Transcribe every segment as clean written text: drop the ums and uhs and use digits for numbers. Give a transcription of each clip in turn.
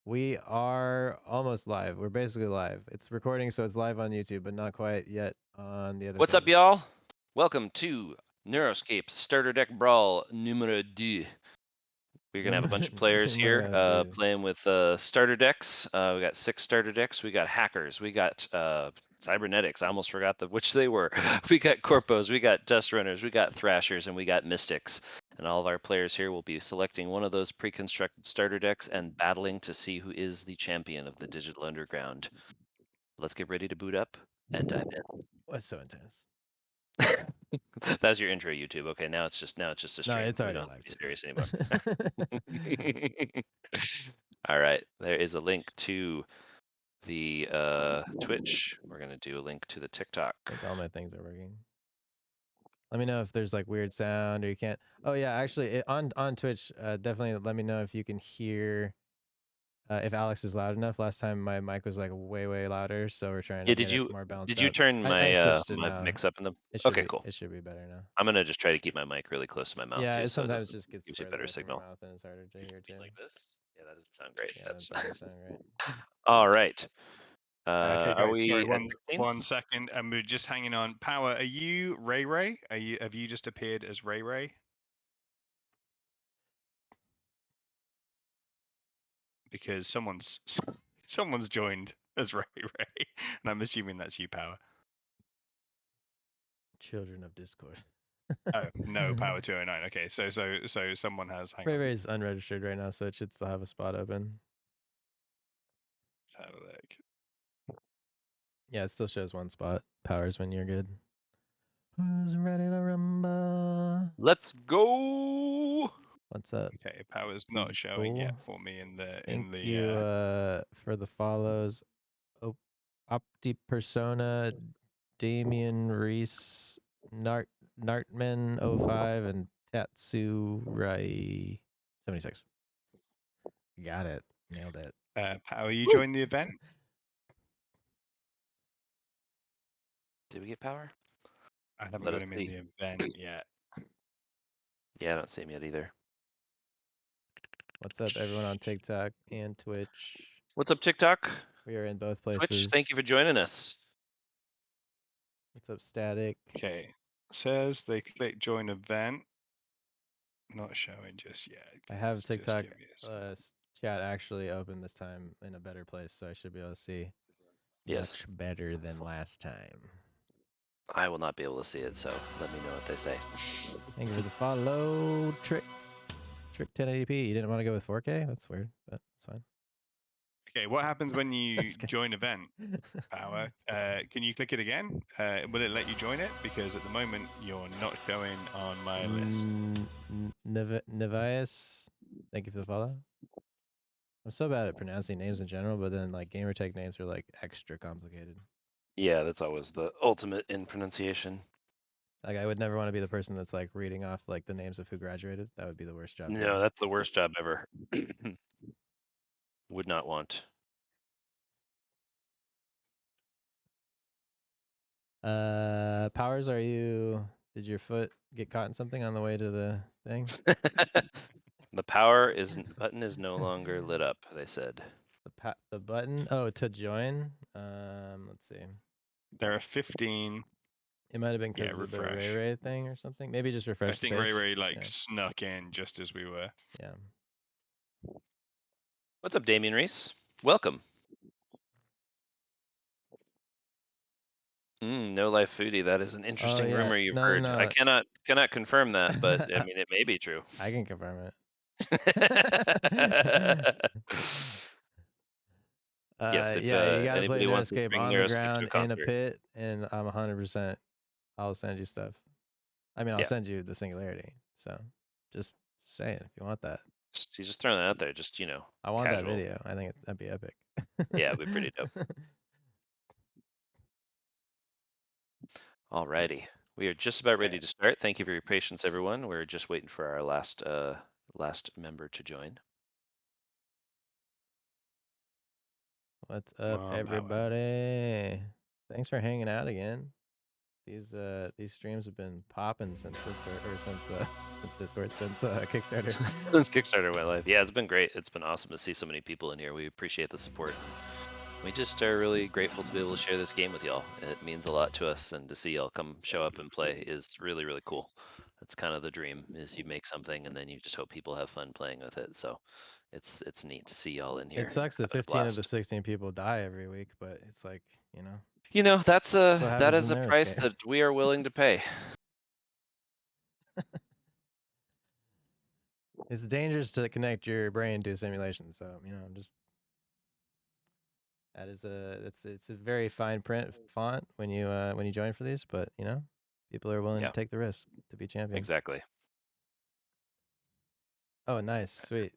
We are almost live. We're basically live. It's recording, so it's live on YouTube, but not quite yet on the other What's up, things. y'all? Welcome to Neuroscape Starter Deck Brawl numero 2. We're gonna have a bunch of players here Numero deux. playing with starter decks. We got 6 starter decks. We got hackers. We got cybernetics. I almost forgot which they were. We got corpos. We got dust runners. We got thrashers, and we got mystics. And all of our players here will be selecting one of those pre-constructed starter decks and battling to see who is the champion of the digital underground. Let's get ready to boot up and dive in. That's so intense. That's your intro, YouTube. Okay, now it's just a No, stream. it's We already don't have live to be too. serious anymore. All right, there is a link to the Twitch. We're gonna do a link to the TikTok. I think all my things are working. Let me know if there's like weird sound or you can't. Oh yeah, actually, on Twitch, definitely let me know if you can hear. If Alex is loud enough. Last time my mic was like way louder, so we're trying to Yeah, get it more balanced did you out. turn I my switched it my now. mix up in them? It should Okay, be cool. it should be better now. I'm gonna just try to keep my mic really close to my mouth Yeah, too, it so it sometimes doesn't just gets gives you a further better away from your signal. mouth and it's harder to hear too. Like this? Yeah, that doesn't sound great. Yeah, That's that doesn't sound right. all right. Okay, Are guys. we Sorry, at 16? one second, and we're just hanging on. Power, are you Ray Ray? Have you just appeared as Ray Ray? Because someone's joined as Ray Ray, and I'm assuming that's you, Power. Children of Discord. Oh no, Power 209. Okay, so someone has. Hang Ray on. Ray's unregistered right now, so it should still have a spot open. Let's have a look. Yeah, it still shows one spot. Powers when you're good. Who's ready to rumble? Let's go. What's up? Okay, Power's not showing yet for me in the Thank you for the follows. Opti Persona, Damian Reese, Nartman 05, and Tatsurai 76. Got it. Nailed it. Power, you joined the event? Did we get power? I haven't Let got us him see. in the event yet. Yeah, I don't see him yet either. What's up, everyone on TikTok and Twitch? What's up, TikTok? We are in both places. Twitch, thank you for joining us. What's up, Static? Okay, says they click join event. Not showing just yet. I have Just TikTok give me a second. chat actually open this time in a better place, so I should be able to see Yes. much better than last time. I will not be able to see it, so let me know what they say. Thank you for the follow, Trick 1080p. You didn't want to go with 4K? That's weird, but it's fine. Okay, what happens when you join event, Power? Can you click it again? Will it let you join it? Because at the moment you're not showing on my list. Nevias, thank you for the follow. I'm so bad at pronouncing names in general, but then like gamertag names are like extra complicated. Yeah, that's always the ultimate in pronunciation. Like I would never want to be the person that's like reading off like the names of who graduated. That would be the worst job. No, that's the worst job ever. Would not want. Powers, did your foot get caught in something on the way to the thing? The button is no longer lit up, they said. The button? Oh, to join? Let's see. There are 15. It might have been because of the Ray Ray thing or something. Maybe just refresh the page. I think Ray Ray snuck in just as we were. Yeah. What's up, Damian Reese? Welcome. No life foodie. That is an interesting rumor you've heard. No. I cannot confirm that, but I mean it may be true. I can confirm it. Yes, if yeah, you gotta play anybody wants to Neuroscape bring on the Neuroscape to ground a in a concert. pit, and I'm 100%. I'll send you stuff. I mean, I'll send you the Singularity. So, just saying, if you want that. He's just throwing that out there. Just I want casual. that video. I think that'd be epic. Yeah, it'd be pretty dope. Alrighty, we are just about ready to start. Thank you for your patience, everyone. We're just waiting for our last member to join. What's up, everybody? Thanks for hanging out again. These streams have been popping since Discord or since Kickstarter. Since Kickstarter went live. Yeah, it's been great. It's been awesome to see so many people in here. We appreciate the support. We just are really grateful to be able to share this game with y'all. It means a lot to us, and to see y'all come show up and play is really, really cool. That's kind of the dream, is you make something and then you just hope people have fun playing with it. So it's neat to see y'all in here. It sucks that having a 15 of the blast. 16 people die every week, but it's like, you know. You know, that happens is in a the price game. that we are willing to pay. It's dangerous to connect your brain to a simulation, so you know, just that is it's a very fine print font when you join for these, but you know, people are willing Yeah. to take the risk to be champion. Exactly. Oh, nice, sweet.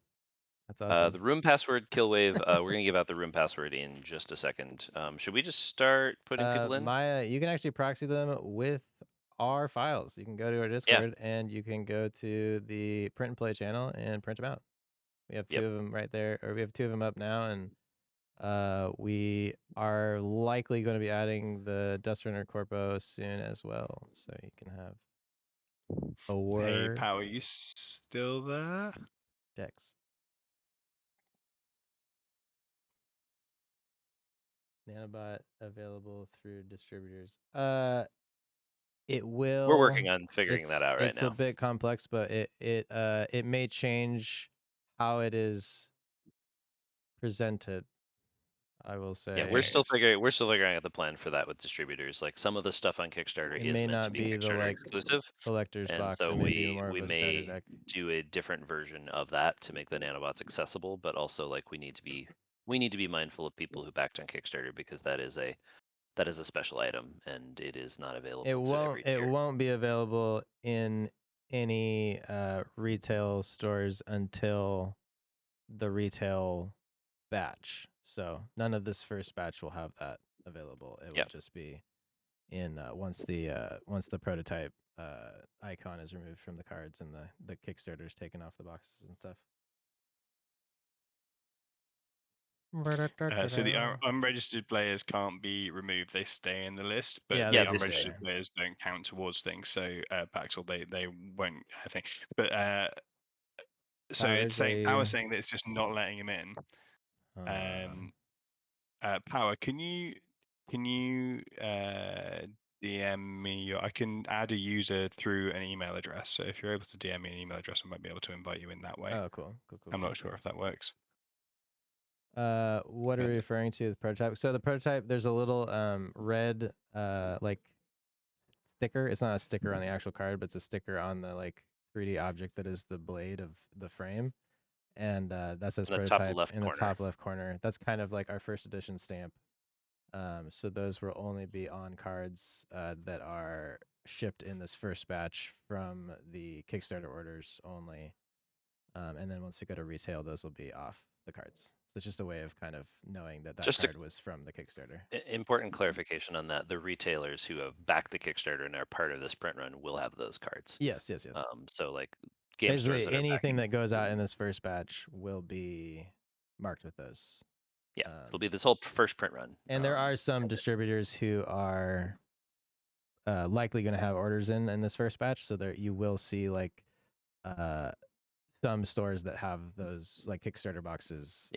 That's awesome. The room password Killwave. We're gonna give out the room password in just a second. Should we just start putting people in? Maya, you can actually proxy them with our files. You can go to our Discord and you can go to the print and play channel and print them out. We have two of them right there, or we have two of them up now, and we are likely going to be adding the Dust Runner Corpo soon as well, so you can have a Hey, word Power, you still there? Dex. Nanobot available through distributors. It will. We're working on figuring that out right it's now. a bit complex, but it may change how it is presented. I will say. Yeah, we're still figuring out the plan for that with distributors. Like, some of the stuff on Kickstarter It is may meant not to be be the Kickstarter exclusive, collector's and box. so It may be more of we a starter may deck. do a different version of that to make the nanobots accessible. But also, like, we need to be mindful of people who backed on Kickstarter, because that is a special item and it is not available to every It tier. won't be available in any retail stores until the retail batch. So none of this first batch will have that available. It will just be in once the prototype icon is removed from the cards and the Kickstarter's taken off the boxes and stuff. So the unregistered players can't be removed; they stay in the list. But Yeah, the they just unregistered stay. players don't count towards things. So Paxel, they won't. I think. But so it's saying Power saying that it's just not letting him in. Power, can you DM me? I can add a user through an email address. So if you're able to DM me an email address, I might be able to invite you in that way. Oh, cool. I'm not sure if that works. What are we referring to? The prototype. So the prototype, there's a little red like sticker. It's not a sticker on the actual card, but it's a sticker on the like 3D object that is the blade of the frame, and that says prototype in the top left corner. That's kind of like our first edition stamp. So those will only be on cards that are shipped in this first batch from the Kickstarter orders only. And then once we go to retail, those will be off the cards. So it's just a way of kind of knowing that card was from the Kickstarter. Important clarification on that: the retailers who have backed the Kickstarter and are part of this print run will have those cards. Yes. So like game basically stores that anything that goes out in this first batch will be marked with those. Yeah, it'll be this whole first print run. And there are some distributors who are likely going to have orders in this first batch, so there you will see like some stores that have those like Kickstarter boxes.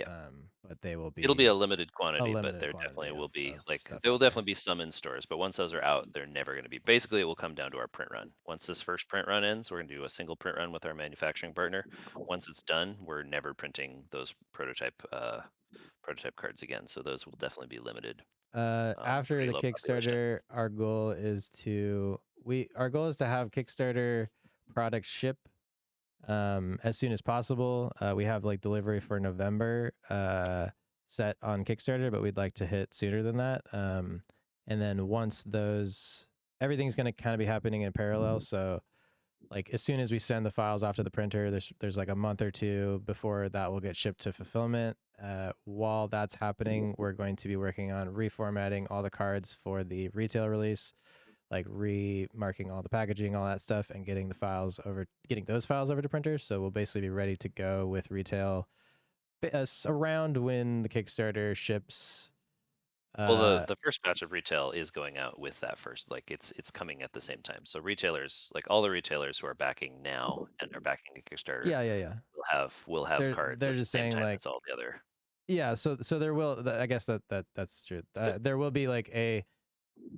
But they will be. It'll be a limited quantity, but there definitely will be there will definitely be some in stores. But once those are out, they're never going to be. Basically, it will come down to our print run. Once this first print run ends, we're going to do a single print run with our manufacturing partner. Once it's done, we're never printing those prototype cards again. So those will definitely be limited. After the Kickstarter, our goal is to have Kickstarter product ship as soon as possible. We have like delivery for November set on Kickstarter, but we'd like to hit sooner than that. And then once everything's going to kind of be happening in parallel. So like as soon as we send the files off to the printer, there's like a month or two before that will get shipped to fulfillment. While that's happening, we're going to be working on reformatting all the cards for the retail release, like remarking all the packaging, all that stuff, and getting those files over to printers. So we'll basically be ready to go with retail around when the Kickstarter ships Well, the first batch of retail is going out with that first, like it's coming at the same time. So retailers, like all the retailers who are backing now and are backing the Kickstarter, yeah. will have cards They're at the just same saying time like, as all the other. yeah. So there will. I guess that's true. There will be like a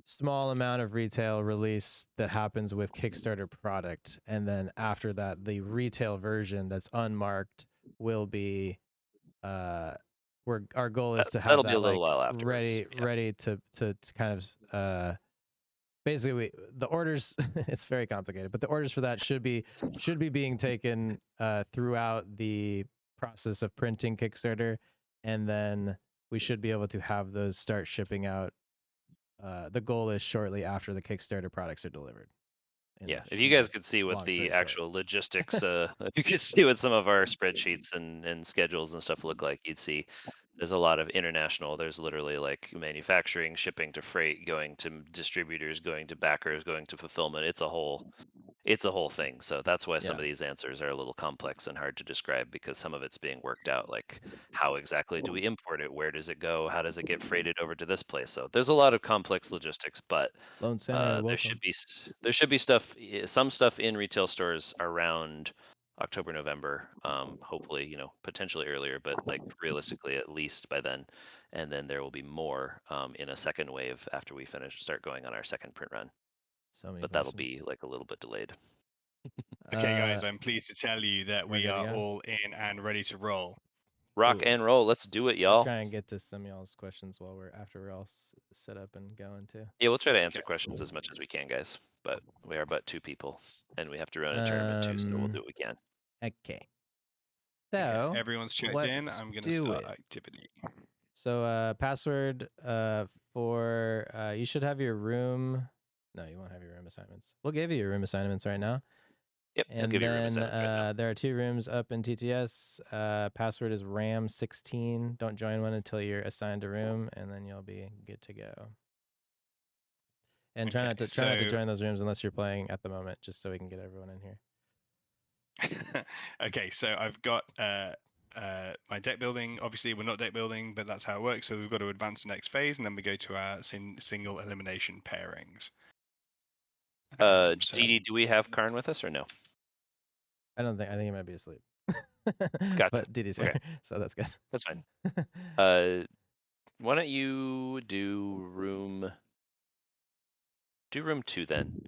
small amount of retail release that happens with Kickstarter product, and then after that, the retail version that's unmarked will be. Where our goal is to have That'll be that a little like while afterwards. ready to kind of basically the orders. It's very complicated, but the orders for that should be being taken throughout the process of printing Kickstarter, and then we should be able to have those start shipping out. The goal is shortly after the Kickstarter products are delivered. Yeah, if you guys could see what long the story actual logistics, if you could see what some of our spreadsheets and schedules and stuff look like, you'd see there's a lot of international. There's literally like manufacturing, shipping to freight, going to distributors, going to backers, going to fulfillment. It's a whole thing. So that's why some of these answers are a little complex and hard to describe, because some of it's being worked out. Like, how exactly do we import it? Where does it go? How does it get freighted over to this place? So there's a lot of complex logistics, but Lone Samurai, there welcome. should be stuff, some stuff in retail stores around October, November. Hopefully, potentially earlier, but like realistically at least by then. And then there will be more in a second wave after we start going on our second print run. So many But that'll questions. be like a little bit delayed. Okay, guys, I'm pleased to tell you that we're we good to are go? all in and ready to roll. Rock Cool. and roll. Let's do it, I'll y'all. try and get to some of y'all's questions after we're all set up and going too. Yeah, we'll try to answer questions as much as we can, guys. But we are but 2 people, and we have to run a tournament too, so we'll do what we can. Okay. Okay, So everyone's checked in. I'm going to start activity. So password for you should have your room. No, you won't have your room assignments. We'll give you your room assignments right now. Yep, I'll And give you room then assignments right now. there are 2 rooms up in TTS. Password is RAM16. Don't join one until you're assigned a room, and then you'll be good to go. And try not to join those rooms unless you're playing at the moment, just so we can get everyone in here. Okay, so I've got my deck building. Obviously, we're not deck building, but that's how it works. So we've got to advance the next phase, and then we go to our single elimination pairings. Didi, do we have Karn with us or no? I think he might be asleep. Gotcha. But Didi's here, so that's good. That's fine. Why don't you do room 2 then?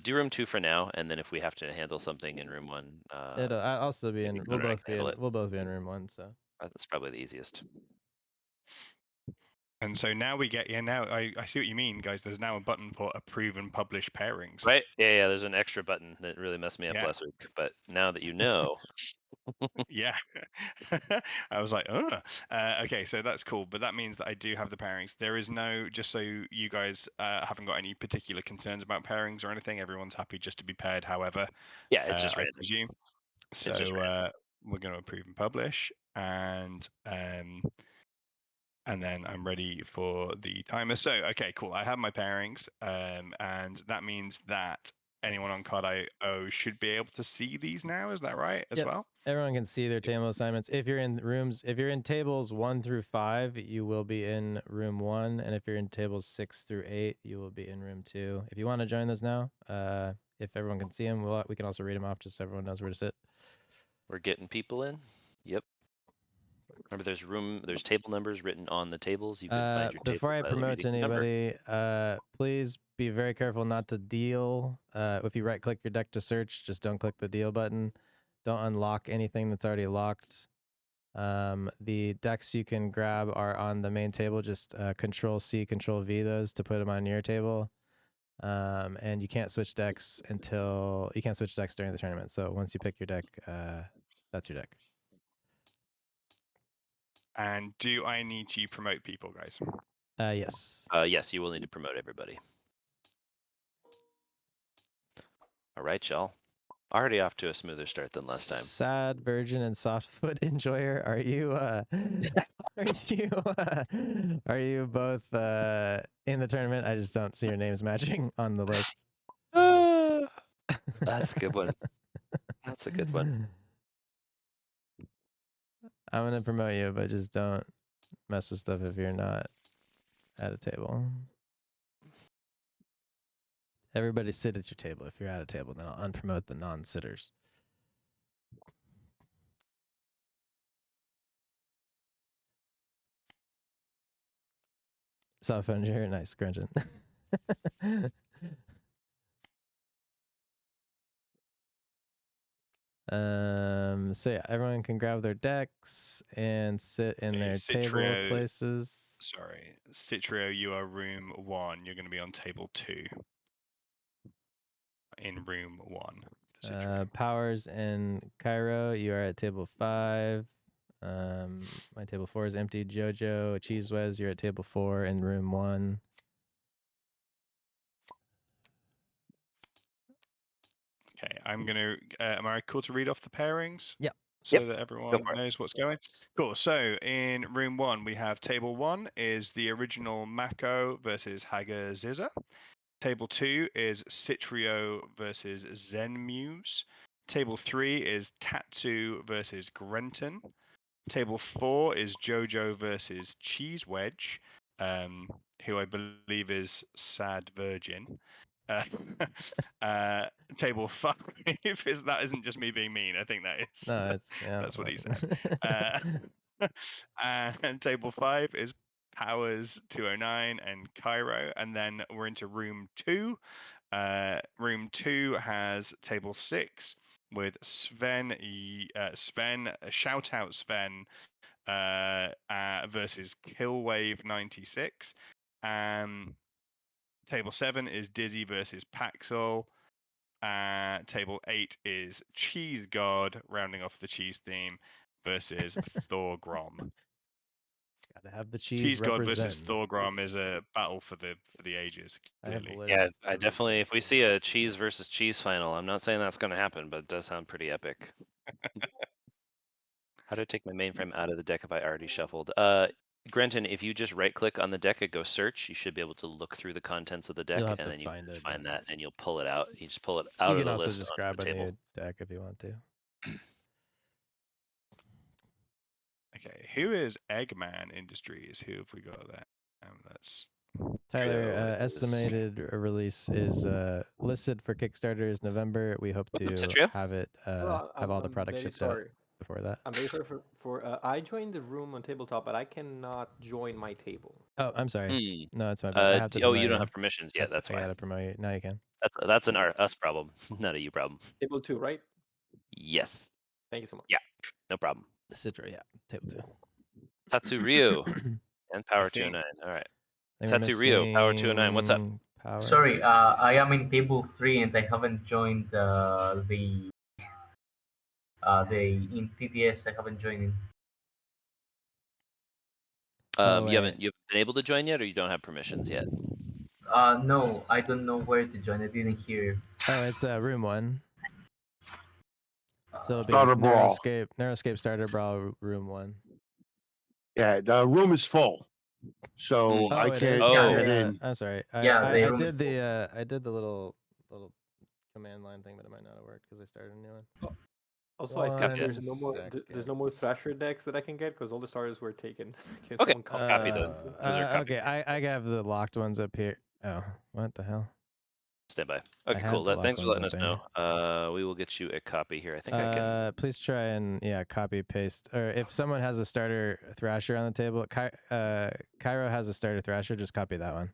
Do room 2 for now, and then if we have to handle something in room 1, I'll still be in. We'll both be in room 1. So that's probably the easiest. And so now we get now I see what you mean, guys. There's now a button for approve and publish pairings. Right? Yeah. There's an extra button that really messed me up last week, but now that you know. Yeah, I was like, okay, so that's cool. But that means that I do have the pairings. There is no, just so you guys haven't got any particular concerns about pairings or anything. Everyone's happy just to be paired. However, yeah, it's just I random. presume. So we're going to approve and publish, and then I'm ready for the timer. So, okay, cool. I have my pairings, and that means that anyone on card IO should be able to see these now. Is that right as well? Everyone can see their table assignments. If you're in tables 1 through 5, you will be in room 1, and if you're in tables 6 through 8, you will be in room 2. If you want to join those now, if everyone can see them, we can also read them off just so everyone knows where to sit. We're getting people in. Yep. Remember, there's table numbers written on the tables. You can find your before I promote anybody, please be very careful not to deal. If you right click your deck to search, just don't click the deal button. Don't unlock anything that's already locked. The decks you can grab are on the main table. Just Control C, Control V those to put them on your table. And you can't switch decks during the tournament. So once you pick your deck, that's your deck. And do I need to promote people, guys? Yes. Yes, you will need to promote everybody. All right, y'all. Already off to a smoother start than last time. Sad Virgin and Softfoot Enjoyer, are you both in the tournament? I just don't see your names matching on the list. That's a good one. That's a good one. I'm gonna promote you, but just don't mess with stuff if you're not at a table. Everybody sit at your table. If you're at a table, then I'll unpromote the non-sitters. Soft here, nice, Grungeon. So yeah, everyone can grab their decks and sit in Hey, their table Citrio, places. Sorry, Citrio, you are room 1. You're going to be on table 2. In room 1. Citrio. Powers and Cairo, you are at table 5. My table 4 is empty. Jojo, Cheese Wes, you're at table 4 in room 1. Okay, I'm going to. Am I cool to read off the pairings? Yep. So Yep, that go everyone for it. knows what's going. Cool. So in room 1, we have table 1 is the original Mako versus Haga Ziza. Table 2 is Citrio versus Zen Muse. Table 3 is Tatsu versus Grenton. Table 4 is Jojo versus Cheese Wedge, who I believe is Sad Virgin. Uh, table 5 is that isn't just me being mean. I think that is. No, it's yeah, that's what he said. And table 5 is Powers 209 and Cairo, and then we're into room 2. Room 2 has table 6 with Sven. Shout out Sven versus Killwave 96. Table 7 is Dizzy versus Paxel. Table 8 is Cheese God, rounding off the cheese theme, versus Thor Grom. Gotta have the cheese Cheese God versus represent. Thor Grom is a battle for the ages. I have Clearly. lived Yeah, I through definitely. If we cheese. see a cheese versus cheese final, I'm not saying that's going to happen, but it does sound pretty epic. How do I take my mainframe out of the deck if I already shuffled? Grenton, if you just right click on the deck and go search, you should be able to look through the contents of the deck, You'll have and to then you find can it, find but that and you'll pull it out. You just pull it you out of can the also list just onto grab the a table. new deck if you want to. Okay, who is Eggman Industries? Who have we got there? That's Tyler, Trio is- estimated release is listed for Kickstarter is November. We hope What's up, to Trio? have it Well, have all the I'm products very shipped out sorry. before that. I'm very sorry for I joined the room on tabletop, but I cannot join my table. Oh, I'm sorry. Hmm. No, it's my bad. I have to Oh, promote you don't you. have permissions yet. That's I why. gotta promote you. Now you can. That's an us problem, not a you problem. Table 2, right? Yes. Thank you so much. Yeah. No problem. Citra, yeah, table 2. Tatsu Ryu and Power think- 209. All right. I think we're Tatsu Ryu, Power 209. What's up? missing Power. Sorry, I am in table 3 and I haven't joined the in TTS. I haven't joined in. Oh, You haven't wait. been able to join yet, or you don't have permissions yet? No, I don't know where to join. I didn't hear. Oh, it's room 1. So it'll be Starter Brawl. Neuroscape Starter Brawl room 1. Yeah, the room is full, so Hmm. Oh, I it can't is? Oh. get Yeah, in. I'm sorry. Yeah, I the room did is the I did the little command line thing, but it might not have worked because I started a new one. Also, I think there's no more One there's no more second. Thrasher decks that I can get because all the starters were taken. Can Okay, someone I'll copy those. Those are copied. Okay, I have the locked ones up here. Oh, what the hell? Stand by. Okay, had cool. the locked Thanks for ones letting us up know. We will get you a copy here. I think I can. Please try and copy paste. Or if someone has a starter Thrasher on the table, Cairo has a starter Thrasher, just copy that one.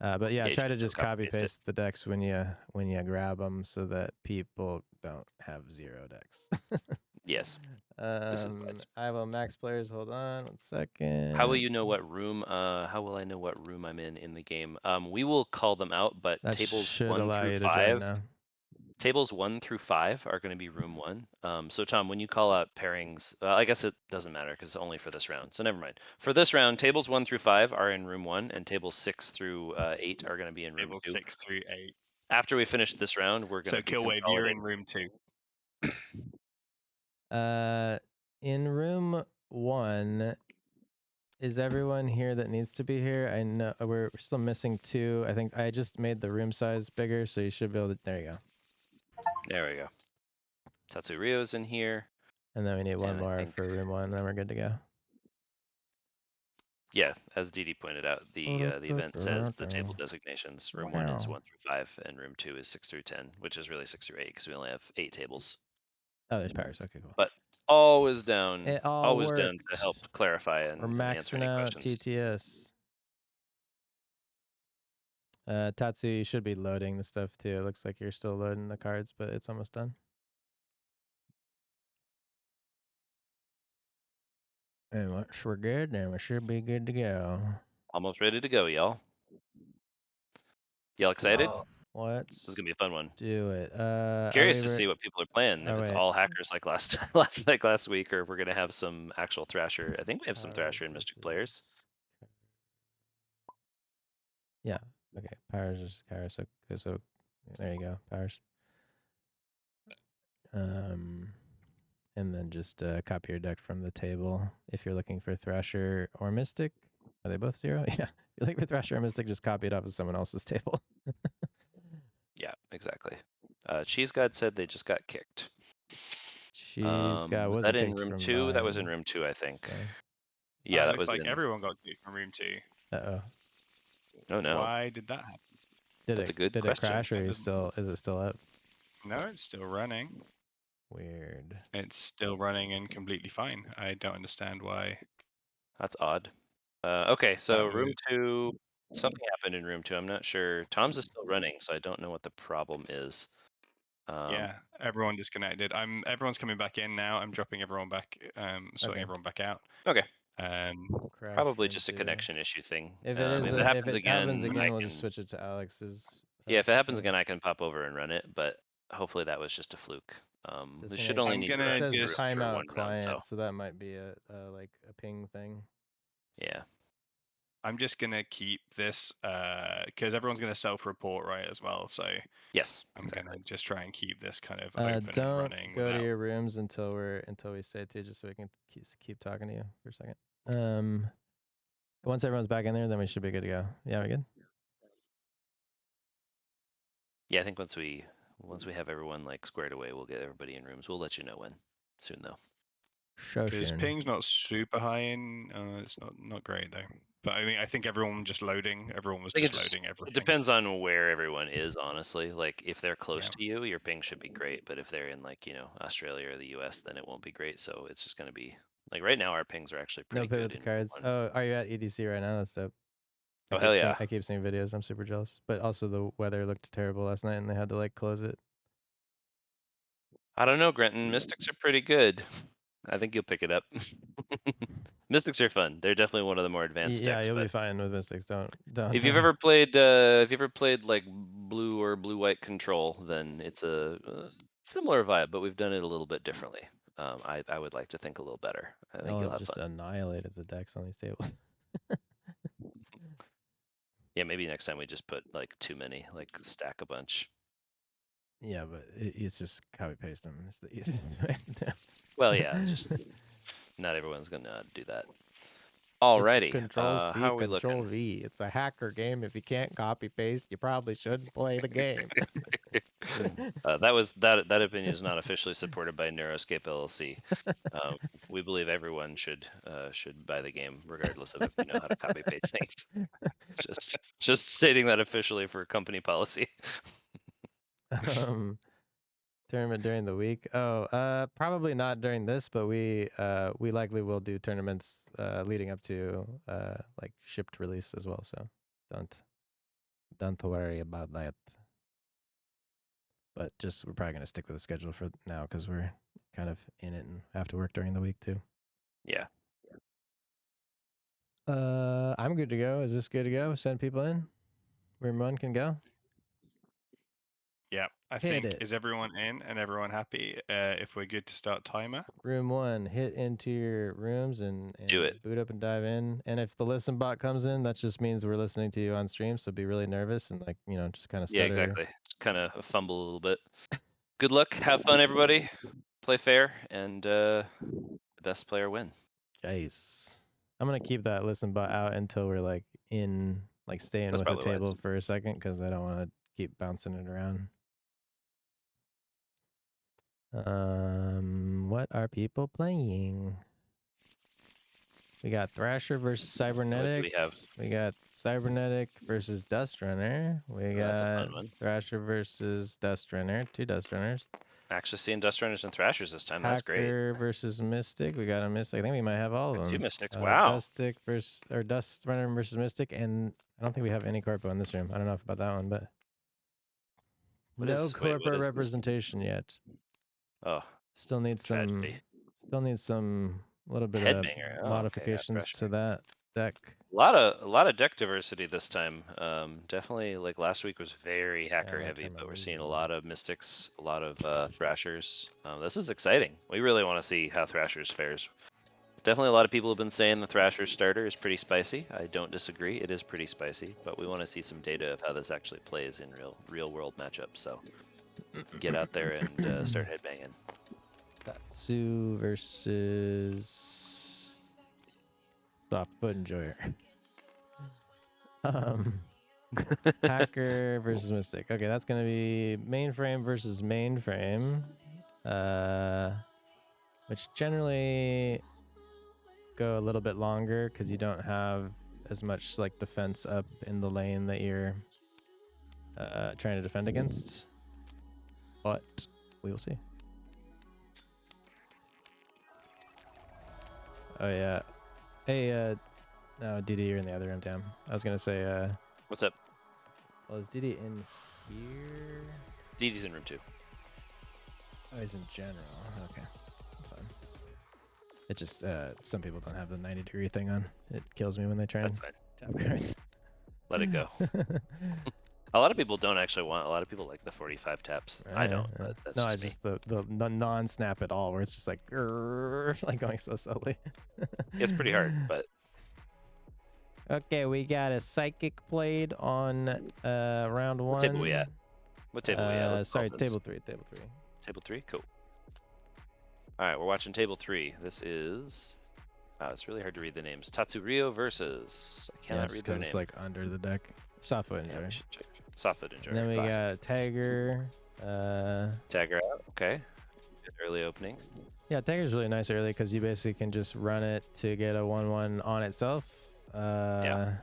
But yeah, you try to should just copy copy paste it. paste the decks when you grab them, so that people don't have 0 decks. Yes. is wise. I will max players. Hold on 1 second. How will you know what room? How will I know what room I'm in the game? We will call them out, but That tables should 1 allow through you to join 5. now. Tables 1 through 5 are going to be room 1. So Tom, when you call out pairings, I guess it doesn't matter because it's only for this round. So never mind. For this round, tables 1 through 5 are in room 1, and tables 6 through 8 are going to be in room table 2. 6 through 8. After we finish this round, we're going So to be Killwave, you're consolidating. in room 2. In room 1, is everyone here that needs to be here? I know we're still missing 2. I think I just made the room size bigger, so you should be able to. There you go. There we go. Tatsu Ryo's in here. And then we need one And I more think- for room 1, and then we're good to go. Yeah, as Dee Dee pointed out, the event says the table designations. Room 1 is 1 through 5, and room 2 is 6 through 10, which is really 6 through 8 because we only have 8 tables. Oh, there's powers. Okay, cool. But always down, It all always down to worked. help clarify and We're answer maxing any out questions. TTS. Tatsu, you should be loading the stuff too. It looks like you're still loading the cards, but it's almost done. And once we're good, then we should be good to go. Almost ready to go, y'all. Y'all excited? This Let's is gonna be a fun one. do it. Curious to see what people are playing. If it's wait. all hackers like last last week, or if we're gonna have some actual Thrasher. I think we have some Thrasher and Mystic players. Yeah. Okay. Powers is Kairos. So there you go. Powers. And then just copy your deck from the table. If you're looking for Thrasher or Mystic, are they both 0? Yeah. If you're looking for Thrasher or Mystic, just copy it off of someone else's table. Yeah, exactly. Cheese God said they just got kicked. Cheese God Was was that in kicked room from 2? That was in mine, room 2, I think. so- Yeah, it that looks was like in. everyone got kicked from room 2. Uh-oh. Oh no. Why did that happen? That's a good did question. it crash or That is it still up? No, it's still running. Weird. It's still running and completely fine. I don't understand why. That's odd. Okay, so That room would- 2, something happened in room 2. I'm not sure. Tom's is still running, so I don't know what the problem is. Yeah, everyone disconnected. Everyone's coming back in now. I'm dropping everyone back, sorting Okay. everyone back out. Okay, Crash probably just a into- connection issue thing. If it is, if it if happens it again, happens again, I we'll can, just switch it to Alex's. yeah, if it happens host, again, I can pop over and run it. But hopefully that was just a fluke. Just We gonna- should only I'm need to gonna run It says just- for timeout one round, client, so so that might be a like a ping thing. yeah. I'm just gonna keep this because everyone's gonna self-report right as well. So Yes, I'm exactly. gonna just try and keep this kind of open and Don't running. go to without- your rooms until we say to, just so we can keep talking to you for a second. Once everyone's back in there, then we should be good to go. Yeah, we good? Yeah, I think once we have everyone like squared away, we'll get everybody in rooms. We'll let you know when soon though. Because ping's not super high in. It's not great though. But I mean, I think everyone just loading. Everyone was I think just loading everything. It depends on where everyone is, honestly. Like if they're close Yeah. to you, your ping should be great. But if they're in like, Australia or the US, then it won't be great. So it's just gonna be like right now our pings are actually No pretty pay good. with the cards. one. Oh, are you at EDC right now? That's dope. Oh, hell yeah. I keep seeing videos. I'm super jealous. But also the weather looked terrible last night and they had to like close it. I don't know, Grenton. Mystics are pretty good. I think you'll pick it up. Mystics are fun. They're definitely one of the more advanced Yeah, decks. you'll but be fine with Mystics. Don't. if you've ever played like blue or blue-white control, then it's a similar vibe, but we've done it a little bit differently. I would like to think a little better. I think you'll have just fun. annihilated the decks on these tables. Yeah, maybe next time we just put like too many, like stack a bunch. Yeah, but it's just copy paste them. It's the easiest way. Well, yeah, just not everyone's gonna know how to do that. Alrighty, Control C, how are we Control looking? V. It's a hacker game. If you can't copy paste, you probably shouldn't play the game. That opinion is not officially supported by Neuroscape LLC. We believe everyone should buy the game, regardless of if you know how to copy paste things. Just stating that officially for company policy. Tournament during the week. Oh, probably not during this, but we likely will do tournaments leading up to like shipped release as well. So don't worry about that. But we're probably gonna stick with the schedule for now because we're kind of in it and have to work during the week too. Yeah. I'm good to go. Is this good to go? Send people in. Room 1 can go. Yeah, I Hit think it. is everyone in and everyone happy? If we're good to start timer. Room 1, hit into your rooms and Do it. boot up and dive in. And if the listen bot comes in, that just means we're listening to you on stream. So be really nervous and just kind of stutter. Yeah, exactly. Just kind of fumble a little bit. Good luck. Have fun, everybody. Play fair, and the best player win. Jace. I'm gonna keep that listen bot out until we're like staying That's with the probably wise. table for a second because I don't want to keep bouncing it around. What are people playing? We got Thrasher versus What do Cybernetic. we have? We got Cybernetic versus Dust Runner. We Oh, that's a got fun one. Thrasher versus Dust Runner. 2 Dust Runners. Actually seeing Dust Runners and Thrashers this time. That's great. Hacker versus Mystic. We got a Mystic. I think we might have all of Got them. 2 Mystics. Wow. Dust Runner versus Mystic, and I don't think we have any Corpo in this room. I don't know about that one, but What no is- wait, what Corpo is this? representation yet. Oh, Still needs some. tragedy. Still needs some little bit of Headbanger. Oh, okay, modifications to Thrasher. that deck. A lot of deck diversity this time. Definitely like last week was very hacker like heavy, how my but we're moves seeing a are. lot of Mystics, a lot of Thrashers. This is exciting. We really want to see how Thrashers fares. Definitely a lot of people have been saying the Thrasher starter is pretty spicy. I don't disagree. It is pretty spicy, but we want to see some data of how this actually plays in real world matchups. So get out there and start headbanging. Tatsu versus Soft Foot Enjoyer. Hacker versus Mystic. Okay, that's gonna be mainframe versus mainframe. Which generally go a little bit longer because you don't have as much like defense up in the lane that you're trying to defend against. But we will see. Oh yeah. Hey, no, DD, you're in the other room, damn. I was gonna say, What's up? well, is DD in here? DD's in room 2. Oh, he's in general. Okay, that's fine. It just, some people don't have the 90-degree thing on. It kills me when they try That's and fine. tap cards. Let it go. A lot of people don't actually want. A lot of people like the 45 taps. I don't, but that's no, just it's me. just the non-snap at all, where it's just like, grrr, like going so slowly. It's pretty hard, but Okay, we got a psychic played on round 1. what table we at? What table we at? Let's solve Sorry, this. table 3, table 3. Table 3? Cool. Alright, we're watching table 3. This is... Oh, it's really hard to read the names. Tatsurio versus... I cannot read their name. It's like under the deck. Soft foot Yeah, enjoy. we should check. Softfoot enjoy. And then we got Tiger. Tagger out. Okay. Good early opening. Yeah, Tiger's really nice early because you basically can just run it to get a 1/1 on itself. And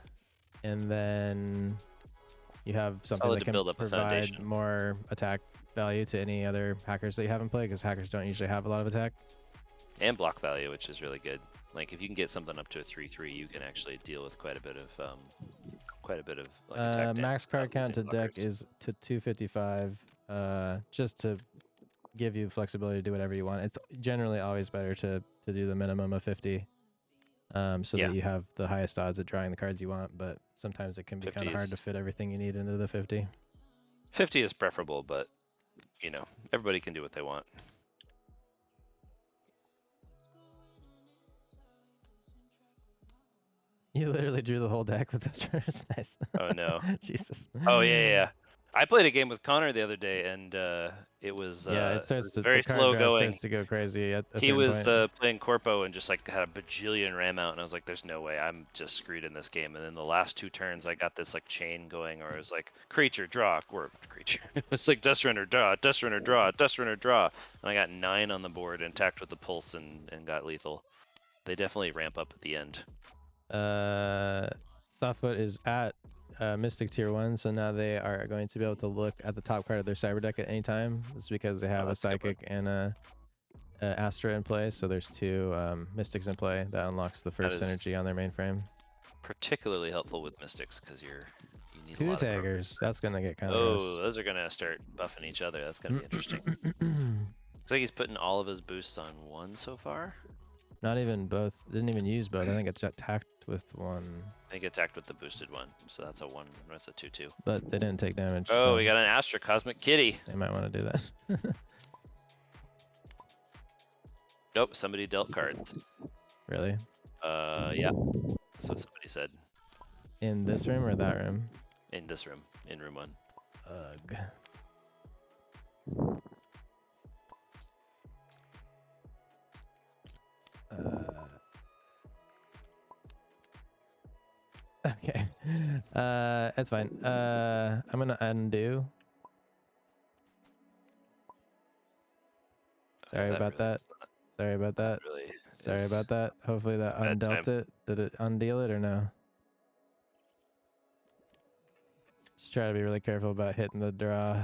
then you have something Solid that to can build up a provide foundation. more attack value to any other hackers that you have in play, because hackers don't usually have a lot of attack. And block value, which is really good. Like if you can get something up to a 3/3, you can actually deal with quite a bit of like, attack Max card damage count to using deck blockers. is to 255. Just to give you flexibility to do whatever you want. It's generally always better to do the minimum of 50. So Yeah. that you have the highest odds at drawing the cards you want, but sometimes it can be 50 kind of hard is- to fit everything you need into the 50. 50 is preferable, but you know, everybody can do what they want. You literally drew the whole deck with this first. Nice. Oh no. Jesus. Oh yeah. I played a game with Connor the other day, and it was Yeah, it starts was to very the card slow draw going. starts to go crazy at a He certain was point. playing Corpo and just like had a bajillion ram out, and I was like, "There's no way, I'm just screwed in this game." And then the last 2 turns, I got this like chain going, where it was like creature draw, or creature. It's like Dust Runner draw, Dust Runner draw, Dust Runner draw, and I got 9 on the board and attacked with the pulse and got lethal. They definitely ramp up at the end. Softfoot is at Mystic Tier 1, so now they are going to be able to look at the top card of their Cyber deck at any time. This is because they have a that's a good one. Psychic and a Astra in play, so there's 2 Mystics in play. That unlocks the first is- synergy on their mainframe. Particularly helpful with Mystics because you need a 2 lot of progress. Taggers, that's going to get kind of Oh, gross. those are gonna start buffing each other. That's gonna be interesting. Looks like he's putting all of his boosts on 1 so far. Not even both. Didn't even use both. I think it's attacked with 1, I think attacked with the boosted one, so that's a 1. That's a 2/2. but they didn't take damage. Oh, so we got an Astra Cosmic Kitty. they might want to do that. Nope, somebody dealt cards. Really? Yeah, that's what somebody said In this room or that room? in this room, in room 1. Ugh. Okay. That's fine. I'm gonna undo. Sorry That about really- that. Sorry about that. Really, Sorry is about that. Hopefully that bad undealt time. it. Did it undeal it or no? Just try to be really careful about hitting the draw.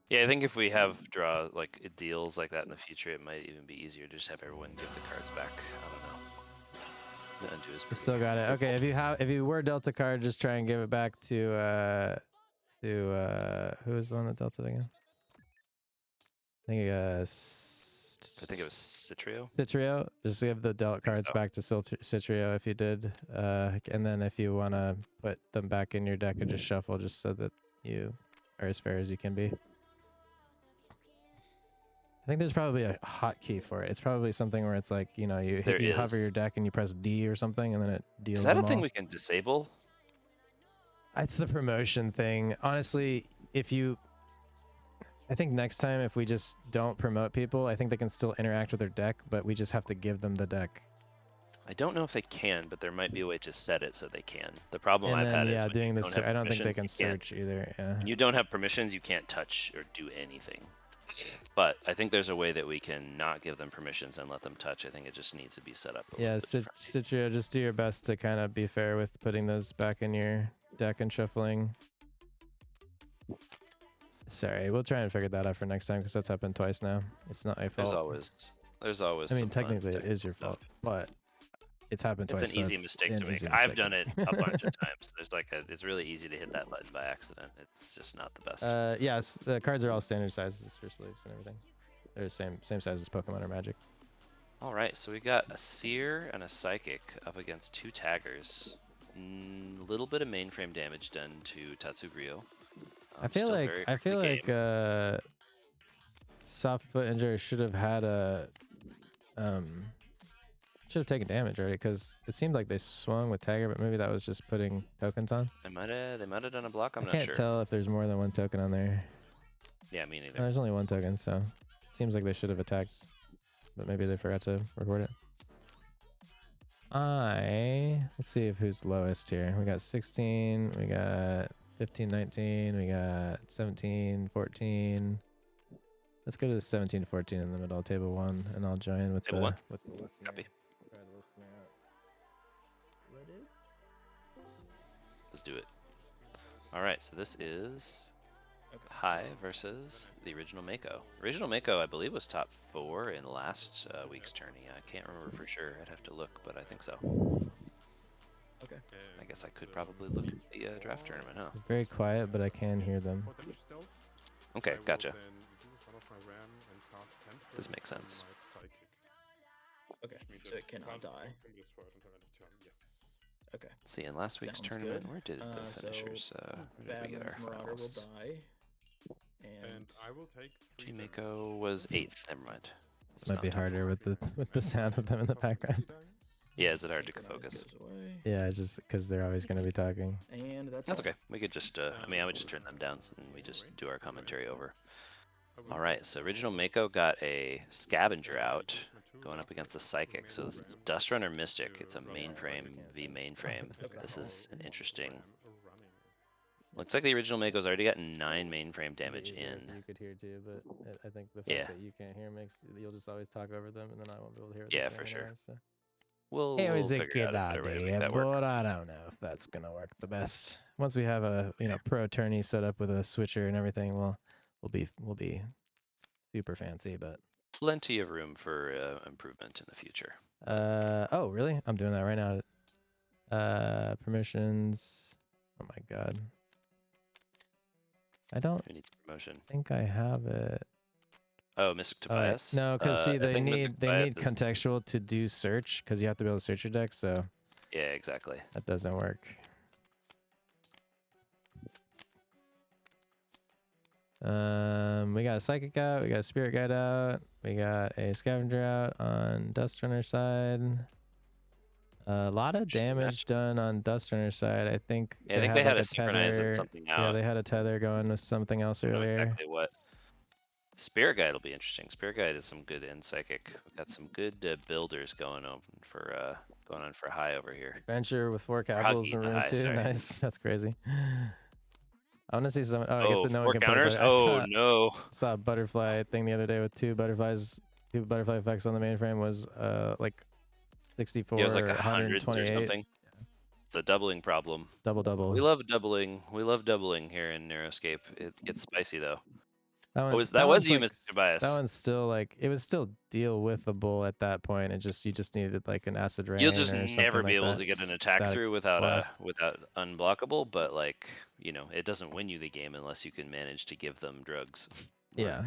Yeah, I think if we have draw like deals like that in the future, it might even be easier to just have everyone give the cards back. I don't know. The undo is You pretty still got it. Okay, if you were dealt a card, just try and give it back to who was the one that dealt it again? I think it was Citrio. Citrio. Just give the dealt cards so. back to Citrio if you did, and then if you want to put them back in your deck and just shuffle, just so that you are as fair as you can be. I think there's probably a hotkey for it. It's probably something where it's like, you know, you hover your deck and you press D or something, and then it deals. Is that them a thing all. we can disable? It's the promotion thing. Honestly, I think next time if we just don't promote people, I think they can still interact with their deck, but we just have to give them the deck. I don't know if they can, but there might be a way to set it so they can. The problem And I've then, had yeah, is when doing you this, don't have I don't think they can permissions, you can't- search either. Yeah. When you don't have permissions, you can't touch or do anything. But I think there's a way that we can not give them permissions and let them touch. I think it just needs to be set up. Yeah, Citrio, just do your best to kind of be fair with putting those back in your deck and shuffling. Sorry, we'll try and figure that out for next time because that's happened twice now. It's not my fault. There's always. I mean, some fun technically, it technical is your stuff. fault, but it's happened It's twice. an so easy it's mistake an to make. easy I've mistake done to it a bunch of times. There's it's really easy to hit that button by accident. It's just not the best. Yes, the cards are all standard sizes for sleeves and everything. They're the same size as Pokemon or Magic. All right, so we got a Seer and a Psychic up against two Taggers. A little bit of mainframe damage done to Tatsugrio. I feel like soft foot injury should have had a should have taken damage already because it seemed like they swung with Tagger, but maybe that was just putting tokens on. They might have done a block. I'm I not can't sure. tell if there's more than one token on there. Yeah, me neither. No, there's only one token, so it seems like they should have attacked, but maybe they forgot to record it. Let's see if who's lowest here. We got 16, we got 15, 19, we got 17, 14. Let's go to the 17 to 14 in the middle, table 1, and I'll join with Table 1? with the listener. Copy. Try the listener out. Let's do it. All right, so this is High versus the original Mako. Original Mako, I believe, was top 4 in last week's tourney. I can't remember for sure. I'd have to look, but I think so. Okay. I guess I could probably look at the draft tournament, huh? They're very quiet, but I can hear them. Okay, gotcha. This makes sense. Okay. So it cannot die. Okay. See, in last week's Sounds tournament, good. where did the So finishers? Where did we get our Badlands Marauder will finals? die. And I will take G-Mako was 8th. Never mind. This might be harder with the sound of them in the background. Yeah, is it hard to Synchronized focus? goes away. Yeah, it's just because they're always going to be talking. And that's That's all. okay. We could just, I mean, I would just turn them down and we just do our commentary over. All right, so original Mako got a Scavenger out going up against a Psychic. So this is Dust Runner Mystic. It's a mainframe v mainframe. This is an interesting. Looks like the original Mako's already gotten 9 mainframe damage Easier if in. You could hear too, but I think the fact Yeah. that you can't hear makes you'll just always talk over them, and then I won't be able to hear. What Yeah, they're for saying sure. anyway, so. We'll It was a figure good out a better way to make idea, that work. but I don't know if that's gonna work the best. Once we have a pro tourney set up with a switcher and everything, we'll be super fancy. But Plenty of room for improvement in the future. oh really? I'm doing that right now. Permissions. Oh my god. I don't Who needs promotion? think I have it. Oh, Mystic Tobias? No, because see, I they think need Mystic Tobias is- contextual to do search because you have to be able to search your deck. So Yeah, exactly. that doesn't work. We got a Psychic out, we got a Spirit Guide out, we got a Scavenger out on Dust Runner side. A lot of damage done on Dust Runner side. I think Yeah, I think they had like a synchronize and something out. Yeah, they had a tether going with something else I don't know earlier. exactly what. Spirit Guide will be interesting. Spirit Guide is some good in Psychic. We've got some good builders going on for High over here. Venture with 4 capitals in Huggy, room high, 2. sorry. Nice. That's crazy. I want to see some. Oh, I guess that no 4 one can counters? play. But Oh no. saw a butterfly thing the other day with 2 butterflies two butterfly effects on the mainframe was like 64 Yeah, it was like or hundreds or 128. something. The doubling problem. Double. We love doubling. We love doubling here in Neuroscape. It gets spicy though. That one, That was one's you, like, Mr. Tobias. That one's still like it was still deal withable at that point. You just needed like an acid rain. You'll just or never something be like able that. to get an attack Static through without blast. without unblockable, but like, you know, it doesn't win you the game unless you can manage to give them drugs. Yeah,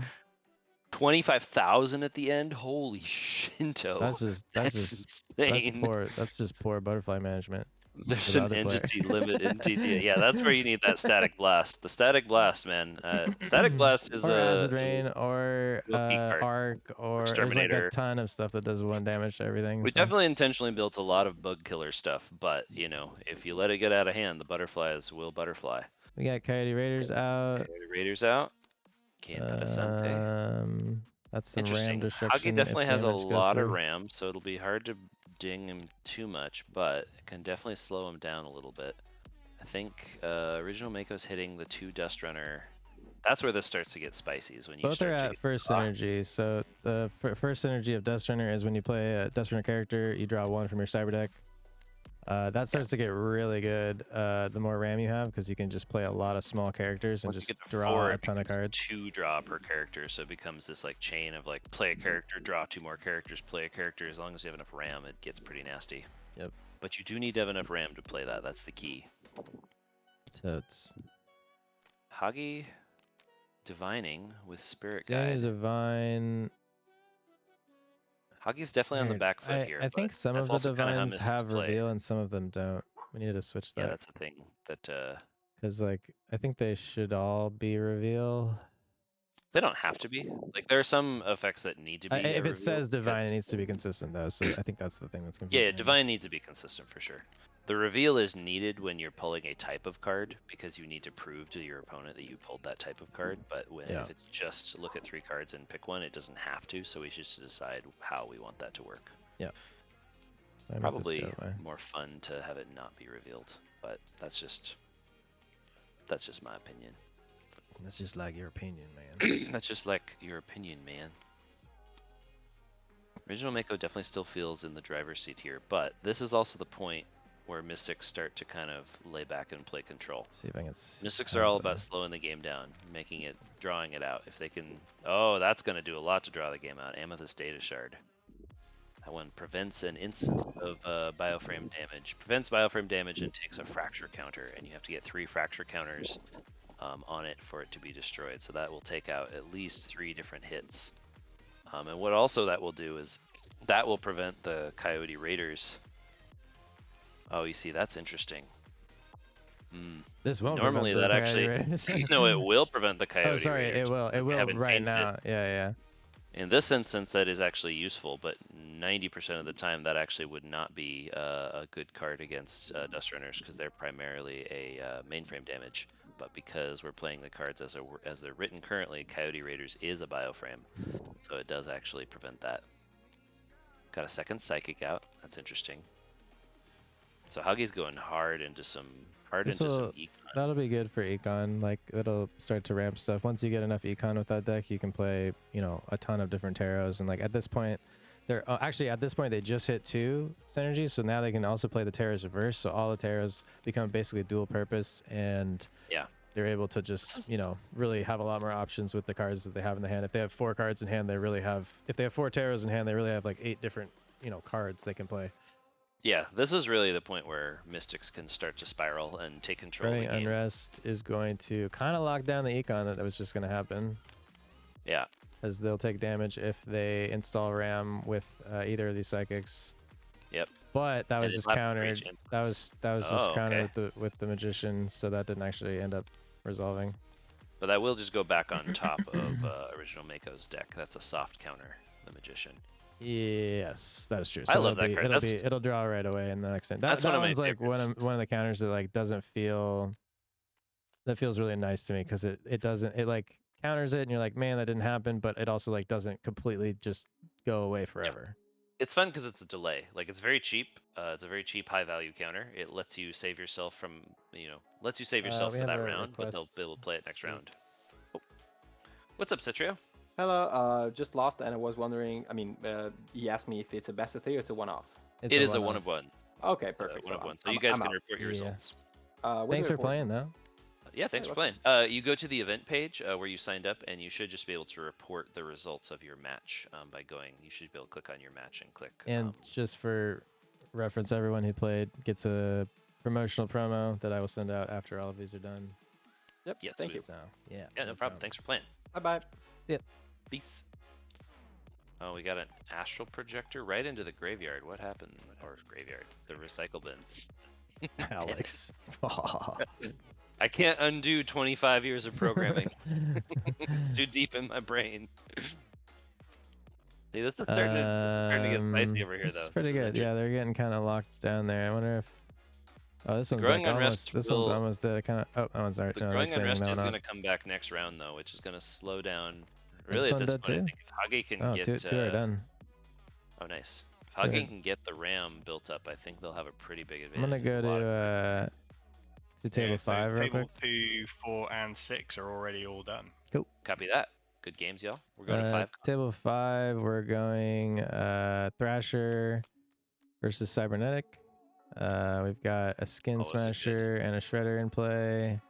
25,000 at the end. Holy shinto. that's insane. poor. That's just poor butterfly management. There's the an other player. entity limit in TD. Yeah, that's where you need that static blast. The static blast, man. Static blast is or acid rain or rookie card. arc or there's like a Exterminator. ton of stuff that does 1 damage to everything. We so. definitely intentionally built a lot of bug killer stuff, but you know, if you let it get out of hand, the butterflies will butterfly. We got Coyote Raiders out. Coyote Raiders out. Que interessante. That's some Interesting. ram destruction. Huggy definitely if has a damage goes lot of through. ram, so it'll be hard to ding him too much, but it can definitely slow him down a little bit. I think original Mako's hitting the 2 Dust Runner. That's where this starts to get spicy, is when you Both are start to at get first synergy. So the first synergy of Dust Runner is when you play a Dust Runner character, you draw 1 from your cyber deck. That starts to get really good the more RAM you have, because you can just play a lot of small characters and Once you just get to draw 4, a it ton of becomes cards. 2 draw per character, so it becomes this like chain of like play a character, draw 2 more characters, play a character. As long as you have enough RAM, it gets pretty nasty. Yep. But you do need to have enough RAM to play that. That's the key. Totes. Huggy divining with Spirit Dang Guide. Divine. Huggy's definitely on the Weird. back foot here. I think but some that's of the also kinda how divines Mystics have play. reveal and some of them don't. We need to switch Yeah, that. that's the thing. That Because like I think they should all be reveal. they don't have to be. Like there are some effects that need to be. If a it reveal says because- divine, it needs to be consistent though. So I think that's the thing that's confusing. Yeah, me. divine needs to be consistent for sure. The reveal is needed when you're pulling a type of card because you need to prove to your opponent that you pulled that type of card. But if it's just look at 3 cards and pick one, it doesn't have to. So we just decide how we want that to work. Yeah. I make this Probably go away. more fun to have it not be revealed, but that's just my opinion. That's just like your opinion, man. That's just like your opinion, man. Original Mako definitely still feels in the driver's seat here, but this is also the point where Mystics start to kind of lay back and play control. See if I can. Mystics are all about slowing the game down, making it, drawing it out. If they can, oh, that's going to do a lot to draw the game out. Amethyst Data Shard. That one prevents an instance of bioframe damage. Prevents bioframe damage and takes a fracture counter, and you have to get 3 fracture counters on it for it to be destroyed. So that will take out at least 3 different hits. And what also that will do is that will prevent the Coyote Raiders. Oh, you see, that's interesting. This won't. Normally prevent that the Coyote actually, Raiders. no, it will prevent the Coyote Oh, sorry, Raiders. it will. It will haven't right changed it. now. Yeah. In this instance, that is actually useful, but 90% of the time that actually would not be a good card against Dust Runners because they're primarily a mainframe damage. But because we're playing the cards as they're written currently, Coyote Raiders is a bioframe, so it does actually prevent that. Got a second Psychic out. That's interesting. So Huggy's going hard into some econ. That'll be good for econ. Like it'll start to ramp stuff. Once you get enough econ with that deck, you can play, a ton of different taros. And like at this point, at this point they just hit 2 synergies, so now they can also play the taros reverse. So all the taros become basically dual purpose, and they're able to just really have a lot more options with the cards that they have in the hand. If they have 4 cards in hand, they really have. If they have 4 taros in hand, they really have like 8 different cards they can play. Yeah, this is really the point where Mystics can start to spiral and take control of the game. Unrest is going to kind of lock down the econ that was just going to happen. Yeah. As they'll take damage if they install RAM with either of these psychics. Yep. But that was just countered. That was just countered with the magician, so that didn't actually end up resolving. But that will just go back on top of original Mako's deck. That's a soft counter, the magician. Yes, that is true. I love that card. It'll draw right away in the next turn. That one's like one of the counters that like doesn't feel. That feels really nice to me because it doesn't like counters it and you're like, man, that didn't happen, but it also like doesn't completely just go away forever. Yeah. It's fun because it's a delay. Like it's very cheap. It's a very cheap high value counter. It lets you save yourself from for that round, but they'll play it next round. Oh. What's up, Citrio? Hello. Just lost, and I was wondering. I mean, he asked me if it's a best of 3 or it's a one-off. It is a one of one. Okay, It's a perfect. one of So one. So you guys can report your Yeah. results. where do Thanks I for report? playing though. Yeah, thanks for welcome. playing. You go to the event page where you signed up, and you should just be able to report the results of your match by going. You should be able to click on your match and click. And just for reference, everyone who played gets a promotional promo that I will send out after all of these are done. Yep. Yes, Thank you. So yeah. Yeah, no problem. Thanks for playing. Bye bye. Peace. Oh, we got an astral projector right into the graveyard. What happened? Or graveyard, the recycle bin. Alex. I can't undo 25 years of programming. It's too deep in my brain. See, this is starting to get spicy over here, This though. is pretty This good. interesting. Yeah, they're getting kind of locked down there. I wonder if. Oh, this one's growing like unrest almost. This one's will- almost kind of. Oh, that one's already. The No, they're growing cleaning unrest that is one going up. to come back next round, though, which is going to slow down. This Really, one at this did point, I too? think if Hage can Oh, get. two are done. Oh, nice. If Two are- Hage can get the RAM built up, I think they'll have a pretty big I'm advantage. gonna go in a lot of- to table Yeah, so 5 real table quick. 2, 4, and 6 are already all done. Copy that. Good games, y'all. We're going to 5. Table 5, we're going Thrasher versus Cybernetic. We've got a Skin Oh, is it good? Smasher and a Shredder in play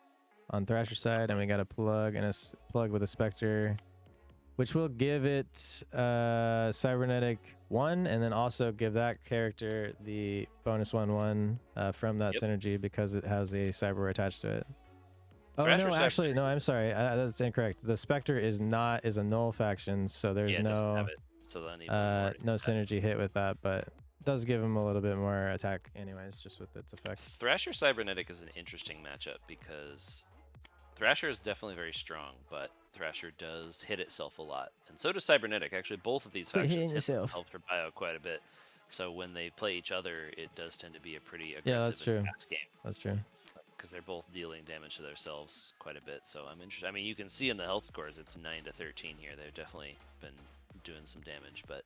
on Thrasher side, and we got a plug and a plug with a Spectre, which will give it Cybernetic 1, and then also give that character the bonus 1/1 from that Yep. synergy because it has a Cyber attached to it. Oh Thrasher no, Cyber- actually, no, I'm sorry, that's incorrect. The Spectre is a null faction, so there's Yeah, it doesn't no have it. So then even more no synergy hit with that, but does give him a little bit more attack anyways, just with its effects. Thrasher Cybernetic is an interesting matchup because Thrasher is definitely very strong, but Thrasher does hit itself a lot, and so does Cybernetic. Actually, both of these Quit hitting factions yourself. help her bio quite a bit. So when they play each other, it does tend to be a pretty aggressive Yeah, that's true. and fast game That's true. because they're both dealing damage to themselves quite a bit. So I'm interested. I mean, you can see in the health scores it's 9 to 13 here. They've definitely been doing some damage, but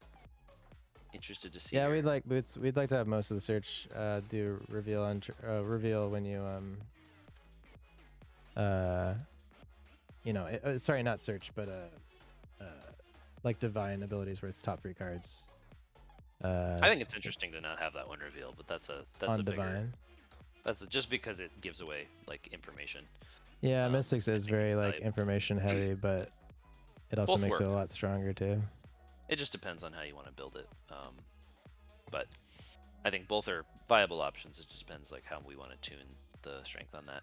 interested to see. Yeah, your- we'd like to have most of the search do reveal on reveal when you sorry, not search, but like divine abilities where it's top 3 cards. I think it's interesting to not have that one reveal, but that's a on bigger. divine. That's just because it gives away like information. Yeah, Mystics I is think very it's like valuable. information heavy, but it also Both makes it a work. lot stronger too. It just depends on how you want to build it. But I think both are viable options. It just depends like how we want to tune the strength on that.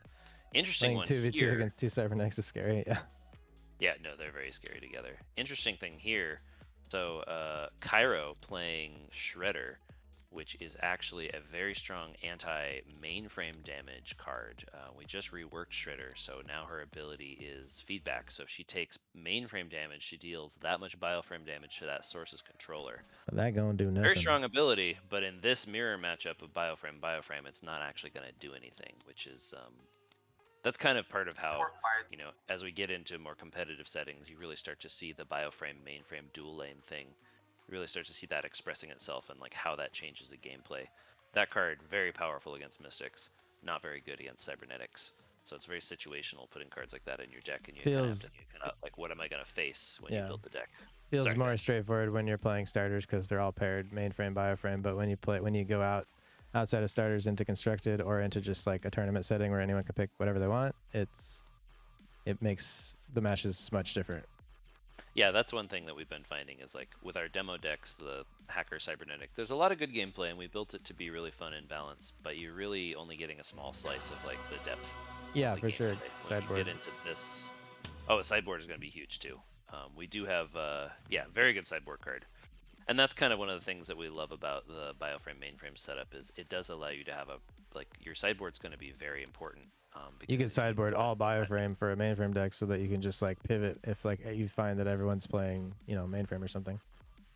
Interesting Playing one 2v2 here. against 2 Cybernetics is scary. Yeah. Yeah, no, they're very scary together. Interesting thing here. So Cairo playing Shredder, which is actually a very strong anti-mainframe damage card. We just reworked Shredder, so now her ability is feedback. So if she takes mainframe damage, she deals that much bioframe damage to that source's controller. That gonna do nothing. Very strong ability, but in this mirror matchup of bioframe, it's not actually going to do anything, which is that's kind of part of how, you know, as we get into more competitive settings, you really start to see the bioframe mainframe dual lane thing. You really start to see that expressing itself and like how that changes the gameplay. That card very powerful against Mystics, not very good against Cybernetics. So it's very situational putting cards like that in your deck, and you kind of have to kind of like, what am I going to face when you Yeah. build the deck? Feels Sorry, more Grant. straightforward when you're playing starters because they're all paired mainframe bioframe. But when you go outside of starters into constructed or into just like a tournament setting where anyone can pick whatever they want, it makes the matches much different. Yeah, that's one thing that we've been finding is like with our demo decks, the Hacker Cybernetic, there's a lot of good gameplay and we built it to be really fun and balanced, but you're really only getting a small slice of like the depth. Yeah, of the for sure. gameplay. When you Sideboard. get into this, oh, a sideboard is going to be huge too. We do have, very good sideboard card. And that's kind of one of the things that we love about the bioframe mainframe setup is it does allow you to have your sideboard's going to be very important. You can because sideboard all bioframe for a mainframe deck so that you can just like pivot if like you find that everyone's playing, mainframe or something.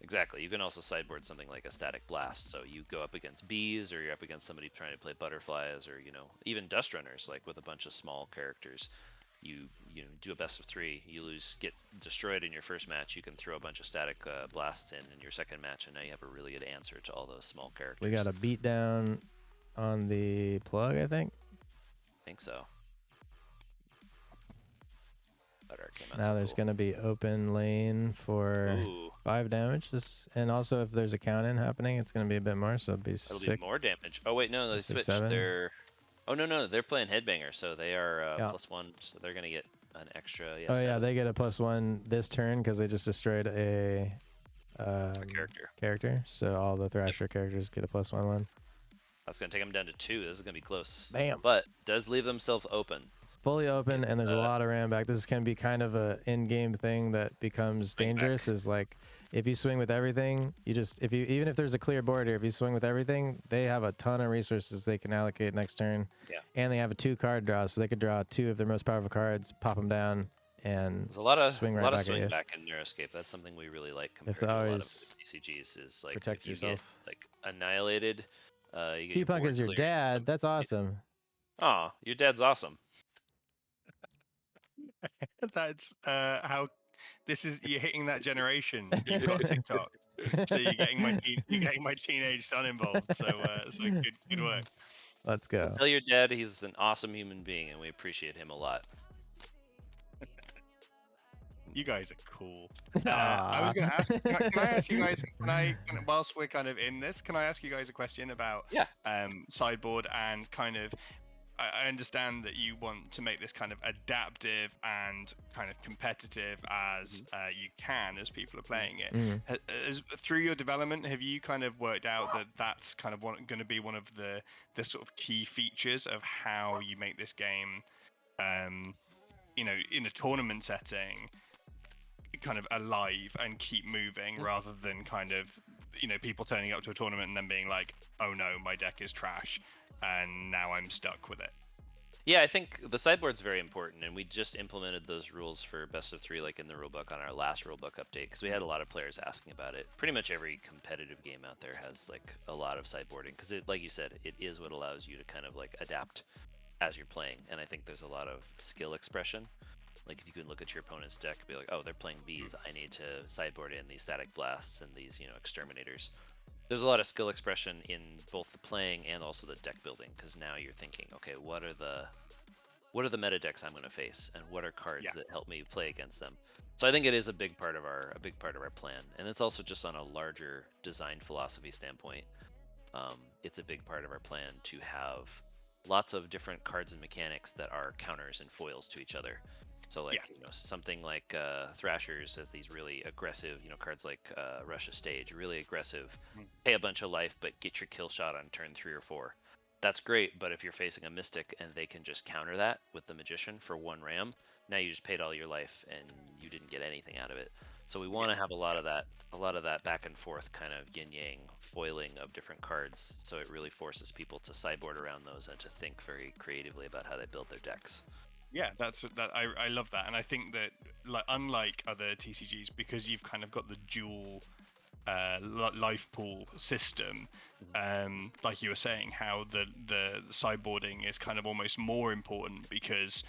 Exactly. You can also sideboard something like a static blast. So you go up against bees, or you're up against somebody trying to play butterflies, or even dust runners, like with a bunch of small characters. You do a best of 3. You get destroyed in your first match. You can throw a bunch of static blasts in your second match, and now you have a really good answer to all those small characters. We got a beat down on the plug, I think. I think so. Red Art came out. Now so there's cool. gonna be open lane for Ooh, 5 damage. And also if there's a count in happening, it's gonna be a bit more. So it'll be it'll 6. be more damage. Oh wait, no, they 6, switched. 7. They're oh no, they're playing Headbanger, so they are Yeah. +1, so they're gonna get an extra. Yeah, Oh yeah, 7 they get a +1 this turn because they just destroyed a character. So all the Thrasher characters get a +1. That's gonna take them down to 2. This is gonna be close. Bam. But does leave themselves open. Fully open, and there's a lot of ram back. This can be kind of a in-game thing that becomes Swing back. dangerous. Is like if you swing with everything, you just even if there's a clear board here, if you swing with everything, they have a ton of resources they can allocate next turn. Yeah. And they have a 2-card draw, so they could draw 2 of their most powerful cards, pop them down, and There's a lot of swing a right lot of back swing at you. back in Neuroscape. That's something we really like You compared have to to a lot of always other TCGs. Is like protect if you yourself. get like annihilated. You get T-Punk is your dad. That's awesome. Oh, your dad's awesome. That's how this is. You're hitting that generation. You've got TikTok, so you're getting my teenage son involved. So good work. Let's go. Tell your dad he's an awesome human being, and we appreciate him a lot. You guys are cool. I was going to ask. Can I ask you guys? Whilst we're kind of in this, can I ask you guys a question about sideboard and kind of? I understand that you want to make this kind of adaptive and kind of competitive as you can as people are playing it. Through your development, have you kind of worked out that that's kind of going to be one of the sort of key features of how you make this game, in a tournament setting, kind of alive and keep moving rather than kind of, people turning up to a tournament and then being like, oh no, my deck is trash. And now I'm stuck with it. Yeah, I think the sideboard's very important, and we just implemented those rules for best of 3, like in the rulebook on our last rulebook update, because we had a lot of players asking about it. Pretty much every competitive game out there has like a lot of sideboarding, because it, like you said, it is what allows you to kind of like adapt as you're playing, and I think there's a lot of skill expression. Like if you can look at your opponent's deck and be like, oh, they're playing bees, I need to sideboard in these static blasts and these, exterminators. There's a lot of skill expression in both the playing and also the deck building, because now you're thinking, okay, what are the meta decks I'm going to face, and what are cards that help me play against them? So I think it is a big part of our plan, and it's also just on a larger design philosophy standpoint. It's a big part of our plan to have lots of different cards and mechanics that are counters and foils to each other. So like something like Thrashers has these really aggressive, cards like Russia Stage, really aggressive, pay a bunch of life but get your kill shot on turn 3 or 4. That's great, but if you're facing a Mystic and they can just counter that with the Magician for 1 ram, now you just paid all your life and you didn't get anything out of it. So we want to have a lot of that back and forth kind of yin-yang foiling of different cards, so it really forces people to sideboard around those and to think very creatively about how they build their decks. Yeah, I love that, and I think that unlike other TCGs, because you've kind of got the dual life pool system, like you were saying, how the sideboarding is kind of almost more important because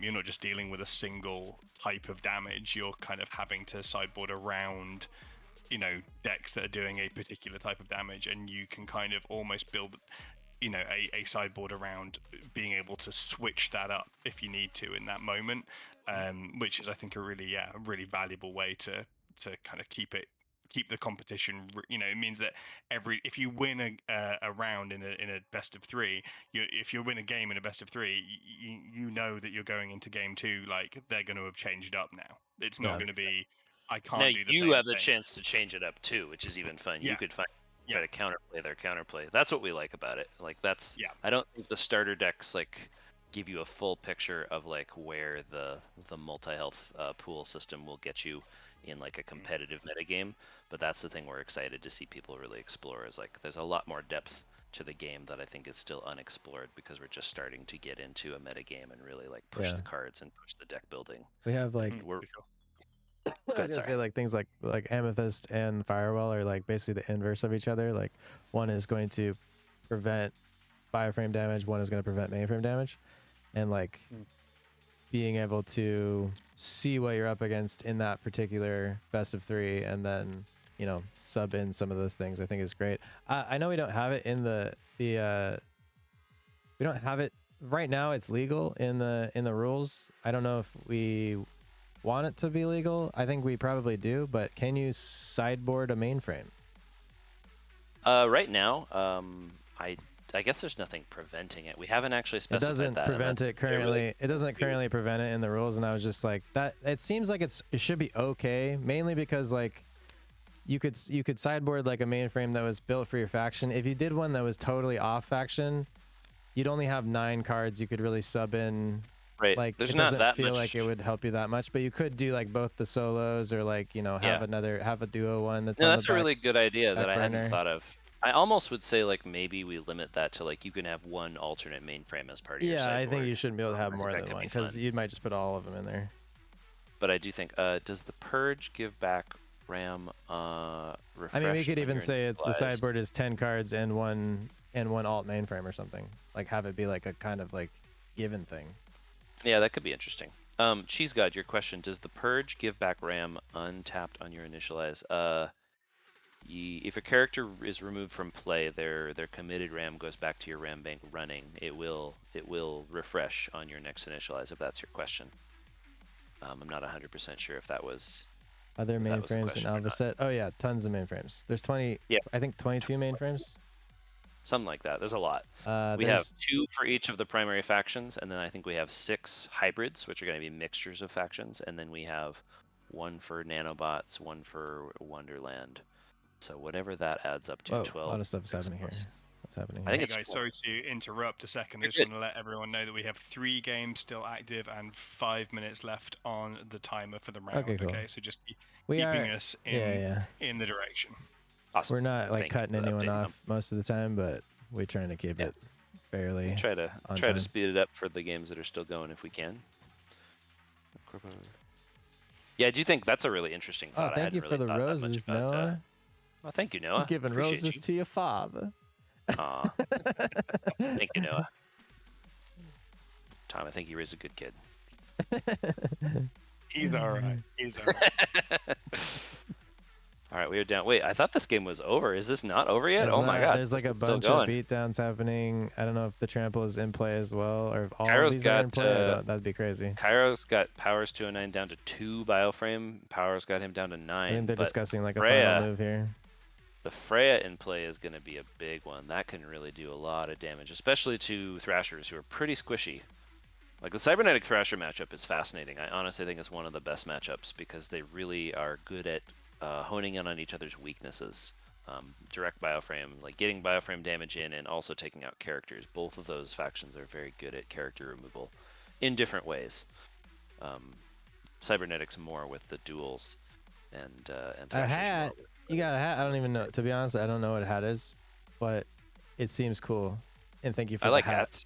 you're not just dealing with a single type of damage, you're kind of having to sideboard around decks that are doing a particular type of damage, and you can kind of almost build a sideboard around being able to switch that up if you need to in that moment, which is I think a really valuable way to kind of keep the competition. It means that if you win a round in a best of 3, if you win a game in a best of 3, you know that you're going into game 2 like they're going to have changed up now. It's not going to be I can't now do the same you have the thing. chance to change it up too, which is even fun. You could try to counterplay their counterplay. That's what we like about it. Like I don't think the starter decks like give you a full picture of like where the multi-health pool system will get you in like a competitive metagame, but that's the thing we're excited to see people really explore, is like there's a lot more depth to the game that I think is still unexplored because we're just starting to get into a metagame and really like push the cards and push the deck building. We have like I was gonna say like things like Amethyst and Firewall are like basically the inverse of each other. Like one is going to prevent bioframe damage, one is going to prevent mainframe damage, and like being able to see what you're up against in that particular best of 3 and then sub in some of those things I think is great. I know we don't have it in we don't have it right now. It's legal in the rules. I don't know if we want it to be legal. I think we probably do, but can you sideboard a mainframe? Right now, I guess there's nothing preventing it. We haven't actually It specified doesn't that. and prevent that's it currently. really- It doesn't currently prevent it in the rules, and I was just like, that. It seems like it should be okay, mainly because like you could sideboard like a mainframe that was built for your faction. If you did one that was totally off faction, you'd only have 9 cards you could really sub in. Right. Like There's it not doesn't that feel much. like it would help you that much, but you could do like both the solos or like, you know, have a duo one that's No, on that's the a back. really good idea that I burner. hadn't thought of. I almost would say like maybe we limit that to like you can have one alternate mainframe as part of your Yeah, I think sideboard. you shouldn't be able to have I think more that than could one be because fun. you might just put all of them in there. But I do think, does the purge give back RAM refresh? I mean, we could when even you're say it's the initialized? sideboard is 10 cards and one alt mainframe or something. Like have it be like a kind of like given thing. Yeah, that could be interesting. Cheese God, your question: does the purge give back RAM untapped on your initialize? If a character is removed from play, their committed RAM goes back to your RAM bank running. It will refresh on your next initialize if that's your question. I'm not 100% sure if that was. Other That was the mainframes in question or Alpha not. set. Oh yeah, tons of mainframes. There's 20. Yeah. I think 22 mainframes. Something like that. There's a lot. We have There's 2 for each of the primary factions, and then I think we have 6 hybrids, which are going to be mixtures of factions, and then we have 1 for nanobots, 1 for Wonderland. So whatever that adds up to, whoa, 12. a lot of stuff is 6 happening here. plus- What's happening I here? think Hey it's guys, sorry to interrupt a second. I You're just good. want to let everyone know that we have 3 games still active and 5 minutes left on the timer for the round. Okay, cool. So just We keeping are. us in Yeah. in the direction. Awesome. We're not like Thank you cutting for anyone updating them. off most of the time, but we're trying to keep Yeah. it fairly. Try to on time. speed it up for the games that are still going if we can. Yeah, I do think that's a really interesting Oh, thought. I thank hadn't you for really the thought that much roses, about, Noah. Well, thank you, Noah. You're giving Appreciate roses you. to your father. Aw. Thank you, Noah. Tom, I think you raised a good kid. He's alright. He's alright. All right, we are down. Wait, I thought this game was over. Is this not over yet? It's Oh my not- god. There's like this a is still bunch of going. beatdowns happening. I don't know if the trample is in play as well, or if all Kairo's of these are in got, play. That'd be crazy. Kairo's got powers 209 down to 2 bioframe. Powers got him down to 9. I think they're but discussing like a Freya- final move here. The Freya in play is going to be a big one. That can really do a lot of damage, especially to Thrashers who are pretty squishy. Like the Cybernetic Thrasher matchup is fascinating. I honestly think it's one of the best matchups because they really are good at honing in on each other's weaknesses. Direct bioframe, like getting bioframe damage in and also taking out characters. Both of those factions are very good at character removal in different ways. Cybernetics more with the duels and A Thrashers more hat. with You got a hat? I don't even know. To be honest, I don't know what a hat is, but it seems cool. And thank you for I the like hat. hats.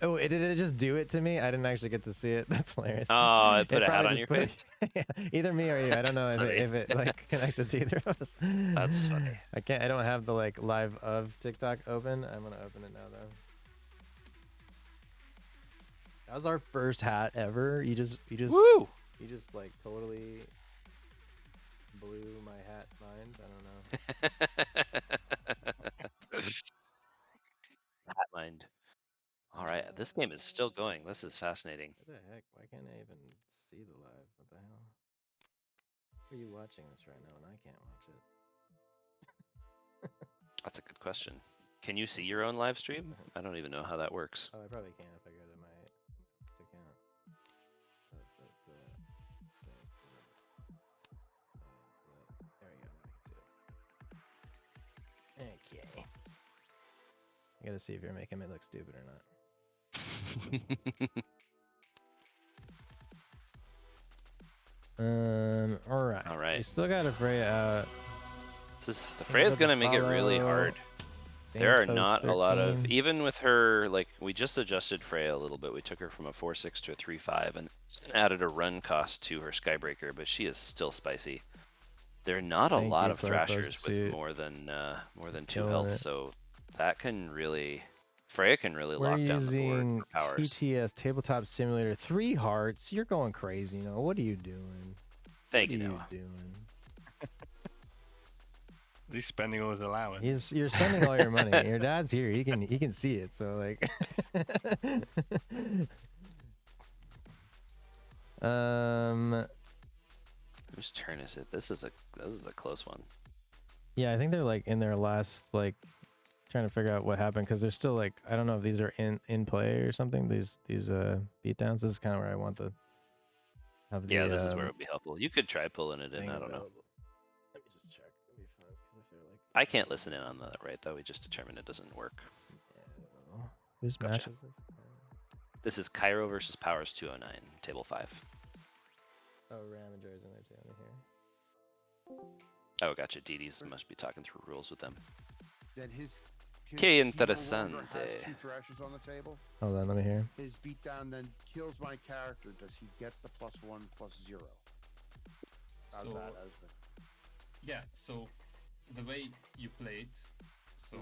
Oh, did it just do it to me? I didn't actually get to see it. That's hilarious. Oh, I It put a hat probably on just your put it- face. Yeah, either me or you. I don't know if Funny. it like connected to either of us. That's funny. I can't. I don't have the like live of TikTok open. I'm gonna open it now though. That was our first hat ever. You just Woo! like totally blew my hat mind. I don't know. Hat mind. All right, this game is still going. This is fascinating. What the heck? Why can't I even see the live? What the hell? Are you watching this right now and I can't watch it? That's a good question. Can you see your own live stream? I don't even know how that works. Oh, I probably can if I go to my account. There we go. Now I can see it. Okay. I gotta see if you're making me look stupid or not. All right. All right. We still got a Freya out. The Freya's gonna make it really hard. There are not a lot of, even with her, like, we just adjusted Freya a little bit. We took her from a 4-6 to a 3-5 and added a run cost to her Skybreaker, but she is still spicy. There are not a Thank lot you, of Purple Thrashers with Suit. more than 2 Killing health, it. so that can really, Freya can really We're lock down the using board for powers. TTS Tabletop Simulator 3 hearts. You're going crazy, you know. What are you doing? Thank What you, are Noah. you doing? He's spending all his allowance. You're spending all your money. Your dad's here. He can see it. So like Whose turn is it? This is a close one. Yeah, I think they're like in their last like trying to figure out what happened because they're still like I don't know if these are in play or something. These beatdowns. This is kind of where I want to have the Yeah, this is where it would be helpful. You could try pulling it in. thing I don't know. available. Let me just check. It'll be fun because if they're like I can't listen in on that, right? Though we just determined it doesn't work. whose Gotcha. match is this? This is Cairo versus Powers 209, table 5. Oh, Ram and Joe's in there too. Let me hear. Oh, gotcha. DDs must be talking through rules with them. Then his. Que he no longer interesante. has 2 thrashers on the table. Hold on, let me hear. His beatdown then kills my character. Does he get the +1/+0? How's So- that, Esben? Yeah, so the way you play it, so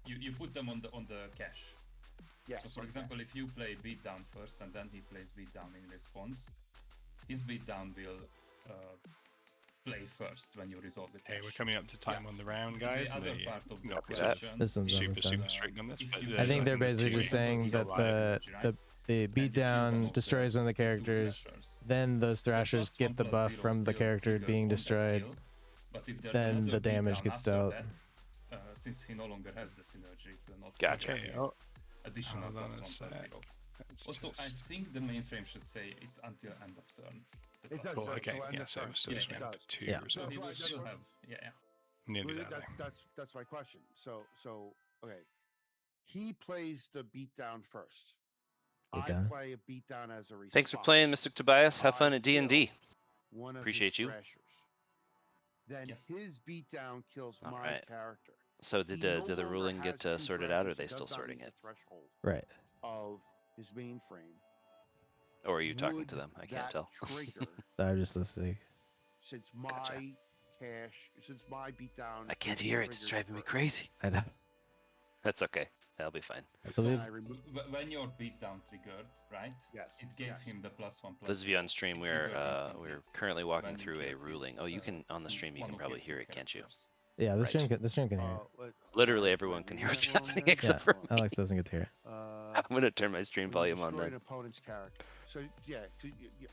you put them on the cache. Yes. So for okay. example, if you play beatdown first and then he plays beatdown in response, his beatdown will play first when you resolve the cache. Hey, we're coming up to time on the round, guys. The other We- part of the not Copy that. question This one's super almost done. strict on this. If But you- I think they're there's basically two just ways. saying that the beatdown destroys one of the characters. Then those thrashers get the buff from the character being destroyed. Then the damage gets dealt. Since he no longer has the synergy, it will not Gotcha. give Okay, you additional hold on +1/+0. a sec. Let's Also, I just- think the mainframe should say it's until end of turn. the It buff. does. Cool, So- okay, so end yeah, of so turn. still just Yeah, went up it to 2 Yeah. So results. he will That's still what- have, yeah. Nearly Well, there. that's my question. So okay, he plays the beatdown first. I Beatdown. play a beatdown as a response. Thanks for playing, Mr. Tobias. Have fun at D&D. kill One of Appreciate his you. thrashers. Then Yes. his beatdown kills All my right. character. So He did no the longer ruling has get 2 sorted out, or are thrashers. they He still does not sorting meet it? the threshold Right. of his mainframe. Or are you talking Would to them? I can't that tell. trigger I'm just listening. since my since my beatdown. I can't is hear it. It's triggered driving me first, crazy. I know. That's okay. That'll be fine. I then believe I remove. When your beatdown triggered, right? Yes. It gave yes. him the +1/+0. Those of you on stream, It we're triggered instantly we're currently walking when he through a killed ruling. his, Oh, you can on the stream. You one can of probably his hear two it, can't you? characters. Yeah, the Right. stream can hear it. Literally alright, everyone wait, can read hear what's that wrong happening again? Yeah, except for Alex doesn't get to hear it. I'm gonna turn my stream volume on destroy an then. opponent's character. So yeah,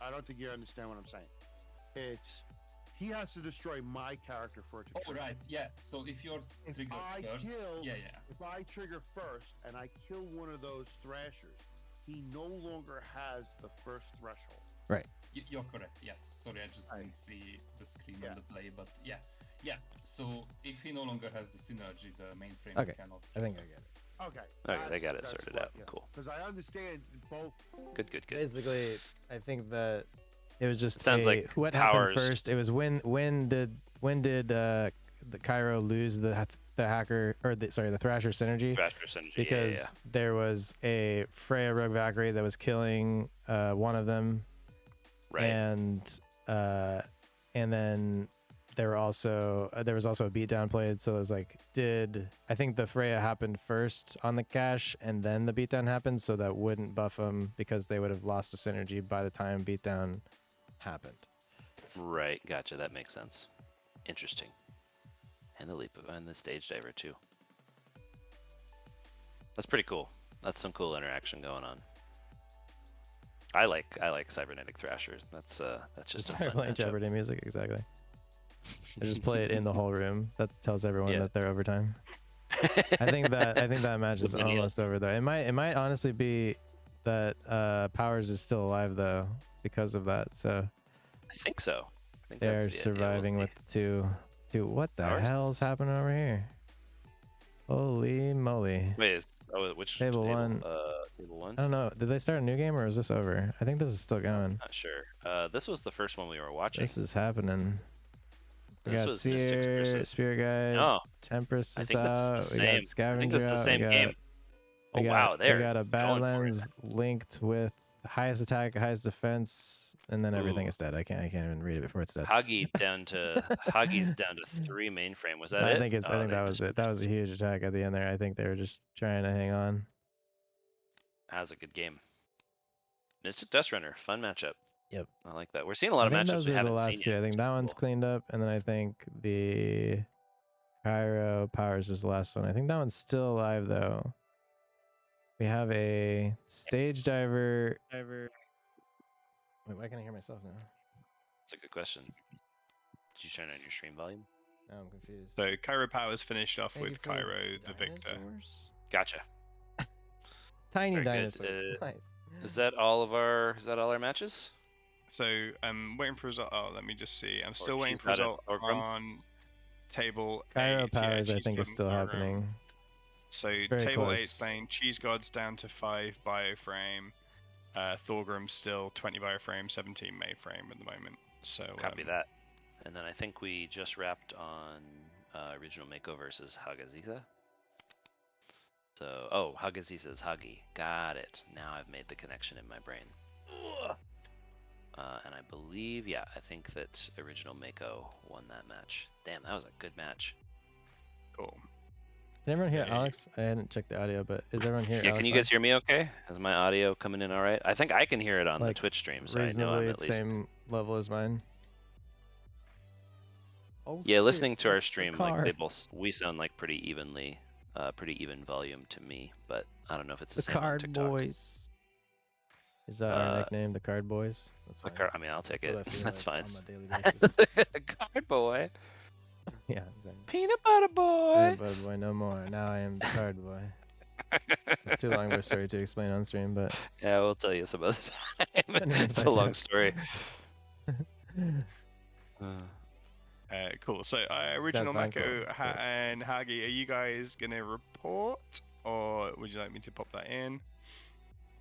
I don't think you understand what I'm saying. It's he has to destroy my character for it to Oh trigger. right, yeah. So if yours If triggers I first, kill- yeah. If I trigger first and I kill one of those thrashers, he no longer has the first threshold. You're correct. Yes. Sorry, I just Right. didn't see the screen Yeah. on the play, but yeah. So if he no longer has the synergy, the mainframe Okay, cannot. I think I get it. Okay. Okay, they got it sorted out. Cool. Because I understand both. Good. Basically, I think that it was just Sounds like what Powers- happened first. It was when did the Cairo lose the hacker or the Thrasher synergy? Thrasher synergy. Because there was a Freya Rogue Valkyrie that was killing one of them, Right. and then there was also a beatdown played. So it was like, I think the Freya happened first on the cache, and then the beatdown happened, so that wouldn't buff them because they would have lost the synergy by the time beatdown happened. Right. Gotcha. That makes sense. Interesting. And the and the stage diver too. That's pretty cool. That's some cool interaction going on. I like cybernetic thrashers. That's just Just a start fun playing matchup. Jeopardy music, exactly. I just play it in the whole room. That tells everyone Yeah. that they're overtime. I think that match is Good idea. almost over though. It might honestly be that Powers is still alive though because of that. So I think so. I think they're that's the idea. surviving We'll with two. What the Powers is- hell's happening over here? Holy moly! see. Wait, which Table one. Table one. I don't know. Did they start a new game or is this over? I think this is still going. Not sure. This was the first one we were watching. This is happening. We This got was Mystics Seer, versus- Spirit Guide, No, Tempress I is think this is out. the We same. got I think Scavenger this is the out. same game. Oh wow, we there. got a going for it. Badlands linked with highest attack, highest defense, and then everything Ooh. is dead. I can't even read it before it's dead. Huggy's down to 3 mainframe. Was that I it? think Oh, that they was just- it. That was a huge attack at the end there. I think they were just trying to hang on. That was a good game. Mystic Dust Runner, fun matchup. Yep. I like that. We're seeing a lot I of think matchups those we are the haven't last seen two. yet. I think that one's Cool. cleaned up, and then I think the Cairo Powers is the last one. I think that one's still alive though. We have a stage diver. Wait, why can't I hear myself now? That's a good question. Did you turn on your stream volume? Now I'm confused. So Cairo Powers finished off Thank you with for Cairo the victor. dinosaurs? Gotcha. Tiny Very good. dinosaurs. Nice. Is that all our matches? So I'm waiting for result. Oh, let me just see. I'm still waiting Cheese for Dot and result Thorgrim? on table Cairo 8. Yeah, Powers, I Cheese think, is God and still Thorgrim. happening. So It's very table close. 8's playing Cheese Gods down to 5 bioframe. Thorgrim still 20 bioframe, 17 Mayframe at the moment. So Copy that. And then I think we just wrapped on original Mako versus Hagaziza. So, Hagaziza is Huggy. Got it. Now I've made the connection in my brain. And I believe, I think that original Mako won that match. Damn, that was a good match. Cool. Can everyone hear Hey. Alex? I hadn't checked the audio, but is everyone here? Yeah, Alex can you fine? guys hear me okay? Is my audio coming in all right? I think I can hear it on the Like, Twitch stream, so I know reasonably I'm at at the least. same level as mine? Oh, Yeah, shit, listening to our that's the stream, like car. we sound like pretty even volume to me, but I don't know if it's The the same on Card TikTok. Boys. Is that our nickname, the Card Boys? That's The fine. I mean, I'll take That's it. what I feel That's like fine. on a daily basis. Card boy. Yeah, exactly. Peanut butter boy. But boy, no more. Now I am the Card Boy. It's too long of a story to explain on stream, but Yeah, we'll tell you some other time. Anyways, It's I a long joke. story. Cool. So original fine, Mako cool. So- and Hagi, are you guys gonna report, or would you like me to pop that in?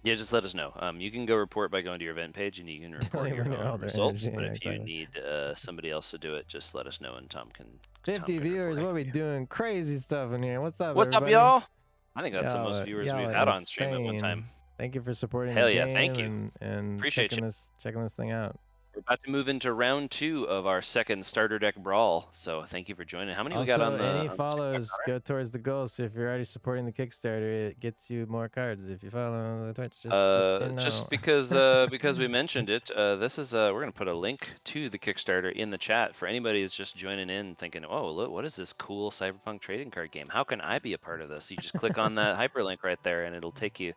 Yeah, just let us know. You can go report by going to your event page, and you can report your When you're all own their results. energy, But yeah, if you exactly. need somebody else to do it, just let us know, and Tom can. 50 viewers, what are we doing? Crazy stuff in here. What's up, What's everybody? up, y'all? I think that's the Y'all most are- viewers y'all we've are had on stream at one insane. time. Thank you for supporting Hell the yeah, game thank you. and Appreciate checking you. checking this thing out. We're about to move into round 2 of our second starter deck brawl. So thank you for joining. How many we got Also, on the? any on the follows TikTok, go towards the goal. So if you're already supporting the Kickstarter, it gets you more cards. If you follow the Twitch, just because we mentioned it, this is we're gonna put a link to the Kickstarter in the chat for anybody that's just joining in, thinking, oh, look, what is this cool Cyberpunk trading card game? How can I be a part of this? You just click on that hyperlink right there, and it'll take you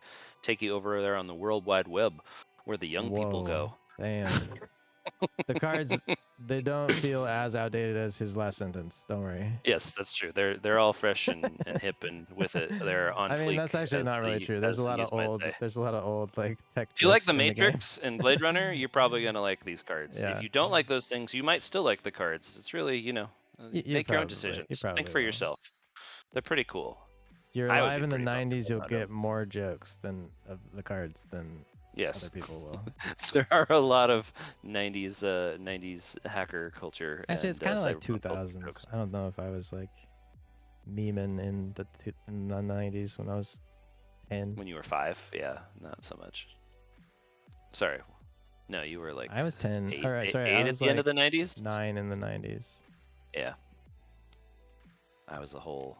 over there on the World Wide Web, where the young people go. Damn. The cards, they don't feel as outdated as his last sentence. Don't worry. Yes, that's true. They're all fresh and hip and with it. They're on I mean, fleek, that's actually as not really the- true. There's as a the lot of youth might old. say. There's a lot of old like tech. If you like the tricks in game. Matrix and Blade Runner, you're probably gonna like these cards. Yeah. If you don't like those things, you might still like the cards. It's really, You make your own probably- decisions. you probably Think for will. yourself. They're pretty cool. You're I would alive be in the pretty bummed if '90s. I You'll found get more jokes than of the cards than Yes, other people will. there are a lot of '90s hacker culture. Actually, it's and, kind of like cyberpunk culture 2000s. jokes. I don't know if I was like memeing in the 90s when I was 10. When you were 5, yeah, not so much. Sorry, no, you were like I was 10. 8, All right, sorry. 8 I at was the like end of the '90s. 9 in the 90s. Yeah, I was the whole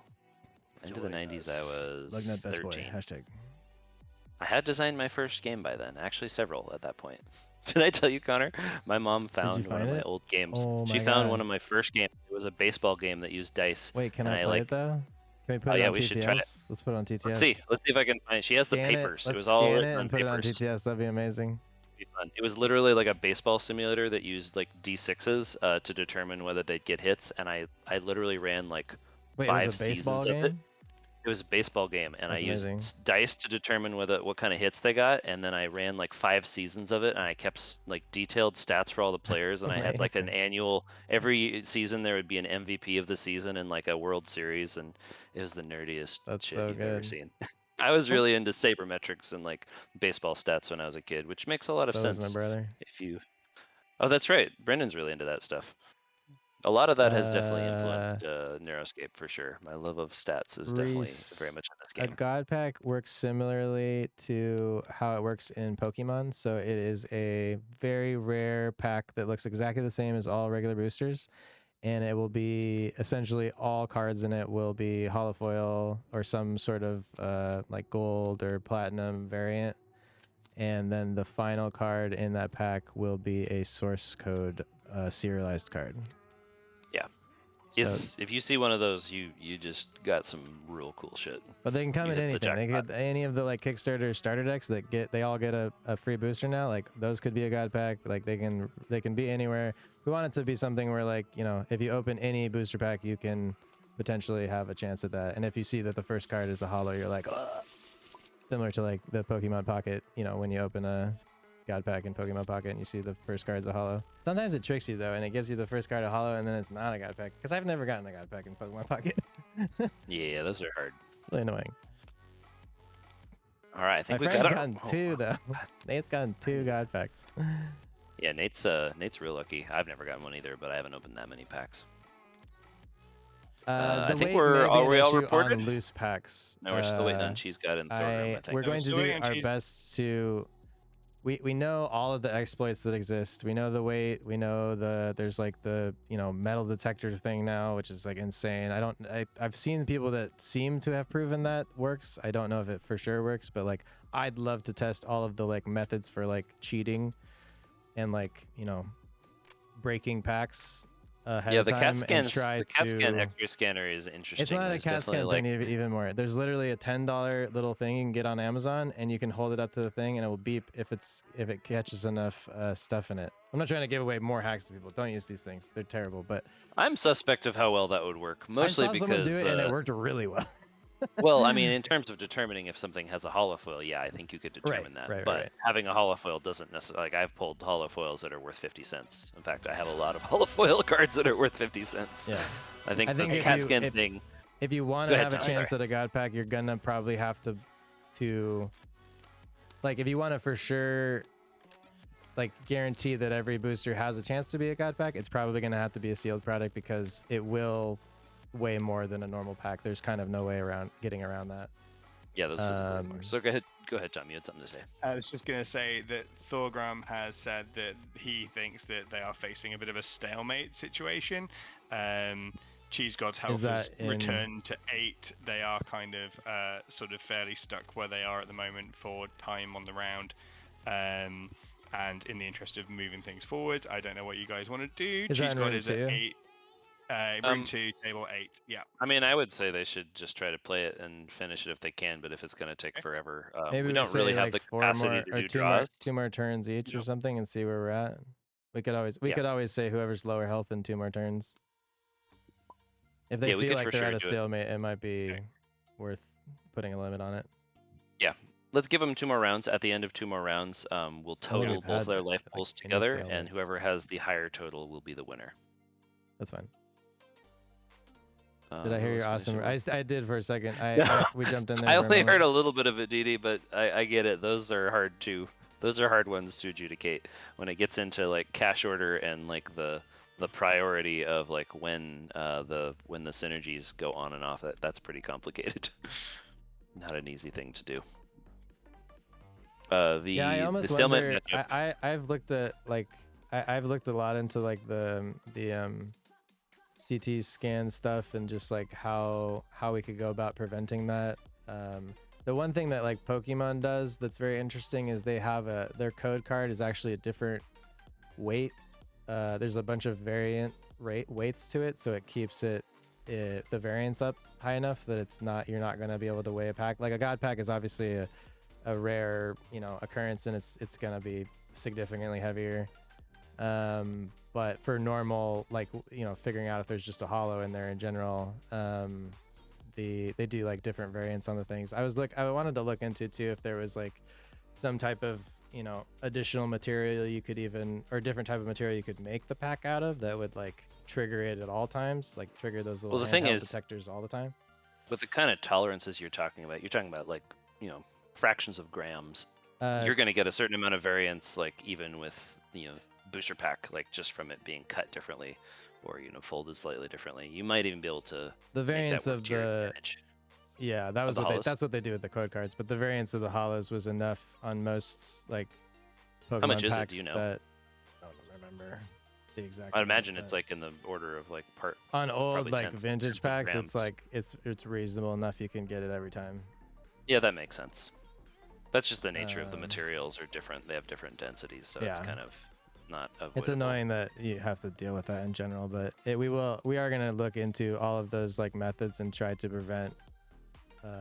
end of the Join '90s. us. I was Looking at best 13. boy. Hashtag. I had designed my first game by then, actually several at that point. Did I tell you, Connor? My mom found one find of my it? old games. Oh She my found God. one of my first games. It was a baseball game that used dice. Wait, can And I I play like- it though? Can we put Oh, it yeah, on we should try it. TTS? Let's put it on TTS. Let's see if I can find it. She has the Scan papers. It Let's was all scan written it on and put it on papers. TTS. That'd be amazing. It'd be fun. It was literally like a baseball simulator that used like D6s to determine whether they'd get hits, and I literally ran like Wait, 5 it was a baseball seasons of it. game? It was a baseball game, and That's I used amazing. dice to determine what kind of hits they got, and then I ran like 5 seasons of it, and I kept like detailed stats for all the players, and I had like an Amazing. annual every season there would be an MVP of the season and like a World Series, and it was the nerdiest That's shit so you've ever good. seen. I was really into sabermetrics and like baseball stats when I was a kid, which makes a lot of So sense. is my brother. If you, oh, that's right, Brendan's really into that stuff. A lot of that has definitely influenced Neuroscape for sure. My love of stats is definitely Reese, very much in this A game. god pack works similarly to how it works in Pokemon. So it is a very rare pack that looks exactly the same as all regular boosters. And it will be essentially all cards in it will be holofoil or some sort of like gold or platinum variant. And then the final card in that pack will be a source code serialized card. Yes, if you see one of those, you just got some real cool shit. But they can come You in hit the anything. They jackpot. get any of the like Kickstarter starter decks they all get a free booster now. Like those could be a god pack. Like they can be anywhere. We want it to be something where like, you know, if you open any booster pack, you can potentially have a chance at that. And if you see that the first card is a holo, you're like, ugh. Similar to like the Pokemon Pocket, you know, when you open a god pack in Pokemon Pocket and you see the first card's a holo. Sometimes it tricks you though, and it gives you the first card a holo and then it's not a god pack. Because I've never gotten a god pack in Pokemon Pocket. Yeah, those are hard. Really annoying. All right, I think My we friend's got gotten two though. Nate's gotten 2 god packs. Yeah, Nate's real lucky. I've never gotten one either, but I haven't opened that many packs. I think weight are may be we an all issue reported? on loose packs. No, we're still waiting on Cheese God and Thor Room, I think. We're going to still do waiting on our Cheese. best to. We know all of the exploits that exist. We know the weight. We know there's like the metal detector thing now, which is like insane. I've seen people that seem to have proven that works. I don't know if it for sure works, but like I'd love to test all of the like methods for like cheating and like breaking packs ahead of the time CAT and scan, try the CAT scan to. X-ray scanner is interesting. It's not a There's CAT scan definitely, thing even more. There's literally a $10 little thing you can get on Amazon, and you can hold it up to the thing, and it will beep if it catches enough stuff in it. I'm not trying to give away more hacks to people. Don't use these things; they're terrible. But I'm suspect of how well that would work, mostly I saw because someone do it, and it worked really well. well, I mean, in terms of determining if something has a holofoil, yeah, I think you could determine that. right, but right. having a holofoil doesn't necessarily, like, I've pulled holofoils that are worth 50 cents. In fact, I have a lot of holofoil cards that are worth 50 cents. Yeah. I think I think the if CAT you- scan if- thing, If you want Go to ahead, have a Tom, chance sorry. at a god pack, you're gonna probably have to like if you want to for sure like guarantee that every booster has a chance to be a god pack, it's probably gonna have to be a sealed product because it will weigh more than a normal pack. There's kind of no way around getting around that. yeah, those physical more. So go ahead, Tom, you had something to say. I was just going to say that Thorgram has said that he thinks that they are facing a bit of a stalemate situation. Cheese God's health has that in- returned to 8. They are kind of sort of fairly stuck where they are at the moment for time on the round. And in the interest of moving things forward, I don't know what you guys want to do. Is that Cheese in God room is 2? at 8. Room 2, table 8. Yeah. I mean, I would say they should just try to play it and finish it if they can, but if it's going to take forever, Maybe we don't say, really like, have the 4 capacity more, to or do 2 draws. more turns each or something and see where we're at. We could always say whoever's lower health in 2 more turns. If they Yeah, we feel could like for they're sure at a do it. stalemate, it might be worth putting a limit on it. Let's give them 2 more rounds. At the end of 2 more rounds, we'll total we've both had, their life like, pools any together, and stalemates. whoever has the higher total will be the winner. That's fine. Did I hear who your else can awesome? say? I did for a second. We jumped in there. I for a only moment. heard a little bit of it, Didi, but I get it. Those are hard to. Those are hard ones to adjudicate when it gets into like cash order and like the priority of like when the synergies go on and off. That's pretty complicated. Not an easy thing to do. Yeah, I almost the stalemate wonder. matchup- I've looked at like I've looked a lot into like the CT scan stuff and just like how we could go about preventing that. The one thing that like Pokemon does that's very interesting is they have their code card is actually a different weight. There's a bunch of variant weights to it, so it keeps the variance up high enough that you're not going to be able to weigh a pack. Like a god pack is obviously a rare occurrence, and it's going to be significantly heavier. But for normal, like figuring out if there's just a holo in there in general, they do like different variants on the things. I wanted to look into too if there was like some type of additional material you could or different type of material you could make the pack out of that would like trigger it at all times, like trigger those little Well, the thing handheld is- detectors all the time. with the kind of tolerances you're talking about like fractions of grams. You're going to get a certain amount of variance, like even with booster pack, like just from it being cut differently or folded slightly differently. You might even be able to The make that variance work of to your the advantage. Yeah, that was the holos? that's what they do with the code cards. But the variance of the holos was enough on most like Pokemon How much is it? packs Do you know? that I don't remember the exact. I'd amount, imagine it's but like in the order of like part. on old probably like tens of vintage packs. grams. It's like it's reasonable enough. You can get it every time. Yeah, that makes sense. That's just the nature of the Um, materials are different. They have different densities, so it's yeah. kind of not avoidable. It's annoying that you have to deal with that in general, but we are gonna look into all of those like methods and try to prevent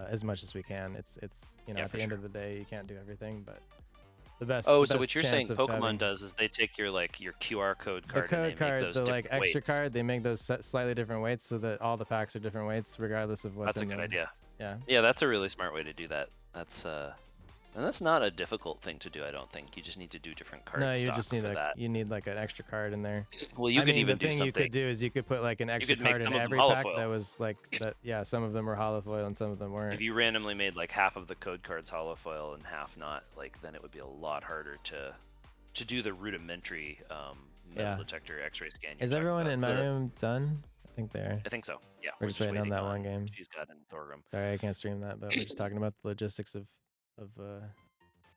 as much as we can. It's you know, Yeah, at for the end sure. of the day you can't do everything, but the best. Oh, the so best what you're saying chance of Pokemon having- does is they take your QR code the card and code they make card, those the different like extra weights. card, they make those slightly different weights so that all the packs are different weights regardless of what's That's a in good them. idea. Yeah. Yeah, that's a really smart way to do that. That's and that's not a difficult thing to do, I don't think. You just need to do different card No, you stock just need for that. you need like an extra card in there. Well, you I could mean, even the do thing something. you could do is you could put like an extra could make card in some of them every pack holofoil. that was like that. Yeah, some of them were holofoil and some of them weren't. If you randomly made like half of the code cards holofoil and half not, like then it would be a lot harder to do the rudimentary metal Yeah. detector X-ray scan. Is everyone in my room done? I think they are. I think so. Yeah. We're just waiting on that one game. She's got in Thorgrim. Sorry, I can't stream that, but we're just talking about the logistics of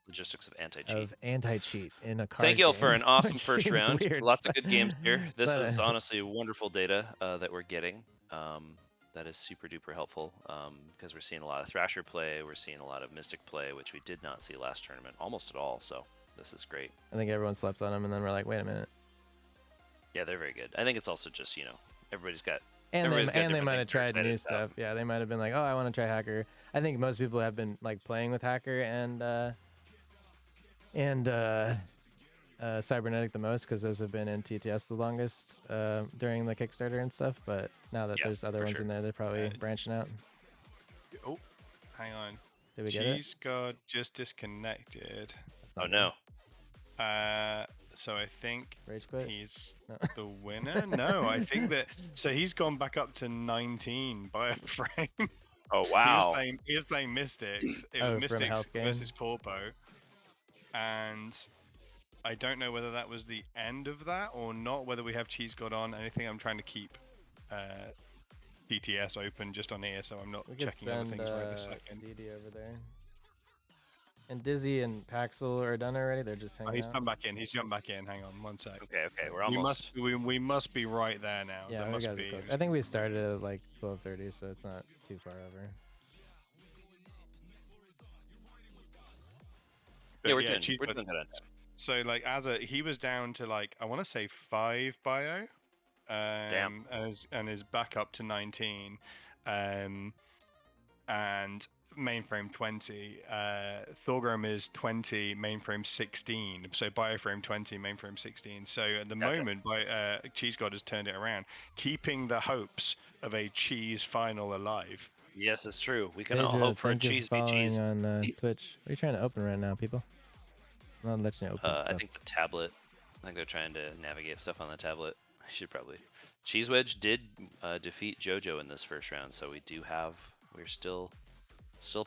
Logistics of anti-cheat. anti-cheat in a card Thank you all for game, an awesome which first seems round. weird. Lots of good games here. This not is a- honestly wonderful data that we're getting. That is super duper helpful because we're seeing a lot of Thrasher play. We're seeing a lot of Mystic play, which we did not see last tournament almost at all. So this is great. I think everyone slept on them, and then we're like, wait a minute. Yeah, they're very good. I think it's also just, you know, everybody's got And Everybody's got they different might have things they're tried new excited stuff. about. Yeah, they might have been like, oh, I want to try Hacker. I think most people have been like playing with Hacker and Cybernetic the most because those have been in TTS the longest during the Kickstarter and stuff. But now that Yeah, there's other for ones sure. in there, they're probably branching out. Oh, hang on. Did we get it? Cheese God just disconnected. That's Oh not no. So I think good. Rage quit? he's No. the winner. No, I think that. So he's gone back up to 19 by a frame. Oh wow. He was playing Mystics. It Oh, was from Mystics Health Game? versus Corpo. And I don't know whether that was the end of that or not, whether we have Cheese God on. Anything I'm trying to keep PTS open just on here, so I'm not We could checking other send things right this second. DD over there. And Dizzy and Paxel are done already. They're just Oh, hanging he's out. come back in. He's jumped back in. Hang on one sec. Okay, we're almost. We must be right there now. Yeah, there we must gotta be close. I think we started at like 12:30, so it's not too far over. But Yeah, we're doing Cheese God- good. So like he was down to like I want to say 5 bio, Damn. and is back up to 19, and mainframe 20. Thorgrim is 20, mainframe 16. So bioframe 20, mainframe 16. So at the moment, Cheese God has turned it around, keeping the hopes of a cheese final alive. Yes, it's true. We can Hey, all Drew, hope for a thank you cheese for be following cheese. on Twitch. What are you trying to open right now, people? I'm not letting you open I stuff. think the tablet. I think they're trying to navigate stuff on the tablet. I should probably. Cheese Wedge did defeat JoJo in this first round, so we're still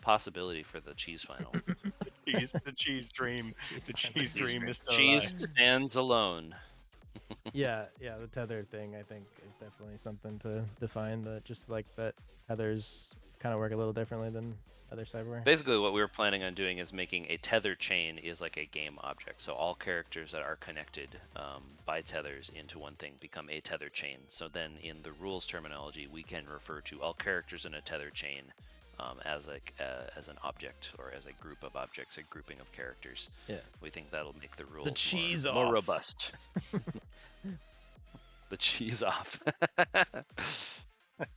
possibility for the cheese final. The cheese dream. The cheese dream is still Cheese alive. stands alone. Yeah, the tether thing I think is definitely something to define. That just like that tethers kind of work a little differently than other cyberware. Basically, what we were planning on doing is making a tether chain is like a game object. So all characters that are connected by tethers into one thing become a tether chain. So then in the rules terminology, we can refer to all characters in a tether chain as an object or as a group of objects, a grouping of characters. Yeah. We think that'll make the rules cheese more off. robust. The cheese off.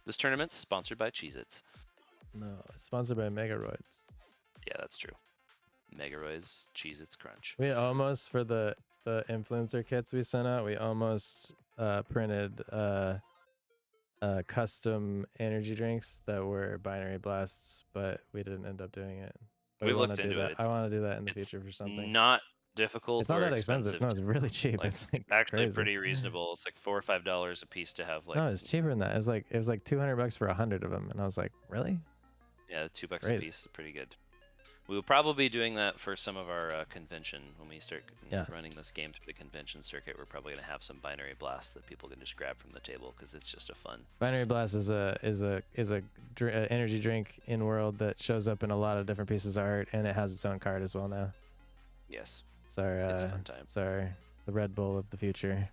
This tournament's sponsored by Cheez-Its. No, it's sponsored by Megaroids. Yeah, that's true. Megaroids, Cheez-Its Crunch. We almost, for the influencer kits we sent out, we almost printed custom energy drinks that were binary blasts, but we didn't end up doing it. But We wanna looked do into that. it. I want to do that in the It's future for something. Not difficult. It's not or that expensive. No, it's really cheap. Like, It's like actually crazy. pretty reasonable. It's like $4 or $5 a piece to have. Like, No, it's cheaper than that. It was like $200 for 100 of them, and I was like, really? yeah, $2 a crazy. piece is pretty good. We will probably be doing that for some of our convention when we start running this game through the convention circuit. We're probably gonna have some binary blasts that people can just grab from the table because it's just a fun. Binary Blast is a energy drink in world that shows up in a lot of different pieces of art, and it has its own card as well now. Yes. It's our It's a fun time. the Red Bull of the future.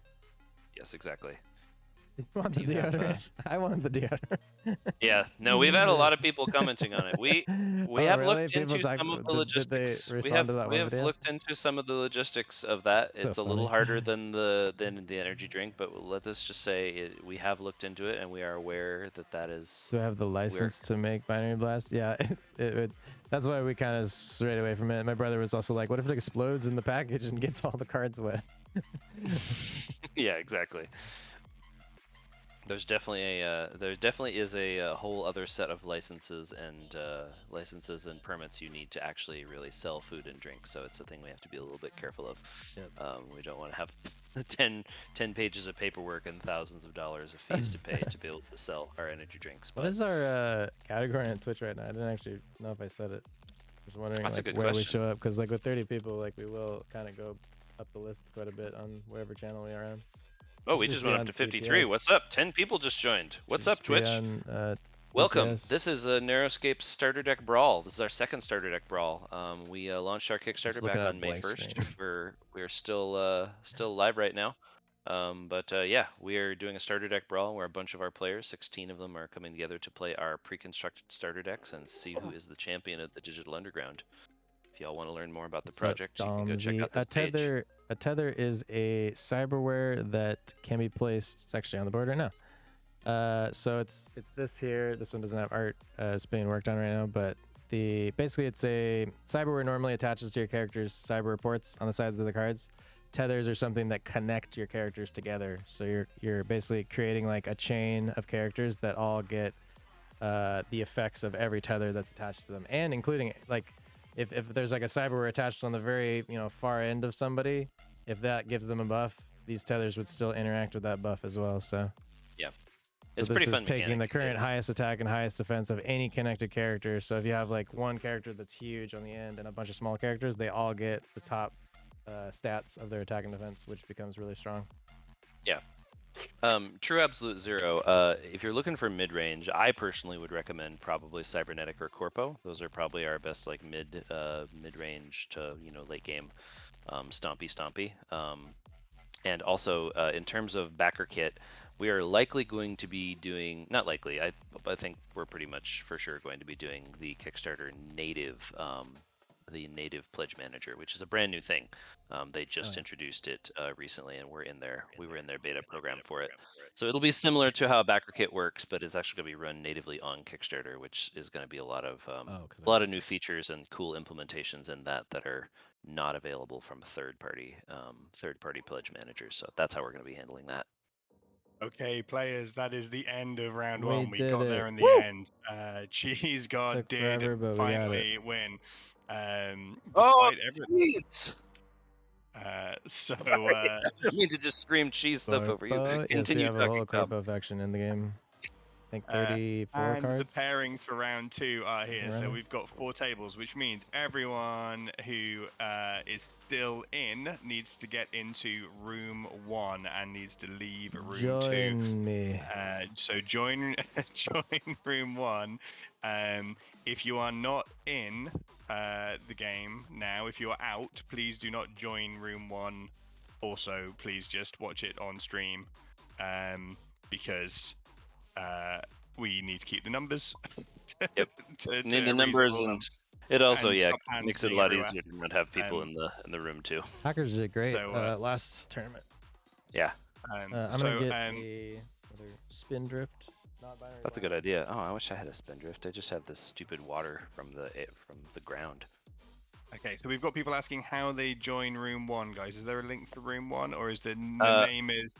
Yes, exactly. You want the Do you have, deodorant? I want the deodorant. Yeah, no, we've had a lot of people commenting on it. We Oh, have really? looked into People's some of the did they logistics. respond to that We one have video? looked into some of the logistics of that. So It's a little funny. harder than the energy drink, but let us just say we have looked into it and we are aware that that is. Do I have the license to make binary blast? Yeah, that's why we kind of strayed away from it. My brother was also like, "What if it explodes in the package and gets all the cards wet?" Yeah, exactly. There's definitely a whole other set of licenses and permits you need to actually really sell food and drink. So it's a thing we have to be a little bit careful of. Yep. We don't want to have 10 pages of paperwork and thousands of dollars of fees to pay to be able to sell our energy drinks. What is our category on Twitch right now? I didn't actually know if I said it. I was wondering That's a like good where we question. show up, because like with 30 people, like we will kind of go up the list quite a bit on whatever channel we are on. Oh, we Should just be went on up to 53. TTS. What's up? 10 people just joined. What's Should up, just be Twitch? on, Welcome. TTS. This is a Narrowscape Starter Deck Brawl. This is our second Starter Deck Brawl. We launched our Kickstarter back looking at a on May blank 1st. screen. We're still live right now. Yeah, we are doing a Starter Deck Brawl where a bunch of our players, 16 of them, are coming together to play our pre-constructed starter decks and see who is the champion of the Digital Underground. If y'all want to learn more about the What's up, project, you can go check Domsy? out this page. A tether is a cyberware that can be placed. It's actually on the board right now. So it's this here. This one doesn't have art. It's being worked on right now, but basically it's a cyberware normally attaches to your character's cyber reports on the sides of the cards. Tethers are something that connect your characters together. So you're basically creating like a chain of characters that all get the effects of every tether that's attached to them, and including like if there's like a cyberware attached on the very far end of somebody, if that gives them a buff, these tethers would still interact with that buff as well. So yeah, it's so pretty this fun is taking mechanic. the current highest attack and highest defense of any connected character. So if you have like one character that's huge on the end and a bunch of small characters, they all get the top stats of their attack and defense, which becomes really strong. Yeah. True Absolute Zero. If you're looking for mid-range, I personally would recommend probably Cybernetic or Corpo. Those are probably our best like mid-range to late game stompy. And also in terms of backer kit, we are likely going to be doing, not likely, I think we're pretty much for sure going to be doing the Kickstarter native pledge manager, which is a brand new thing. They just introduced it recently, and we were in their beta program for it. So it'll be similar to how backer kit works, but it's actually going to be run natively on Kickstarter, which is going to be a lot of new features and cool implementations in that are not available from third party pledge managers. So that's how we're going to be handling that. Okay, players, that is the end of round We one. We did got it. there in the Woo! end. Cheese God Took did forever, but we got finally win. Oh, Despite everything. jeez! So I don't mean to just scream cheese stuff over you. Corpo? Yes, we Continue have a talking, whole Tom. Corpo faction in the game. I think 34 and cards. the pairings for round two are here. So Running. we've got 4 tables, which means everyone who is still in needs to get into room 1 and needs to leave room 2. Join me. So join room 1. If you are not in the game now, if you're out, please do not join room 1. Also, please just watch it on stream, because we need to keep the numbers. Yep. Need the numbers, and it also makes it a lot easier to not have people in the room too. Hackers did great So, last tournament. Yeah. I'm gonna get another spindrift. That's a good idea. Oh, I wish I had a spindrift. I just have this stupid water from the ground. Okay, so we've got people asking how they join room 1, guys. Is there a link for room 1, or is the name is?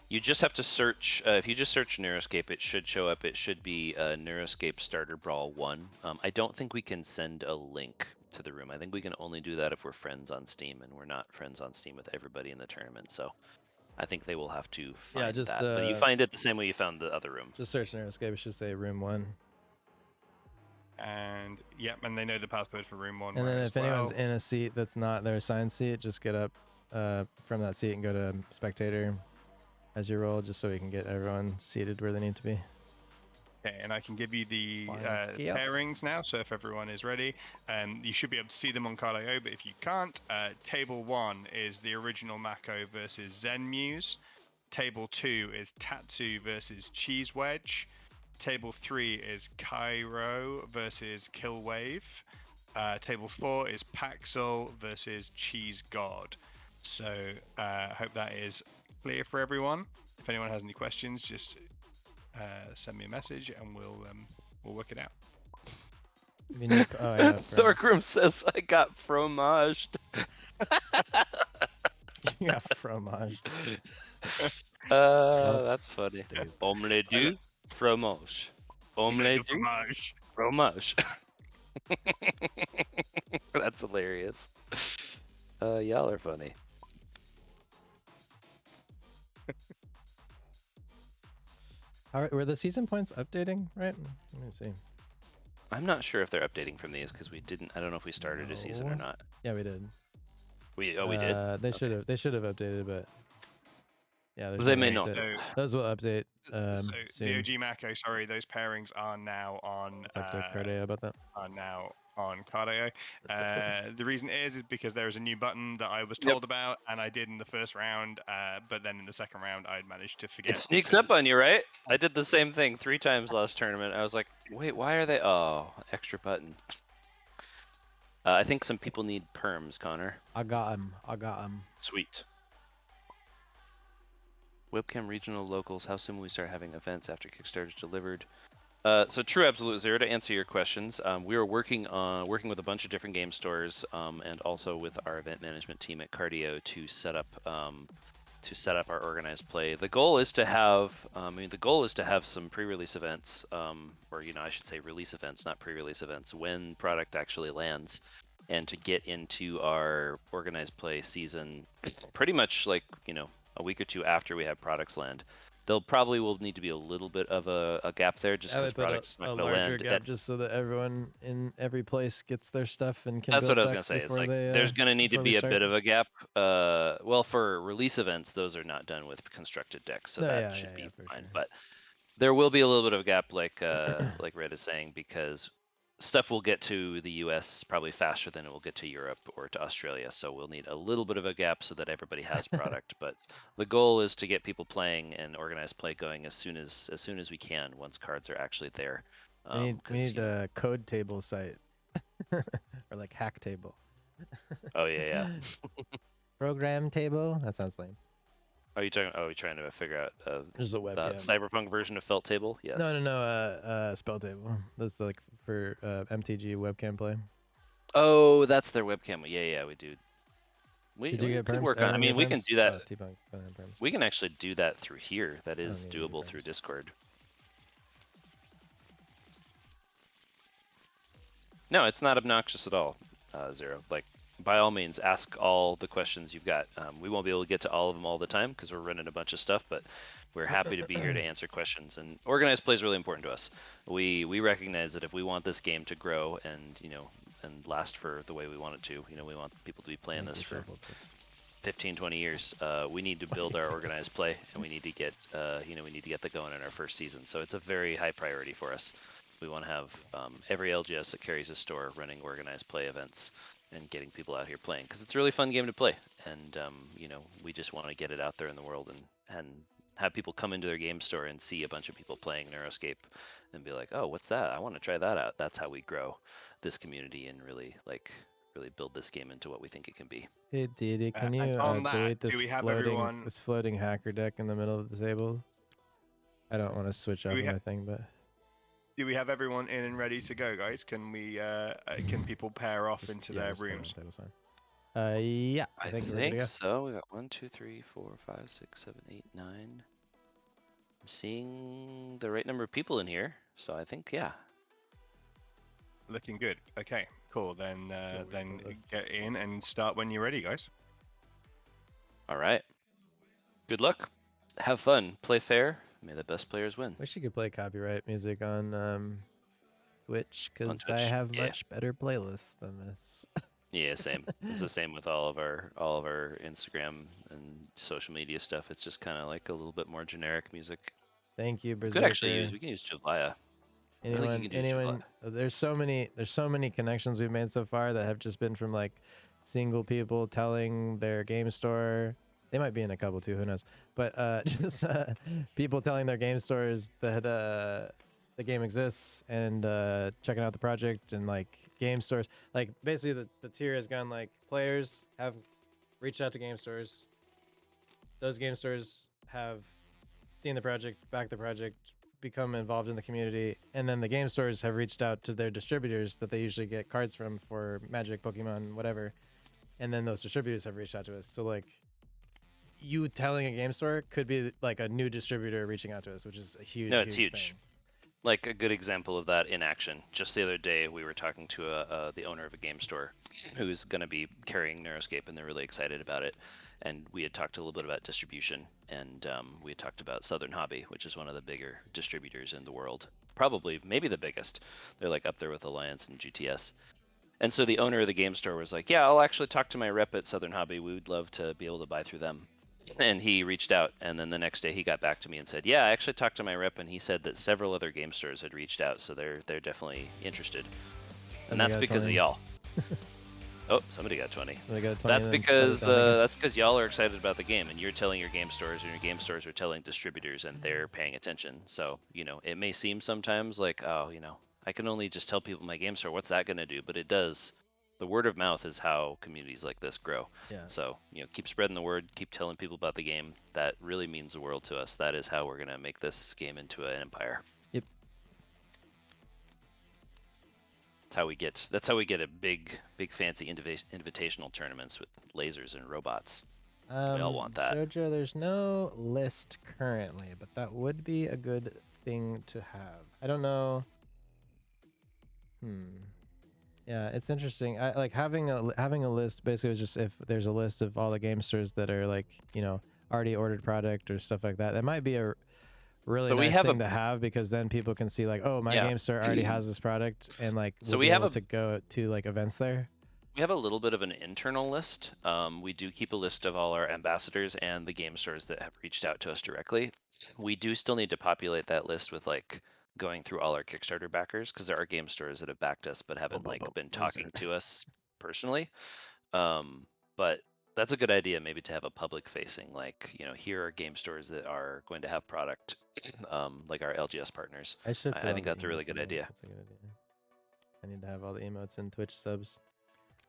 You just have to search. If you just search Narrowscape, it should show up. It should be Narrowscape Starter Brawl 1. I don't think we can send a link to the room. I think we can only do that if we're friends on Steam, and we're not friends on Steam with everybody in the tournament. So I think they will have to find that. But you find it the same way you found the other room. Just search Narrowscape. It should say room 1. And yep, and they know the password for room 1. And then if anyone's in a seat that's not their assigned seat, just get up from that seat and go to spectator as you roll, just so we can get everyone seated where they need to be. Okay, and I can give you the pairings now, so if everyone is ready, you should be able to see them on Card.io, but if you can't, Table 1 is the original Mako versus Zen Muse. Table 2 is Tatsu versus Cheese Wedge. Table 3 is Cairo versus Killwave. Table 4 is Paxel versus Cheese God. So I hope that is clear for everyone. If anyone has any questions, just send me a message and we'll work it out. We need, oh yeah, Thorgrim says I got fromaged. you got fromage. That's funny. stupid. Omelette du fromage. Omelette du fromage. That's hilarious. Y'all are funny. Were the season points updating, right? Let me see. I'm not sure if they're updating from these because we didn't. I don't know if we started a season or No. not. Yeah, we did. We did. They should have. They should have updated, but yeah, there's They no may update. not. So, Those will update so soon. the OG Mako, sorry, those pairings are now on. Talk to Cardea about that. Are now on Cardio. The reason is because there is a new button that I was told about, and I did in the first round, but then in the second round, I managed to forget. It sneaks up on you, right? I did the same thing 3 times last tournament. I was like, wait, why are they? Oh, extra button. I think some people need perms, Connor. I got him. Sweet. Webcam regional locals. How soon will we start having events after Kickstarter's delivered? So true absolute zero, to answer your questions, we are working with a bunch of different game stores and also with our event management team at Cardio to set up our organized play. The goal is to have some pre-release events, or I should say release events, not pre-release events, when product actually lands, and to get into our organized play season pretty much like a week or 2 after we have products land. Will need to be a little bit of a gap there, just because products not going to land. Gap just so that everyone in every place gets their stuff and can. That's build what I was going to decks say. It's before like they, there's going to need to before be they a start. bit of a gap. Well, for release events, those are not done with constructed decks, so that should be fine. Sure. But there will be a little bit of a gap, like Red is saying, because stuff will get to the US probably faster than it will get to Europe or to Australia. So we'll need a little bit of a gap so that everybody has product. But the goal is to get people playing and organized play going as soon as we can once cards are actually there. We need a code table site or like hack table. Oh yeah. Program table. That sounds lame. Are you talking? Oh, you're trying to figure out There's a the webcam. cyberpunk version of Felt Table? Yes. No. Spell table. That's like for MTG webcam play. Oh, that's their webcam. Yeah, we do. Did you get could perms? work on. I mean, we can do that. T-Punk, We can actually do that through here. That is need to do doable through perms. Discord. No, it's not obnoxious at all, Zero. Like, by all means, ask all the questions you've got. We won't be able to get to all of them all the time because we're running a bunch of stuff, but we're happy to be here to answer questions. And organized play is really important to us. We recognize that if we want this game to grow and and last for the way we want it to, we want people to be playing this for 15, 20 years. We need to build our organized play, and we need to get that going in our first season. So it's a very high priority for us. We want to have every LGS that carries a store running organized play events and getting people out here playing, because it's a really fun game to play. And we just want to get it out there in the world and have people come into their game store and see a bunch of people playing Neuroscape and be like, oh, what's that? I want to try that out. That's how we grow this community and really build this game into what we think it can be. Hey Didi, can you delete this floating hacker deck in the middle of the table? I don't want to switch up my thing, but do we have everyone in and ready to go, guys? Can we? Can people pair off into their rooms? Yeah, I think so. We got 1, 2, 3, 4, 5, 6, 7, 8, 9. I'm seeing the right number of people in here, so I think Looking good. Okay, cool. Then get in and start when you're ready, guys. All right. Good luck. Have fun. Play fair. May the best players win. Wish you could play copyright music on Twitch, because I have much better playlists than this. Yeah, same. It's the same with all of our Instagram and social media stuff. It's just kind of like a little bit more generic music. Thank you, Berserker. We can use Jabaya. Anyone? There's so many connections we've made so far that have just been from like single people telling their game store. They might be in a couple too, who knows? But just people telling their game stores that the game exists and checking out the project, and like game stores, like basically the tier has gone like players have reached out to game stores. Those game stores have seen the project, backed the project, become involved in the community, and then the game stores have reached out to their distributors that they usually get cards from for Magic, Pokemon, whatever, and then those distributors have reached out to us. So like you telling a game store could be like a new distributor reaching out to us, which is a huge, No, it's huge. thing. Like a good example of that in action. Just the other day, we were talking to the owner of a game store who's going to be carrying Neuroscape, and they're really excited about it. And we had talked a little bit about distribution, and we had talked about Southern Hobby, which is one of the bigger distributors in the world. Probably, maybe the biggest. They're like up there with Alliance and GTS. And so the owner of the game store was like, yeah, I'll actually talk to my rep at Southern Hobby. We would love to be able to buy through them. And he reached out, and then the next day he got back to me and said, yeah, I actually talked to my rep, and he said that several other game stores had reached out, so they're definitely interested. And that's because of y'all. Oh, somebody got 20. They got 20. That's because y'all are excited about the game, and you're telling your game stores, and your game stores are telling distributors, and they're paying attention. So, you know, it may seem sometimes like, oh, you know, I can only just tell people my game store, what's that going to do? But it does. The word of mouth is how communities like this grow. Yeah. So, you know, keep spreading the word, keep telling people about the game. That really means the world to us. That is how we're going to make this game into an empire. Yep. That's how we get a big fancy invitational tournaments with lasers and robots. We all want that. Jojo, there's no list currently, but that would be a good thing to have. I don't know. Yeah, it's interesting. I like having a list. Basically, it's just if there's a list of all the game stores that are like, you know, already ordered product or stuff like that. That might be a really nice thing to have, because then people can see like, oh, my game store already has this product, and like we'll be able to go to like events there. We have a little bit of an internal list. We do keep a list of all our ambassadors and the game stores that have reached out to us directly. We do still need to populate that list with like going through all our Kickstarter backers, because there are game stores that have backed us but haven't been talking to us personally. But that's a good idea, maybe to have a public facing, like, you know, here are game stores that are going to have product, like our LGS partners. I think that's a really good idea. That's a good idea. I need to have all the emotes and Twitch subs.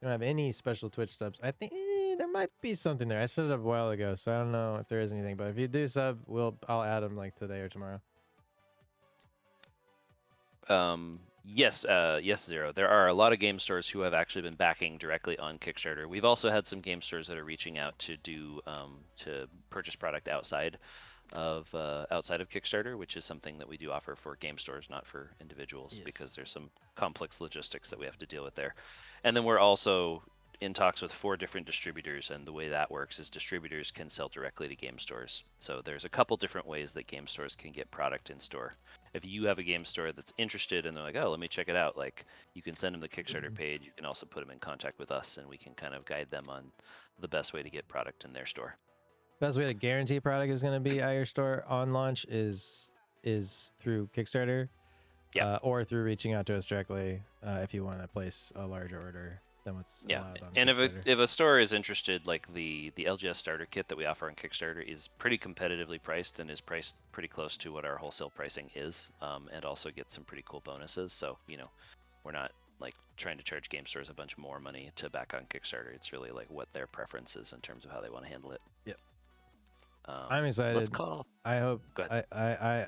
We don't have any special Twitch subs. I think there might be something there. I set it up a while ago, so I don't know if there is anything. But if you do sub, I'll add them like today or tomorrow. Yes, Zero. There are a lot of game stores who have actually been backing directly on Kickstarter. We've also had some game stores that are reaching out to do to purchase product outside of Kickstarter, which is something that we do offer for game stores, not for individuals, because there's some complex logistics that we have to deal with there. And then we're also in talks with 4 different distributors, and the way that works is distributors can sell directly to game stores. So there's a couple different ways that game stores can get product in store. If you have a game store that's interested and they're like, oh, let me check it out, like, you can send them the Kickstarter page. You can also put them in contact with us, and we can kind of guide them on the best way to get product in their store. Best way to guarantee product is going to be at your store on launch is through Kickstarter, or through reaching out to us directly if you want to place a larger order than what's allowed on and Kickstarter. if a store is interested, like the LGS starter kit that we offer on Kickstarter is pretty competitively priced and is priced pretty close to what our wholesale pricing is, and also gets some pretty cool bonuses. So, you know, we're not like trying to charge game stores a bunch more money to back on Kickstarter. It's really like what their preference is in terms of how they want to handle it. Yep. I'm excited. Let's call. I hope. I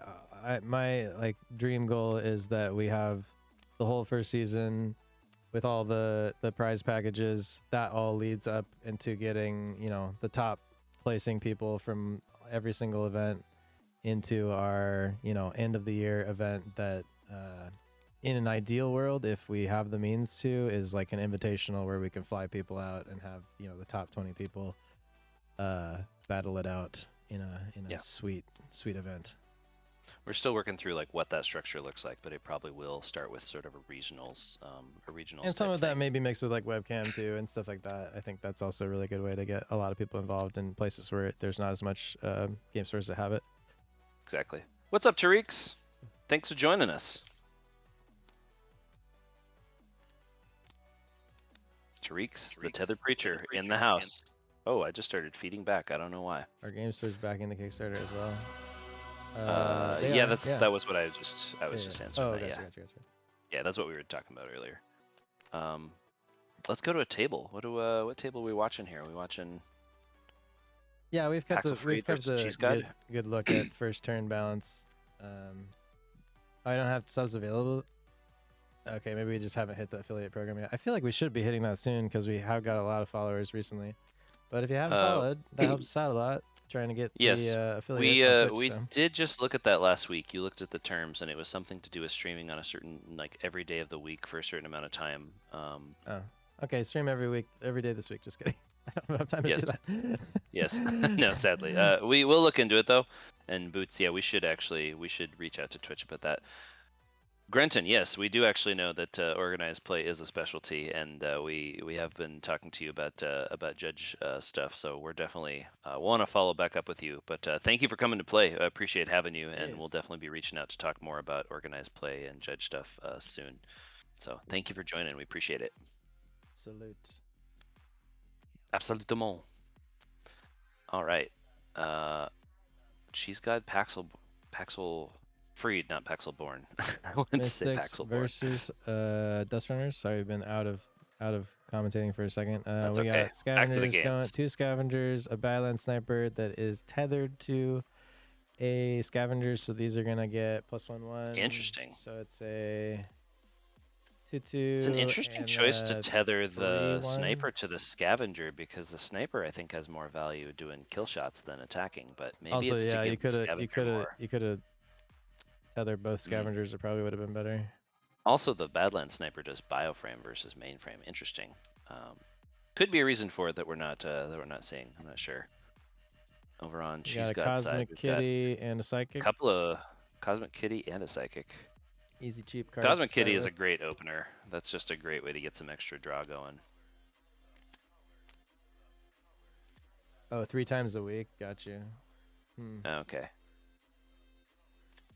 my like dream goal is that we have the whole first season with all the prize packages. That all leads up into getting, you know, the top placing people from every single event into our, you know, end of the year event that in an ideal world, if we have the means to, is like an invitational where we can fly people out and have, you know, the top 20 people battle it out in a sweet event. We're still working through like what that structure looks like, but it probably will start with sort of a regionals. And some of that may be mixed with like webcam too and stuff like that. I think that's also a really good way to get a lot of people involved in places where there's not as much game stores that have it. Exactly. What's up, Tariqs? Thanks for joining us. Tariqs, the Tethered Preacher in the house. Oh, I just started feeding back. I don't know why. Our game store's backing the Kickstarter as well. They Yeah, are, that was what I was just Yeah, answering. Oh, that, gotcha, yeah. gotcha. Yeah, that's what we were talking about earlier. Let's go to a table. What table are we watching here? Are we watching Yeah, we've kept Paxel-Fried the versus Cheese God? good look at first turn balance. I don't have subs available. Okay, maybe we just haven't hit the affiliate program yet. I feel like we should be hitting that soon because we have got a lot of followers recently. But if you haven't followed, that helps us out a lot. Trying to get Yes, the affiliate. we did just look at that last week. You looked at the terms, and it was something to do with streaming on a certain, like, every day of the week for a certain amount of time. Oh, okay. Stream every week, every day this week. Just kidding. I don't have time to do that. Yes. No, sadly. We will look into it though. And Boots, yeah, we should reach out to Twitch about that. Grenton, yes, we do actually know that organized play is a specialty, and we have been talking to you about judge stuff. So we're definitely want to follow back up with you. But thank you for coming to play. I appreciate having you, and we'll definitely be reaching out to talk more about organized play and judge stuff soon. So thank you for joining. We appreciate it. Salute. Absolutement. All right. Cheese God Paxel Freed, not Paxel Born. I wanted to say Mystics Paxel Born. versus Dust Runners. Sorry, we've been out of commentating for a second. That's we okay. got scavengers Back to the games. 2 scavengers, a Badland sniper that is tethered to a scavenger, so these are gonna get +1/1. Interesting. So it's a 2/2. It's an interesting choice to tether the 3/1. sniper to the scavenger, because the sniper I think has more value doing kill shots than attacking. But maybe Also, it's yeah, to you give the scavenger more. could have tethered both scavengers. It probably would have been better. Also, the Badland sniper does bioframe versus mainframe. Interesting. Could be a reason for it that we're not seeing. I'm not sure. Over on You Cheese got a God side, Cosmic we've got Kitty and a Psychic. a couple of Cosmic Kitty and a Psychic. Easy, cheap cards. Cosmic to start Kitty is a with. great opener. That's just a great way to get some extra draw going. Oh, 3 times a week. Got you. Okay.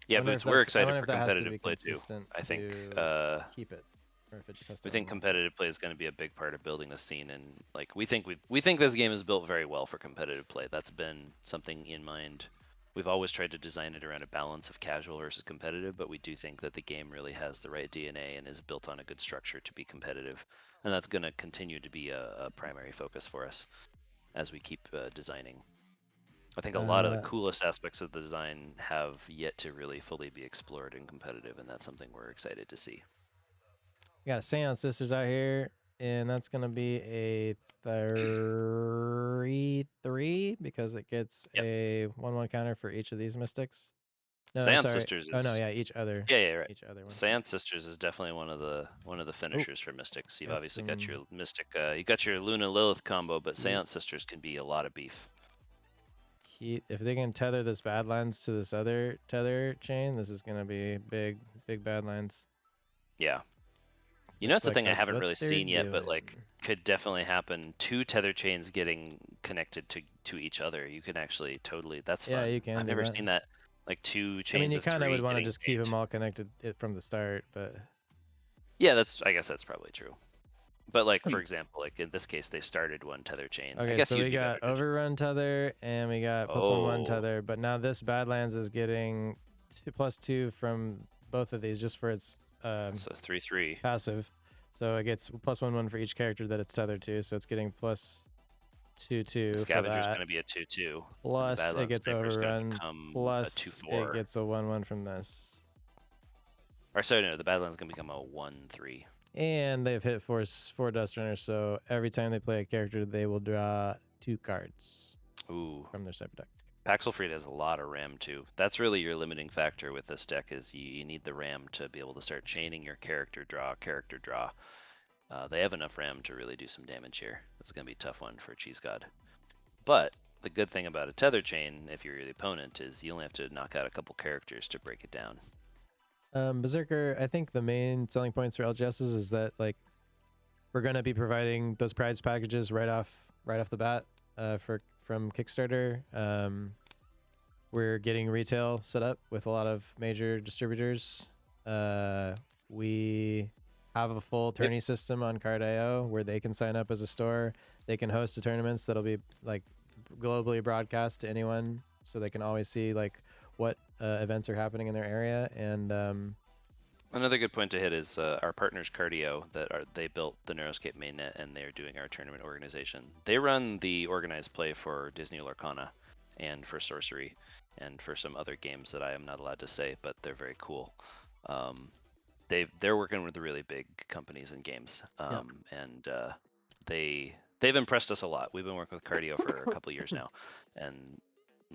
Yeah, wonder but if we're that's- I excited wonder for if that has to competitive be play too. consistent I think to keep it, or if it just has to we think unlock it. competitive play is going to be a big part of building the scene, and like we think this game is built very well for competitive play. That's been something in mind. We've always tried to design it around a balance of casual versus competitive, but we do think that the game really has the right DNA and is built on a good structure to be competitive, and that's going to continue to be a primary focus for us as we keep designing. I think a lot of the coolest aspects of the design have yet to really fully be explored in competitive, and that's something we're excited to see. We got a Seance Sisters out here, and that's going to be a 3/3 because it gets a 1/1 counter for each of these mystics. No, Seance sorry. Sisters Oh, no, is- yeah, each other. Yeah, right. Each other one. Seance Sisters is definitely one of the finishers for Mystics. You've got obviously got your some- Mystic, you got your Luna Lilith combo, but Seance Sisters can be a lot of beef. If they can tether this Badlands to this other tether chain, this is going to be big Badlands. Yeah. You know, Looks it's the like thing I that's haven't what really they're seen yet, but like doing. could definitely happen. 2 tether chains getting connected to each other. You can actually totally. That's fun. Yeah, you can I've do never that. seen that. Like 2 chains. I mean, you kind of would want to just keep them all connected from the start, but Yeah, I guess that's probably true. But like for example, like in this case, they started one tether chain. I okay. guess So you'd we be got better to- overrun tether and we got +1/1 Oh. tether, but now this Badlands is getting +2 from both of these just for its So 3/3. passive. So it gets +1/1 for each character that it's tethered to. So it's getting +2/2 The for Scavenger's that. going to be a 2/2. Plus it Badlands gets Sniper's gonna overrun. become a Plus 2/4. it gets a 1/1 from this. Or sorry, no, the Badlands going to become a 1/3. And they've hit 4 Dust Runners, so every time they play a character, they will draw 2 cards Ooh. from their side deck. Paxel-Fried has a lot of RAM too. That's really your limiting factor with this deck, is you need the RAM to be able to start chaining your character draw. They have enough RAM to really do some damage here. It's going to be a tough one for Cheese God. But the good thing about a tether chain, if you're the opponent, is you only have to knock out a couple characters to break it down. Berserker, I think the main selling points for LGSs is that like we're gonna be providing those prize packages right off the bat from Kickstarter. We're getting retail set up with a lot of major distributors. We have a full tourney system on Card.io where they can sign up as a store. They can host the tournaments that'll be like globally broadcast to anyone, so they can always see like what events are happening in their area. And Another good point to hit is our partners Cardio they built the Neuroscape mainnet and they're doing our tournament organization. They run the organized play for Disney Lorcana and for Sorcery and for some other games that I am not allowed to say, but they're very cool. They're working with the really big companies and games, and they've impressed us a lot. We've been working with Cardio for a couple of years now, and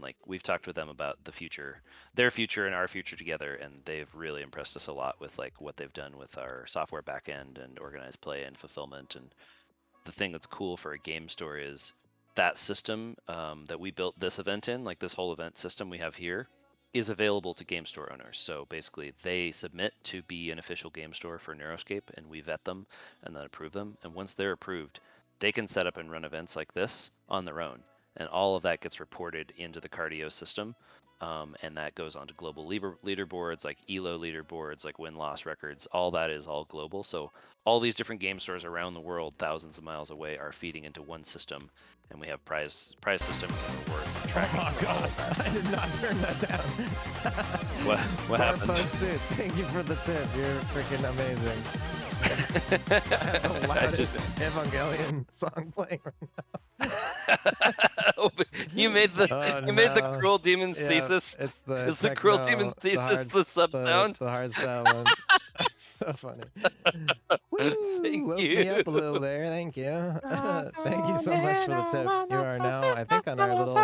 like we've talked with them about the future, their future and our future together, and they've really impressed us a lot with like what they've done with our software backend and organized play and fulfillment. And the thing that's cool for a game store is that system that we built this event in, like this whole event system we have here, is available to game store owners. So basically they submit to be an official game store for Neuroscape and we vet them and then approve them. And once they're approved, they can set up and run events like this on their own. And all of that gets reported into the Cardio system. And that goes on to global leaderboards, like ELO leaderboards, like win-loss records. All that is all global. So all these different game stores around the world, thousands of miles away, are feeding into one system. And we have prize systems and rewards and tracking. oh gosh, I did not turn that down. What happened? Purpose Suit, thank you for the tip. You're freaking amazing. I have the loudest Evangelion song playing right now. You made the no. Cruel Demon's Yeah, Thesis. It's the Is the Cruel Demon's Thesis the sub sound? The hard style one. It's so funny. Woo, Thank woke you. me up a little there. Thank you. Thank you so much for the tip. You are now, I think, on our little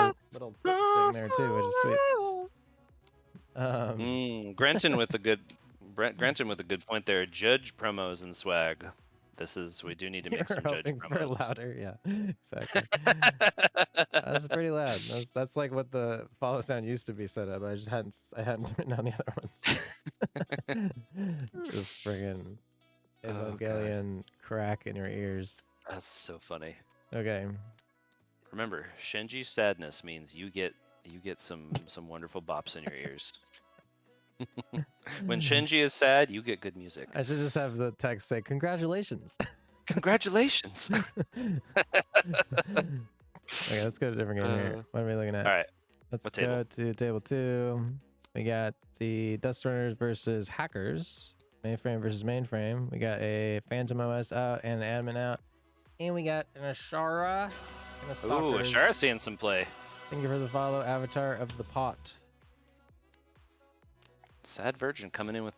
tip thing there too, which is sweet. Granton with a good point there. Judge promos and swag. We do need to make some judge hoping for promos. louder. Yeah, exactly. That's pretty loud. That's like what the follow sound used to be set up. I hadn't written down the other ones. Just friggin' Evangelion crack in your ears. That's so funny. Okay. Remember, Shenji sadness means you get some wonderful bops in your ears. When Shenji is sad, you get good music. I should just have the text say, "Congratulations." Congratulations. Okay, let's go to a different game here. What are we looking at? All right. Let's What go table? to table 2. We got the Dust Runners versus Hackers. Mainframe versus Mainframe. We got a Phantom OS out and an admin out. And we got an Ashara and a Ooh, Stalkers. Ashara's seeing some play. Thank you for the follow, Avatar of the Pot. Sad Virgin coming in with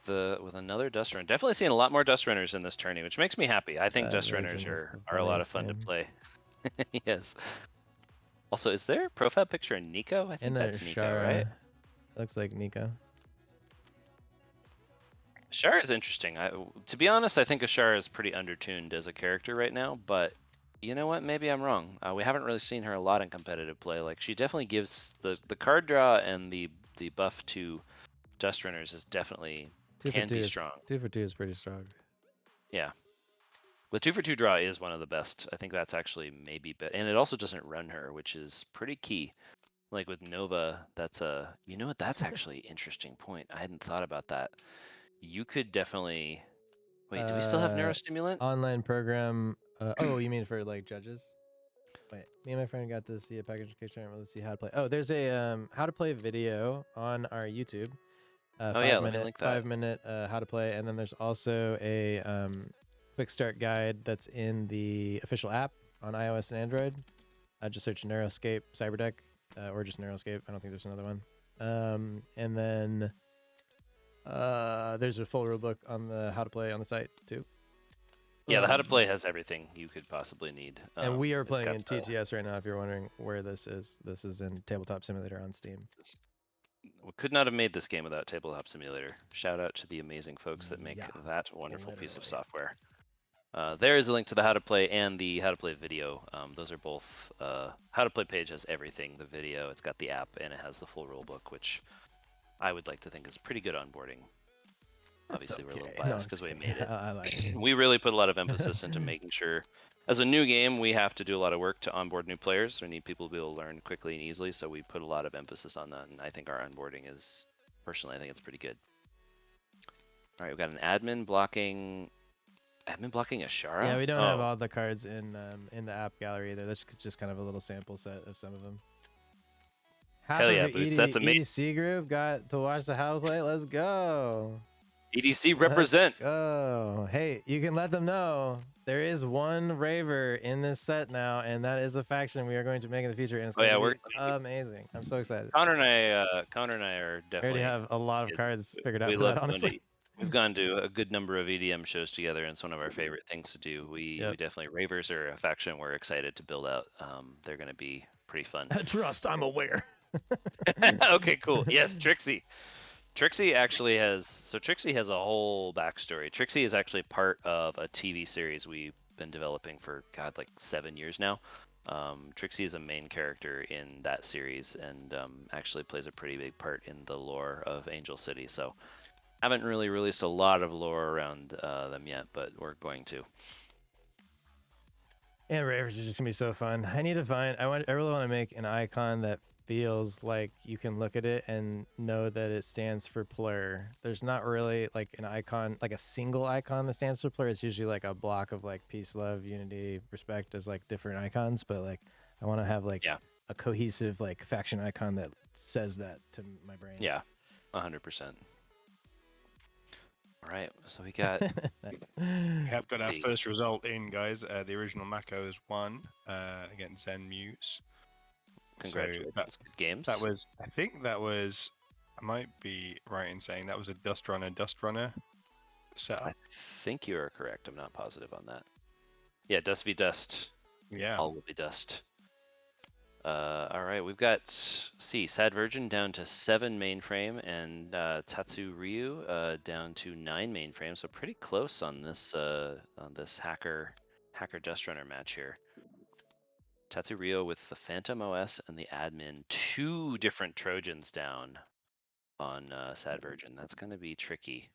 another Dust Runner. Definitely seeing a lot more Dust Runners in this tourney, which makes me happy. I think Sad Dust Runners Virgin is are the a lot of funniest fun to name. play. Yes. Also, is there a profile picture in Nico? I think And that's Nico, Ashara. right? Looks like Nico. Ashara is interesting. To be honest, I think Ashara is pretty undertuned as a character right now, but you know what? Maybe I'm wrong. We haven't really seen her a lot in competitive play. Like, she definitely gives the card draw and the buff to Dust Runners is definitely 2 for can 2 be is, strong. 2 for 2 is pretty strong. Yeah. The 2 for 2 draw is one of the best. I think that's actually maybe better. And it also doesn't run her, which is pretty key. Like with Nova, that's you know what? That's actually an interesting point. I hadn't thought about that. You could definitely, wait, do we still have neurostimulant? Online program. Oh, you mean for like judges? Wait, me and my friend got to see a package in Kickstarter. Let's see how to play. Oh, there's a how to play video on our YouTube. Oh yeah, let me link that. 5-minute how to play, and then there's also a quick start guide that's in the official app on iOS and Android. Just search Neuroscape Cyberdeck or just Neuroscape. I don't think there's another one. And then there's a full rulebook on the how to play on the site too. Yeah, the how to play has everything you could possibly need. And we are it's playing got in TTS right now. If you're wondering where this is in Tabletop Simulator on Steam. We could not have made this game without Tabletop Simulator. Shout out to the amazing folks that make Yeah, that wonderful piece of literally. software. There is a link to the how to play and the how to play video. Those are both how to play page has everything. The video, it's got the app, and it has the full rulebook, which I would like to think is pretty good onboarding. Obviously, we're a little biased because we made it. I like it. We really put a lot of emphasis into making sure, as a new game, we have to do a lot of work to onboard new players. We need people to be able to learn quickly and easily, so we put a lot of emphasis on that, and I think our onboarding is, personally, I think it's pretty good. All right, we've got an admin blocking Admin blocking Ashara? Yeah, we don't have Oh. all the cards in the app gallery either. That's just kind of a little sample set of some of them. Half Hell of yeah, the Boots, that's amazing. EDC group got to watch the How play. Let's go. EDC represent. Let's go. Hey, you can let them know there is one Raver in this set now, and that is a faction we are going to make in the future, and it's going to be amazing. I'm so excited. Connor and I are I definitely. already have a lot of cards figured out We for love that, honestly. We've gone to a good number of EDM shows together, and it's one of our favorite things to do. We definitely, Ravers are a faction we're excited to build out. They're going to be pretty fun. Trust, I'm aware. Okay, cool. Yes, Trixie. Trixie actually has a whole backstory. Trixie is actually part of a TV series we've been developing for like 7 years now. Trixie is a main character in that series and actually plays a pretty big part in the lore of Angel City. So haven't really released a lot of lore around them yet, but we're going to. Yeah, Ravers are just gonna be so fun. I need to find. I really want to make an icon that feels like you can look at it and know that it stands for Plur. There's not really like an icon, like a single icon that stands for Plur. It's usually like a block of like peace, love, unity, respect as like different icons. But like I want to have like a cohesive like faction icon that says that to my brain. Yeah, 100%. All right, so we got. Nice. We have got our first result in, guys. The original Mako has won against Zen Muse. Congratulations, good games. That was, I think that was, I might be right in saying that was a Dust Runner setup. I think you are correct. I'm not positive on that. Yeah, Dust v Dust. Yeah. All will be Dust. All right, we've got Sad Virgin down to 7 mainframe and Tatsu Ryu down to 9 mainframe. So pretty close on this hacker Dust Runner match here. Tatsu Ryu with the Phantom OS and the admin, 2 different Trojans down on Sad Virgin. That's going to be tricky.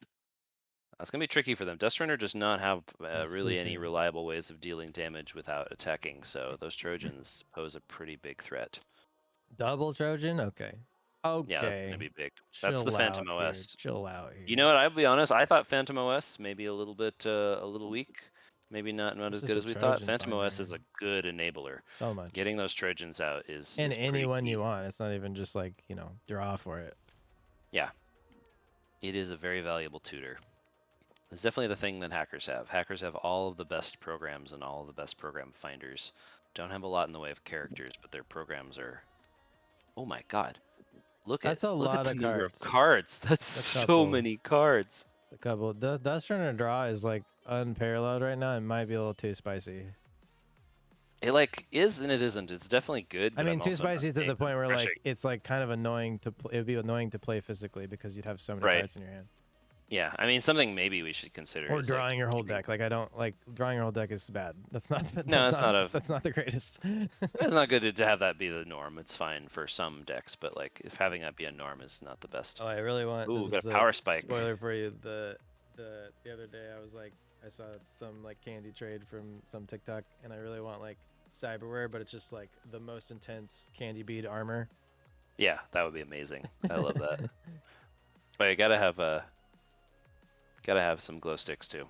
That's going to be tricky for them. Dust Runner does not have really any reliable ways of dealing damage without attacking, so those Trojans pose a pretty big threat. Double Trojan? Okay. Okay. Yeah, that's going to be big. That's the Phantom OS. Chill out here. You know what? I'll be honest. I thought Phantom OS maybe a little weak. Maybe not as good as we thought. Phantom OS is a good enabler. So much. Getting those Trojans out is and anyone you want. It's not even just like, draw for it. Yeah. It is a very valuable tutor. It's definitely the thing that hackers have. Hackers have all of the best programs and all of the best program finders. Don't have a lot in the way of characters, but their programs are. Oh my god! Look at the number of cards. That's so many cards. It's a couple. Dust Runner draw is like unparalleled right now. It might be a little too spicy. It like is and it isn't. It's definitely good. I mean, too spicy to the point where like it's like kind of annoying to. It would be annoying to play physically because you'd have so many cards in your hand. Yeah, I mean something maybe we should consider. Or drawing your whole deck. Like I don't like drawing your whole deck is bad. That's not. That's not the greatest. It's not good to have that be the norm. It's fine for some decks, but like if having that be a norm is not the best. Oh, I really want. Ooh, got a power spike. Spoiler for you. The other day I was like I saw some like candy trade from some TikTok, and I really want like cyberware, but it's just like the most intense candy bead armor. Yeah, that would be amazing. I love that. But you gotta have some glow sticks too.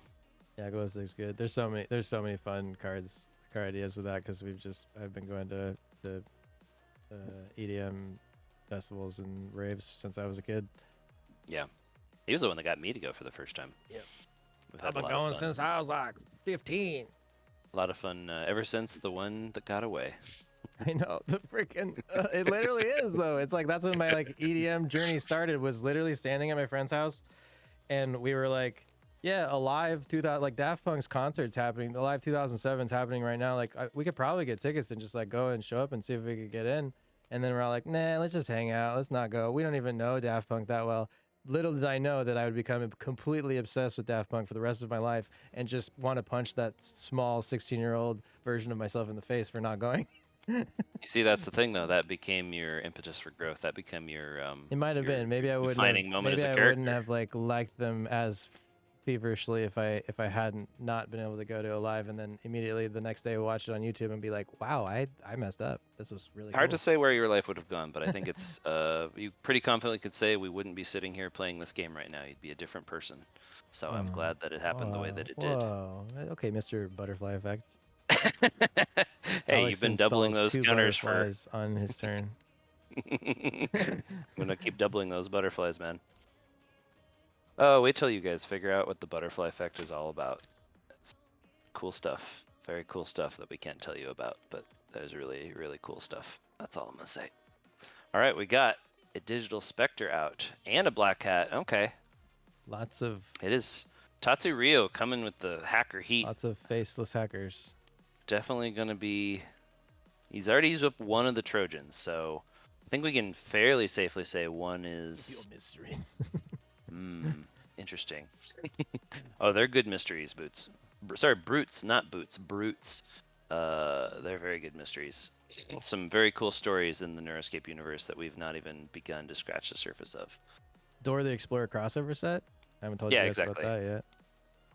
Yeah, glow sticks good. There's so many fun card ideas with that because I've been going to EDM festivals and raves since I was a kid. Yeah, he was the one that got me to go for the first time. Yep. I've been going since I was like 15. A lot of fun ever since the one that got away. I know, the freaking it literally is though. It's like that's when my like EDM journey started. Was literally standing at my friend's house, and we were like, yeah, Alive 2000, like Daft Punk's concert's happening. Alive 2007's happening right now. Like we could probably get tickets and just like go and show up and see if we could get in. And then we're all like, nah, let's just hang out. Let's not go. We don't even know Daft Punk that well. Little did I know that I would become completely obsessed with Daft Punk for the rest of my life and just want to punch that small 16-year-old version of myself in the face for not going. You see, that's the thing though. That became your impetus for growth. That became your It might have been. Maybe I wouldn't. Maybe I wouldn't have like liked them as feverishly if I hadn't not been able to go to Alive and then immediately the next day watch it on YouTube and be like, wow, I messed up. This was really hard cool. to say where your life would have gone, but I think it's you pretty confidently could say we wouldn't be sitting here playing this game right now. You'd be a different person. So I'm glad that it happened the way that it did. Whoa. Okay, Mr. Butterfly Effect. Hey, Alex you've been doubling installs those 2 counters for. butterflies on his turn. I'm gonna keep doubling those butterflies, man. Oh, wait till you guys figure out what the butterfly effect is all about. It's cool stuff. Very cool stuff that we can't tell you about, but there's really, really cool stuff. That's all I'm gonna say. All right, we got a digital specter out and a black cat. Okay, Lots of it is Tatsu Rio coming with the hacker heat. faceless hackers. Definitely gonna be. He's already used up one of the Trojans, so I think we can fairly safely say one is. Mysteries. Interesting. Oh, they're good mysteries, Boots. Sorry, Brutes, not Boots. Brutes. They're very good mysteries. Some very cool stories in the Neuroscape universe that we've not even begun to scratch the surface of. Dora the Explorer crossover set? I haven't told Yeah, you guys exactly. about that yet.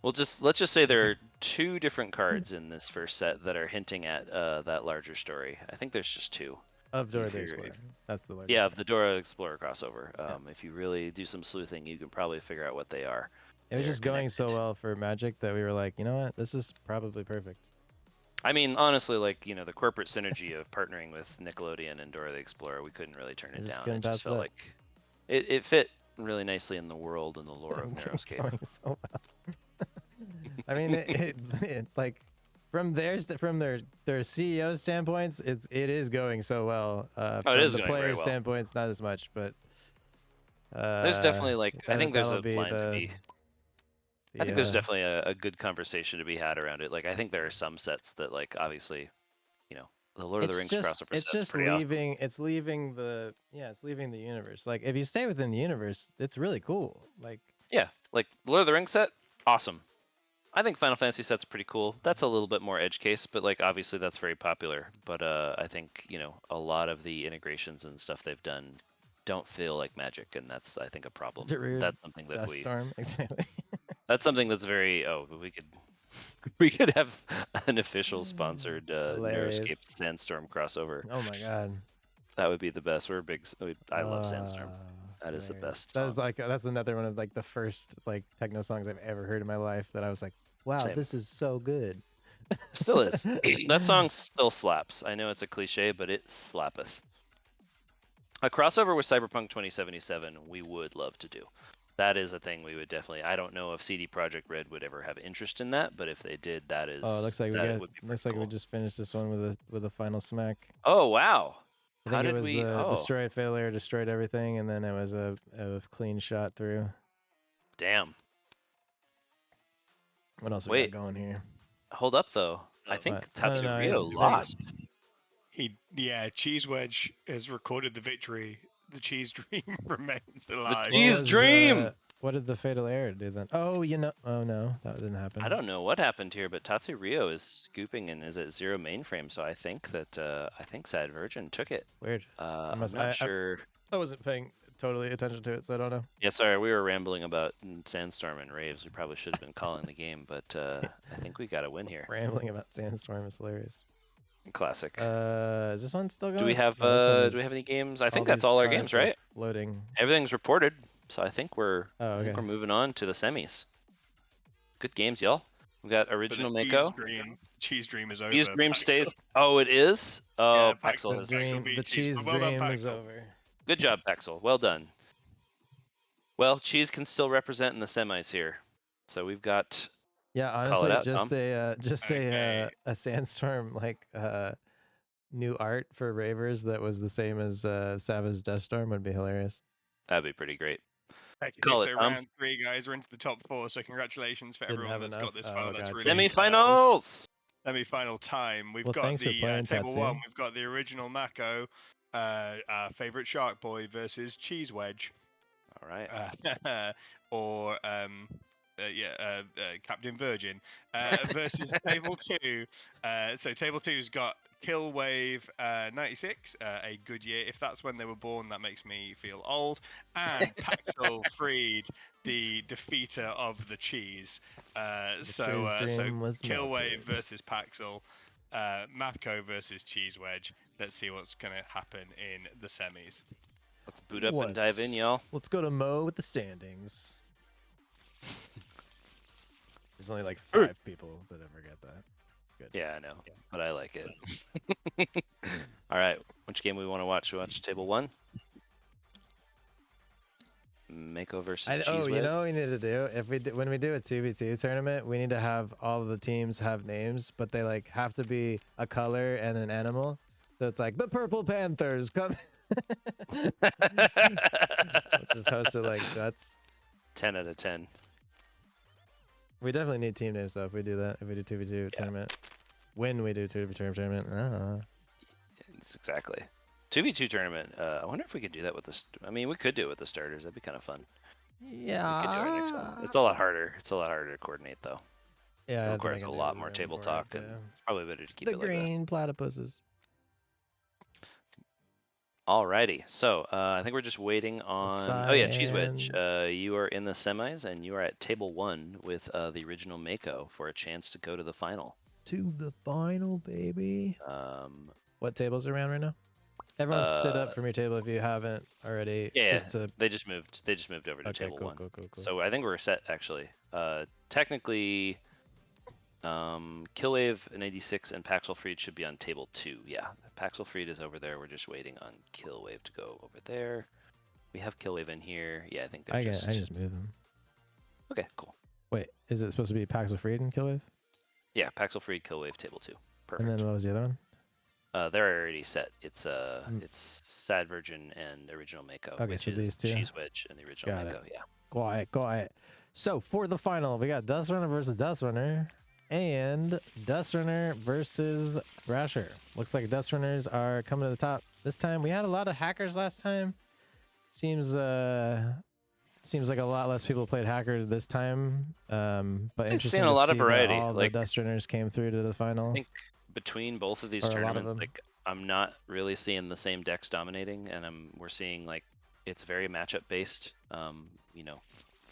Well, let's just say there are 2 different cards in this first set that are hinting at that larger story. I think there's just 2. Of Dora If the you're- Explorer. That's the largest. Yeah, of the Dora Explorer crossover. If you really do some sleuthing, you can probably figure out what they are. It was They're just going so connected. well for Magic that we were like, you know what? This is probably perfect. I mean, honestly, like, the corporate synergy of partnering with Nickelodeon and Dora the Explorer, we couldn't really turn it Just down. couldn't It just pass it felt up. like it fit really nicely in the world and the lore of Going Neuroscape. so well. I mean, it like from their CEO standpoints, it is going so well. From is the going very player well. standpoints, not as much, but There's definitely I think there's that'll a be line to the- be. the, I think there's uh, definitely a good conversation to be had around it. Like, I think there are some sets that, like, obviously, the Lord of the Rings crossover it's set's just pretty awesome. it's leaving the universe. Like if you stay within the universe, it's really cool. Like Yeah, like Lord of the Rings set, awesome. I think Final Fantasy set's pretty cool. That's a little bit more edge case, but like obviously that's very popular. But I think a lot of the integrations and stuff they've done don't feel like Magic, and that's I think a problem. Darude, That's something that Dust Storm, exactly. that's something that's very we could have an official sponsored Hilarious. Neuroscape Sandstorm crossover. Oh my god. That would be the best. I love Sandstorm. That is the Hilarious. best. That's song. like that's another one of like the first like techno songs I've ever heard in my life that I was like, wow, Same. this is so good. Still is. That song still slaps. I know it's a cliche, but it slappeth. A crossover with Cyberpunk 2077, we would love to do. That is a thing we would definitely. I don't know if CD Projekt Red would ever have interest in that, but if they did, that is. Oh, it looks like we that would be looks pretty like we cool. just finished this one with a final smack. Oh wow! I How think it did was we? the Oh, destroy failure, destroyed everything, and then it was a clean shot through. damn! What else we Wait. got going here? Hold up though. I think What? No, no, Tatsurio it's- lost. Cheese Wedge has recorded the victory. The cheese dream remains alive. cheese- Jeez, dream! What did the fatal error do then? Oh, oh no, that didn't happen. I don't know what happened here, but Tatsurio is scooping and is at 0 mainframe, so I think that Sad Virgin took it. Weird. I'm must- not sure. I wasn't paying totally attention to it, so I don't know. Yeah, sorry, we were rambling about Sandstorm and Raves. We probably should have been calling the game, but I think we got a win here. Rambling about Sandstorm is hilarious. Classic. Is this one still going? Do we have No, this one do we have is- any games? I think these that's all our cards games, are right? Loading. Everything's reported, so I think we're Oh, okay. we're moving on to the semis. Good games, y'all. We got But the original cheese Mako. cheese dream is over. Cheese Dream Paxel. stays. Oh, it is. Oh, Yeah, Paxel The has. Paxel beat the Cheese. cheese Well done, dream is Paxel. over. Good job, Paxel. Well done. Well, Cheese can still represent in the semis here. So we've got. Yeah, Call it honestly, out, just Okay. a sandstorm like new art for ravers that was the same as Savage Death Storm would be hilarious. That'd be pretty great. Okay, Call so it, Tom. round 3, guys. We're into the top 4. So congratulations for Didn't everyone have that's enough? got this Oh, far. That's gotcha. really Semifinals. semi-final time. We've Well, got thanks for the playing, table Tatsu. 1. We've got the original Mako, our favorite Shark Boy versus Cheese Wedge, All right. or Captain Virgin versus table 2. So table 2's got Kill Wave 96, a good year. If that's when they were born, that makes me feel old. And Paxel Freed, the defeater of the cheese. So cheese dream was Kill Wave melted. versus Paxel, Mako versus Cheese Wedge. Let's see what's going to happen in the semis. Let's boot up and dive in, y'all. Let's go to Mo with the standings. There's only like 5 people that ever get that. It's good. Yeah, I know, but I like it. All right, which game we want to watch? We watch table 1. Mako versus Cheese You Whiz. know what we need to do? When we do a 2v2 tournament, we need to have all of the teams have names, but they like have to be a color and an animal. So it's like the Purple Panthers come. Let's just host it like that's 10 out of 10. We definitely need team names though if we do that. If we do 2v2 tournament. When we do 2v2 tournament. I don't know. It's exactly. 2v2 tournament. I wonder if we could do that with the. I mean, we could do it with the starters. That'd be kind of fun. Yeah. We could do it next time. It's a lot harder. It's a lot harder to coordinate though. Yeah. It requires a lot more table talk, and it's probably better to keep the it like this. green platypuses. Alrighty, so I think we're just waiting on. Oh yeah, Cheese Wedge. You are in the semis, and you are at table 1 with the original Mako for a chance to go to the final. To the final, baby. What tables are around right now? Everyone sit up from your table if you haven't already. Yeah, Just to... they just moved. They just moved over to Okay, table cool, 1. cool. So I think we're set actually. Technically, Killwave and 86 and Paxelfried should be on table 2. Yeah, Paxelfried is over there. We're just waiting on Killwave to go over there. We have Killwave in here. Yeah, I think they're I just moved them. Okay, cool. Wait, is it supposed to be Paxelfried and Killwave? Yeah, Paxelfried, Killwave, table 2. Perfect. And then what was the other one? They're already set. It's Sad Virgin and original Mako. Okay, which so is these two. Cheese Wedge and the original Got Mako. it. Yeah. Quiet. So for the final, we got Dust Runner versus Dust Runner and Dust Runner versus Thrasher. Looks like Dust Runners are coming to the top this time. We had a lot of hackers last time. Seems like a lot less people played hacker this time. But interesting seen a to lot see of that variety. all Like, the Dust Runners came through to the final. I think between both of these Or a lot of tournaments, them. like I'm not really seeing the same decks dominating, and we're seeing like it's very matchup based.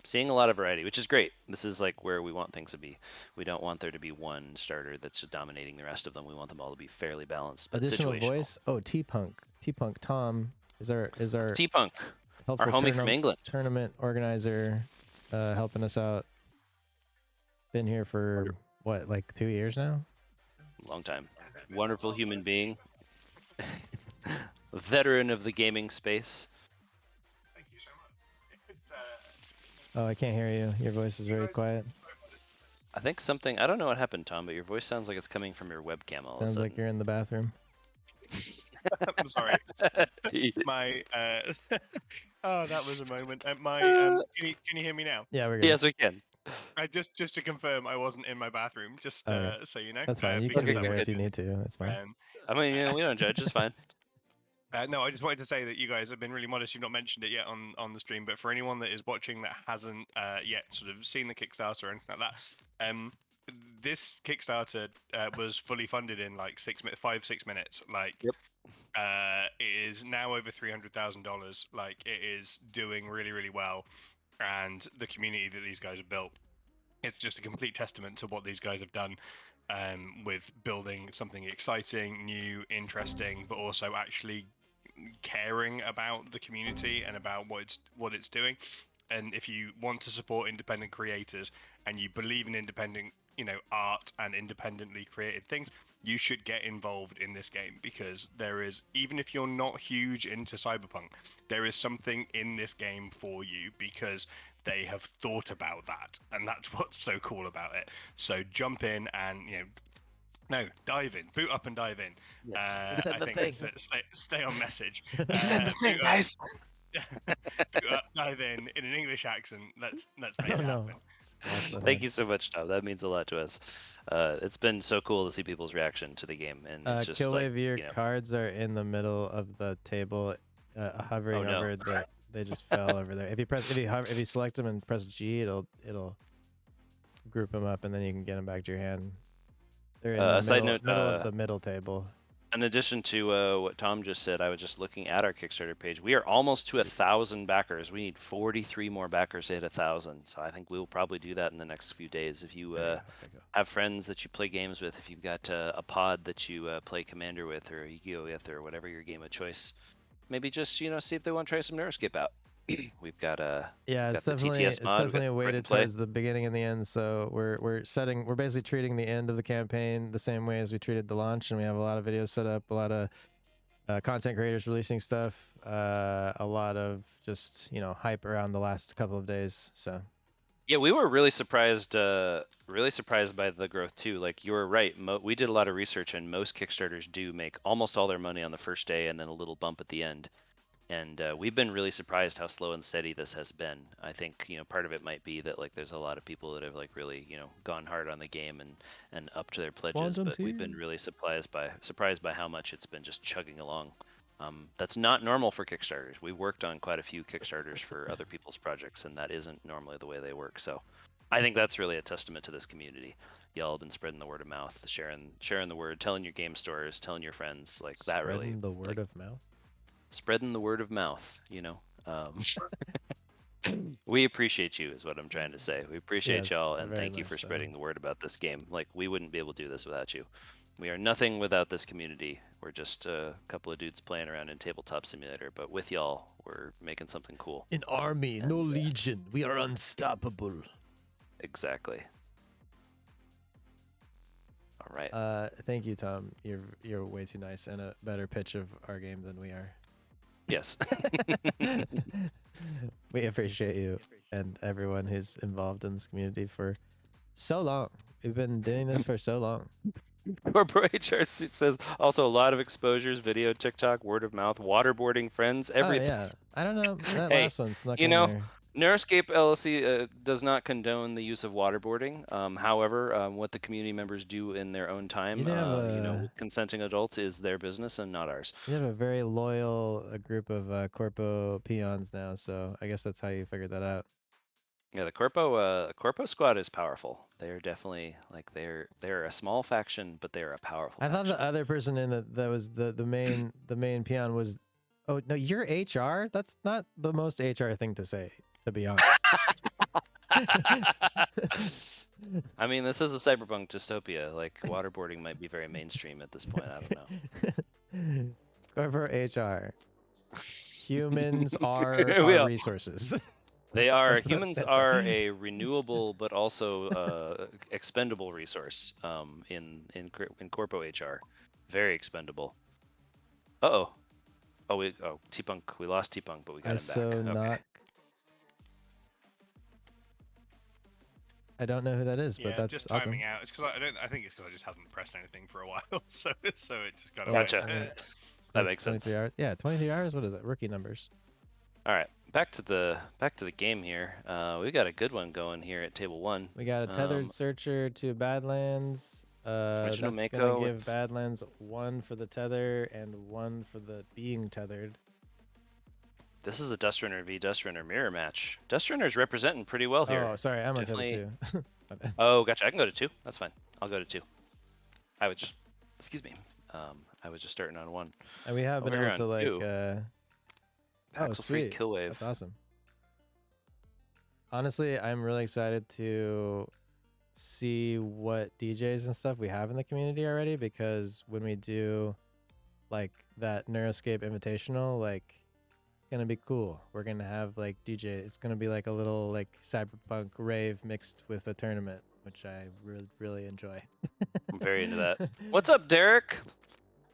Seeing a lot of variety, which is great. This is like where we want things to be. We don't want there to be one starter that's just dominating the rest of them. We want them all to be fairly balanced. But Additional situational. voice. Oh, T-Punk Tom is our T-Punk, our helpful homie from England. tournament organizer, helping us out. Been here for what, like 2 years now? Long time. Wonderful human being. Veteran of the gaming space. Thank you so much. It's, Oh, I can't hear you. Your voice is very quiet. I think something, I don't know what happened, Tom, but your voice sounds like it's coming from your webcam all of a Sounds like sudden. you're in the bathroom. I'm sorry. My oh, that was a moment. Can you hear me now? Yeah, we're good. Yes, we can. Just to confirm, I wasn't in my bathroom. Just Okay. so you know. That's fine. You can because be that there if would- you need to. That's fine. I mean, we don't judge. It's fine. No, I just wanted to say that you guys have been really modest. You've not mentioned it yet on the stream, but for anyone that is watching that hasn't yet sort of seen the Kickstarter or anything like that, this Kickstarter was fully funded in like 5-6 minutes. Like, Yep. it is now over $300,000. Like, it is doing really, really well, and the community that these guys have built, it's just a complete testament to what these guys have done. With building something exciting, new, interesting, but also actually caring about the community and about what it's doing. And if you want to support independent creators and you believe in independent, art and independently created things, you should get involved in this game, because there is, even if you're not huge into Cyberpunk, there is something in this game for you, because they have thought about that, and that's what's so cool about it. So jump in and dive in, boot up and dive in. He said I the think thing. stay on message. He said the thing, guys. Boot up, dive in an English accent. Let's make Oh, it no. happen. Thank you so much, Tom. That means a lot to us. It's been so cool to see people's reaction to the game, and it's just Killwave, like, your cards are in the middle of the table, hovering Oh, no. over the. They just fell over there. If you select them and press G, it'll group them up, and then you can get them back to your hand. They're in the side middle, note, middle of the middle table. In addition to what Tom just said, I was just looking at our Kickstarter page. We are almost to 1,000 backers. We need 43 more backers to hit 1,000. So I think we'll probably do that in the next few days. If you have friends that you play games with, if you've got a pod that you play Commander with or Yu-Gi-Oh with or whatever your game of choice, maybe just see if they want to try some Neuroscape out. We've got Yeah, got it's the definitely TTS it's mod, we've got definitely the print and weighted play. towards the beginning and the end. So we're basically treating the end of the campaign the same way as we treated the launch, and we have a lot of videos set up, a lot of content creators releasing stuff, a lot of just hype around the last couple of days. So Yeah, we were really surprised by the growth too. Like you were right. We did a lot of research, and most Kickstarters do make almost all their money on the first day, and then a little bump at the end. And we've been really surprised how slow and steady this has been. I think part of it might be that like there's a lot of people that have like really gone hard on the game and up to their pledges. But we've been really surprised by how much it's been just chugging along. That's not normal for Kickstarters. We've worked on quite a few Kickstarters for other people's projects, and that isn't normally the way they work. So I think that's really a testament to this community. Y'all have been spreading the word of mouth, sharing the word, telling your game stores, telling your friends, like that really. Spreading the word of mouth. Spreading the word of mouth, we appreciate you is what I'm trying to say. We appreciate Yes, y'all, and very thank you much for so. spreading the word about this game. Like we wouldn't be able to do this without you. We are nothing without this community. We're just a couple of dudes playing around in Tabletop Simulator, but with y'all, we're making something cool. An army, no legion. We are unstoppable. Exactly. All right. Thank you, Tom. You're way too nice and a better pitch of our game than we are. Yes. We appreciate you and everyone who's involved in this community for so long. We've been doing this for so long. Corporate HR says also a lot of exposures, video, TikTok, word of mouth, waterboarding, friends, everything. Oh, yeah. I don't know. That Hey, last one snuck in there. Neuroscape LLC does not condone the use of waterboarding. However, what the community members do in their own time, with consenting adults is their business and not ours. You have a very loyal group of Corpo peons now, so I guess that's how you figured that out. Yeah, the Corpo squad is powerful. They're definitely like they're a small faction, but they're a powerful. I thought the other person in that was the main peon was. Oh no, you're HR. That's not the most HR thing to say, to be honest. I mean, this is a cyberpunk dystopia. Like waterboarding might be very mainstream at this point. I don't know. Corporate HR. Humans are resources. They are humans are a renewable but also expendable resource in Corpo HR. Very expendable. Uh-oh. T-Punk. We lost T-Punk, but we got him back. Okay. I don't know who that is, but that's just awesome. timing out. It's because I think it's because I just haven't pressed anything for a while, so it just got. Gotcha. That makes sense. 23 hours. Yeah, 23 hours. What is that? Rookie numbers. All right, back to the game here. We got a good one going here at table 1. We got a tethered searcher to Badlands. That's gonna give Badlands 1 for the tether and 1 for the being tethered. This is a Dustrunner v Dustrunner mirror match. Dustrunner's representing pretty well here. Oh, sorry, I'm on table 2. Oh, gotcha. I can go to 2. That's fine. I'll go to 2. I was just starting on 1. And we have been able to like. Oh, sweet. Kill wave. That's awesome. Honestly, I'm really excited to see what DJs and stuff we have in the community already, because when we do like that Neuroscape Invitational, like it's gonna be cool. We're gonna have like DJ. It's gonna be like a little like cyberpunk rave mixed with a tournament, which I really enjoy. I'm very into that. What's up, Derek?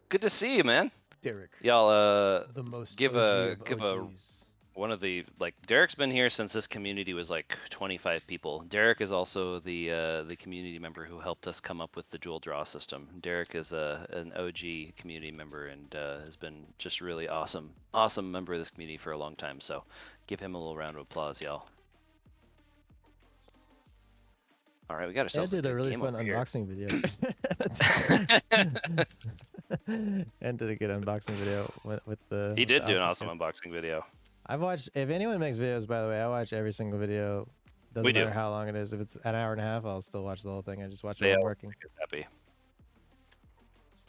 Good to see you, man. Derek. Y'all the most give OGs. One of the Derek's been here since this community was like 25 people. Derek is also the community member who helped us come up with the dual draw system. Derek is an OG community member and has been just really awesome member of this community for a long time. So give him a little round of applause, y'all. All right, we got ourselves. I did a really fun unboxing video. And did a good unboxing video with the. He did do an awesome unboxing video. I've watched. If anyone makes videos, by the way, I watch every single video. Doesn't matter how long it is. If it's an hour and a half, I'll still watch the whole thing. I just watch it while I'm working. Happy.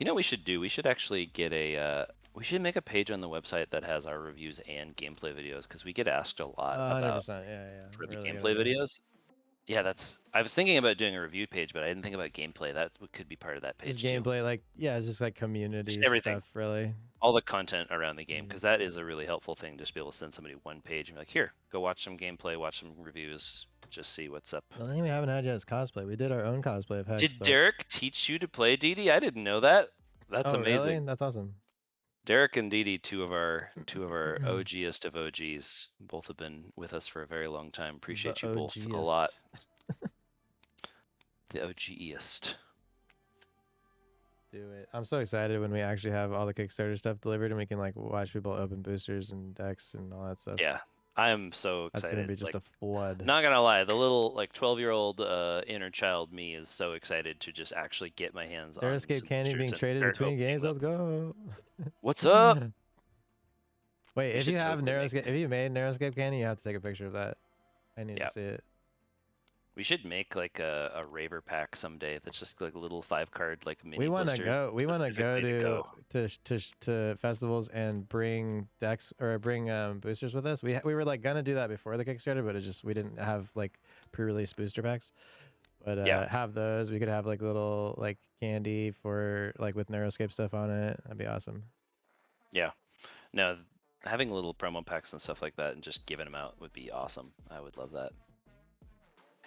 You know what we should do? We should actually get a. We should make a page on the website that has our reviews and gameplay videos, because we get asked a lot about 100%, yeah, for the gameplay videos. Yeah, that's. I was thinking about doing a review page, but I didn't think about gameplay. That could be part of that page Just too. gameplay, like yeah, it's just like community everything. stuff, really. All the content around the game, Mhm. because that is a really helpful thing. Just be able to send somebody one page and be like, here, go watch some gameplay, watch some reviews, just see what's up. The only thing we haven't had yet is cosplay. We did our own cosplay of Hex. Did but... Derek teach you to play DD? I didn't know that. That's oh, amazing. Really? That's awesome. Derek and DD, two of our OGest of OGs. Both have been with us for a very long time. Appreciate The you both a lot. OGest. The OGest. Do it. I'm so excited when we actually have all the Kickstarter stuff delivered and we can like watch people open boosters and decks and all that stuff. Yeah, I'm so excited. That's gonna be just like, a flood. Not gonna lie, the little like 12-year-old inner child me is so excited to just actually get my hands on Aeroscape some candy boosters being and traded start between opening games. them. Let's go. What's up? Wait, We if should you have totally make Narrowscape, if you made Narrowscape candy, you have to take a picture of that. I need Yeah. to see it. We should make like a raver pack someday that's just like a little 5-card like mini We want to blisters go. We want to go specifically to festivals and bring decks or bring boosters with us. We were like gonna do that before the Kickstarter, but we didn't have like pre-release booster packs. But Yeah. have those. We could have like little like candy for like with Narrowscape stuff on it. That'd be awesome. Yeah. No, having little promo packs and stuff like that and just giving them out would be awesome. I would love that.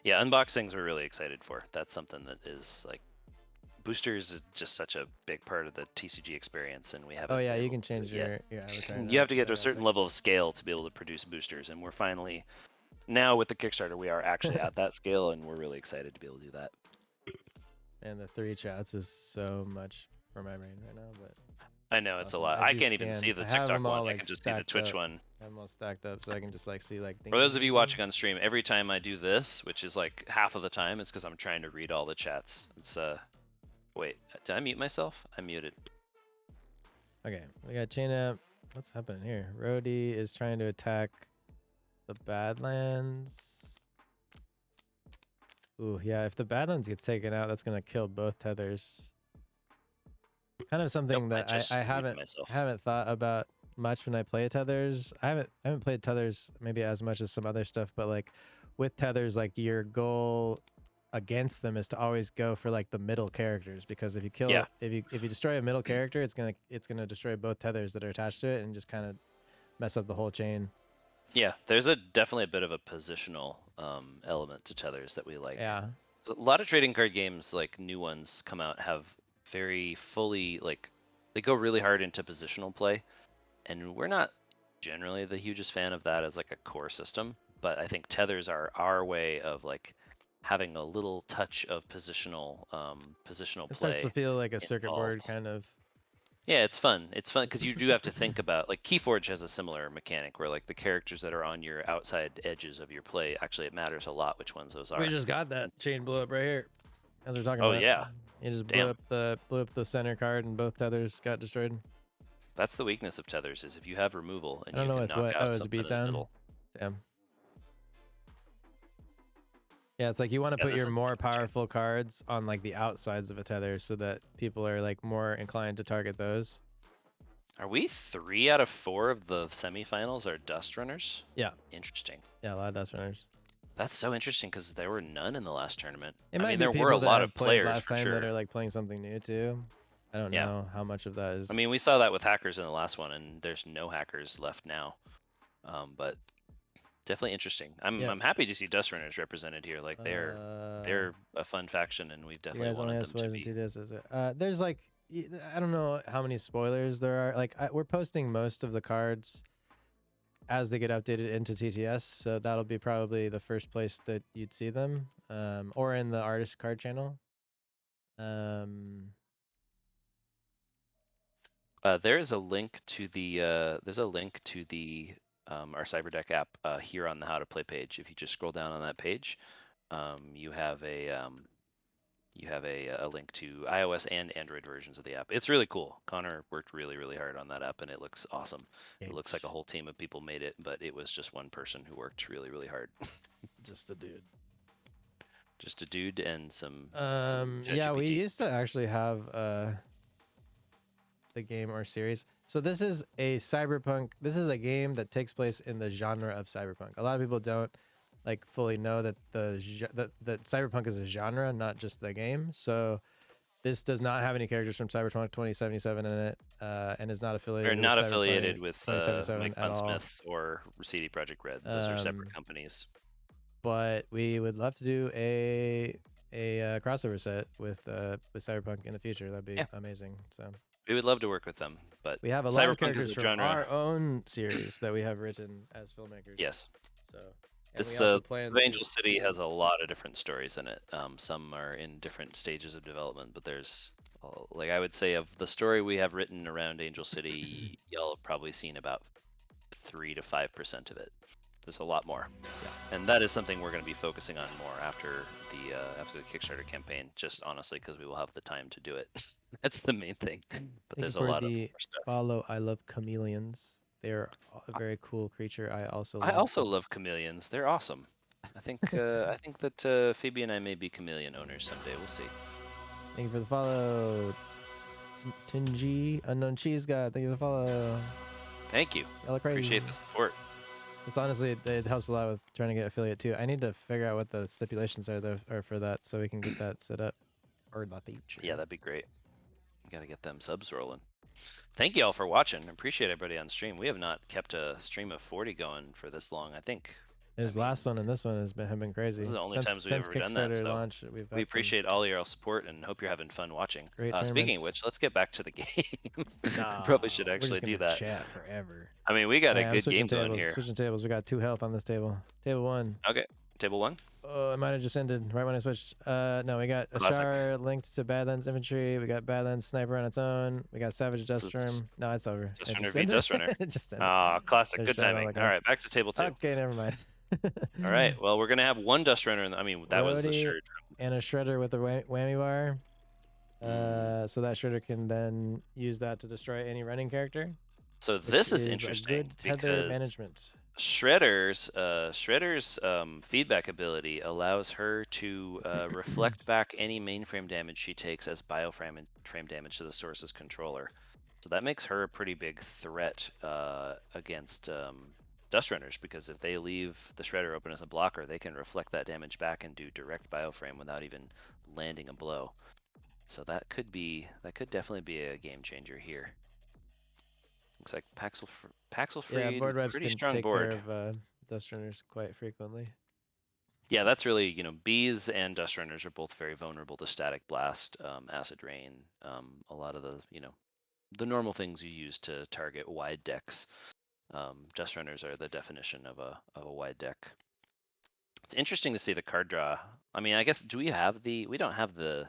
Yeah, unboxings we're really excited for. That's something that is like boosters is just such a big part of the TCG experience, and we haven't. Oh yeah, been you able can to do it change yet. your avatar. You have to get to a certain level of scale to be able to produce boosters, and we're finally now with the Kickstarter we are actually at that scale, and we're really excited to be able to do that. And the 3 chats is so much for my brain right now, but I know it's a awesome. lot. I I do can't even scan. see the I have TikTok them all, one. I like, can just see the stacked Twitch up. one. I have them all stacked up so I can just like see like. For those of you watching on stream, every time I do this, which is like half of the time, it's because I'm trying to read all the chats. It's wait, did I mute myself? I muted. Okay, we got chain up. What's happening here? Rhodey is trying to attack the Badlands. Ooh, yeah, if the Badlands gets taken out, that's gonna kill both tethers. Kind of something Nope, that just I muted myself. haven't thought about much when I play tethers. I haven't played tethers maybe as much as some other stuff, but like with tethers, like your goal against them is to always go for like the middle characters, because if you kill if you destroy a middle character, it's gonna destroy both tethers that are attached to it and just kind of mess up the whole chain. Yeah, there's definitely a bit of a positional element to tethers that we like. Yeah. A lot of trading card games, like new ones come out, have very fully like they go really hard into positional play, and we're not generally the hugest fan of that as like a core system. But I think tethers are our way of like having a little touch of positional play. It starts to feel like a circuit board involved. kind of. Yeah, it's fun. It's fun because you do have to think about like Keyforge has a similar mechanic where like the characters that are on your outside edges of your play, actually it matters a lot which ones those are. We just got that chain blew up right here as we're talking Oh about. yeah. You just Damn. blew up the center card and both tethers got destroyed. That's the weakness of tethers is if you have removal and I don't you know can with knock what. out Oh, is it something in the beatdown? middle. Damn. Yeah, it's like you want to Yeah, put this your is more different chain. powerful cards on like the outsides of a tether so that people are like more inclined to target those. Are we 3 out of 4 of the semifinals are dust runners? Yeah. Interesting. Yeah, a lot of dust runners. That's so interesting because there were none in the last tournament. It I might mean, be there people were a that lot have of played players last for time sure. that are like playing something new too. I don't Yeah. know how much of that is. I mean, we saw that with hackers in the last one, and there's no hackers left now. But definitely interesting. I'm happy to see dust runners represented here. Like they're a fun faction, and we you definitely guys only wanted have them to spoilers be. in TDS. There's like I don't know how many spoilers there are. Like we're posting most of the cards as they get updated into TTS, so that'll be probably the first place that you'd see them, or in the artist card channel. There's a link to the our Cyberdeck app here on the How to Play page. If you just scroll down on that page, you have a link to iOS and Android versions of the app. It's really cool. Connor worked really, really hard on that app, and it looks awesome. It looks like a whole team of people made it, but it was just one person who worked really, really hard. Just a dude. Just a dude and some. Yeah, we ChatGPT. used to actually have the game or series. So this is a cyberpunk. This is a game that takes place in the genre of cyberpunk. A lot of people don't like fully know that that Cyberpunk is a genre, not just the game. So this does not have any characters from Cyberpunk 2077 in it, and is not affiliated. They're not with affiliated Cyberpunk with 2077 Mike at all. Smith or CD Projekt Red. Those are separate companies. But we would love to do a crossover set with Cyberpunk in the future. That'd be amazing. So we would love to work with them, but we have a lot of Cyberpunk characters is a from genre. our own series that we have written as filmmakers. Yes. So This we also plan Angel City has a lot of different stories in it. Some are in different stages of development, but there's like I would say of the story we have written around Angel City, y'all have probably seen about 3 to 5% of it. There's a lot more, and that is something we're going to be focusing on more after the Kickstarter campaign. Just honestly, because we will have the time to do it. That's the main thing. But there's a lot of more stuff. Follow. I love chameleons. They're a very cool creature. I also love chameleons. They're awesome. I think that Phoebe and I may be chameleon owners someday. We'll see. Thank you for the follow. Tingy Unknown Cheese God. Thank you for the follow. Thank you. Appreciate the support. It's honestly, it helps a lot with trying to get affiliate too. I need to figure out what the stipulations are for that, so we can get that set up. Or in the future. Yeah, that'd be great. Gotta get them subs rolling. Thank you all for watching. Appreciate everybody on stream. We have not kept a stream of 40 going for this long. I think his last one and this one have been crazy. This is the only times we've ever done that. So launch, we appreciate all your support and hope you're having fun watching. Great speaking of which, let's get back to the game. Probably should actually do that. Chat forever. I mean, we got a good game going here. Switching tables. We got 2 health on this table. Table 1. Okay, table 1. Oh, it might have just ended right when I switched. No, we got Ashar linked to Badlands Infantry. We got Badlands Sniper on its own. We got Savage Duststorm. No, it's over. Dustrunner. It just ended. Ah, classic. Good timing. All right, back to table 2. Okay, never mind. All right. Well, we're gonna have 1 Dustrunner. I mean, that was the shirt. And a Shredder with a whammy bar. So that Shredder can then use that to destroy any running character. So this is interesting good tether management. Shredder's feedback ability allows her to reflect back any mainframe damage she takes as bioframe damage to the source's controller. So that makes her a pretty big threat against Dustrunners, because if they leave the Shredder open as a blocker, they can reflect that damage back and do direct bioframe without even landing a blow. So that could definitely be a game changer here. Looks like Paxel Free, yeah, board reps pretty can strong take board. care of Dustrunners quite frequently. Yeah, that's really, bees and Dustrunners are both very vulnerable to static blast, acid rain, a lot of the, the normal things you use to target wide decks. Dustrunners are the definition of a wide deck. It's interesting to see the card draw. I mean, I guess, we don't have the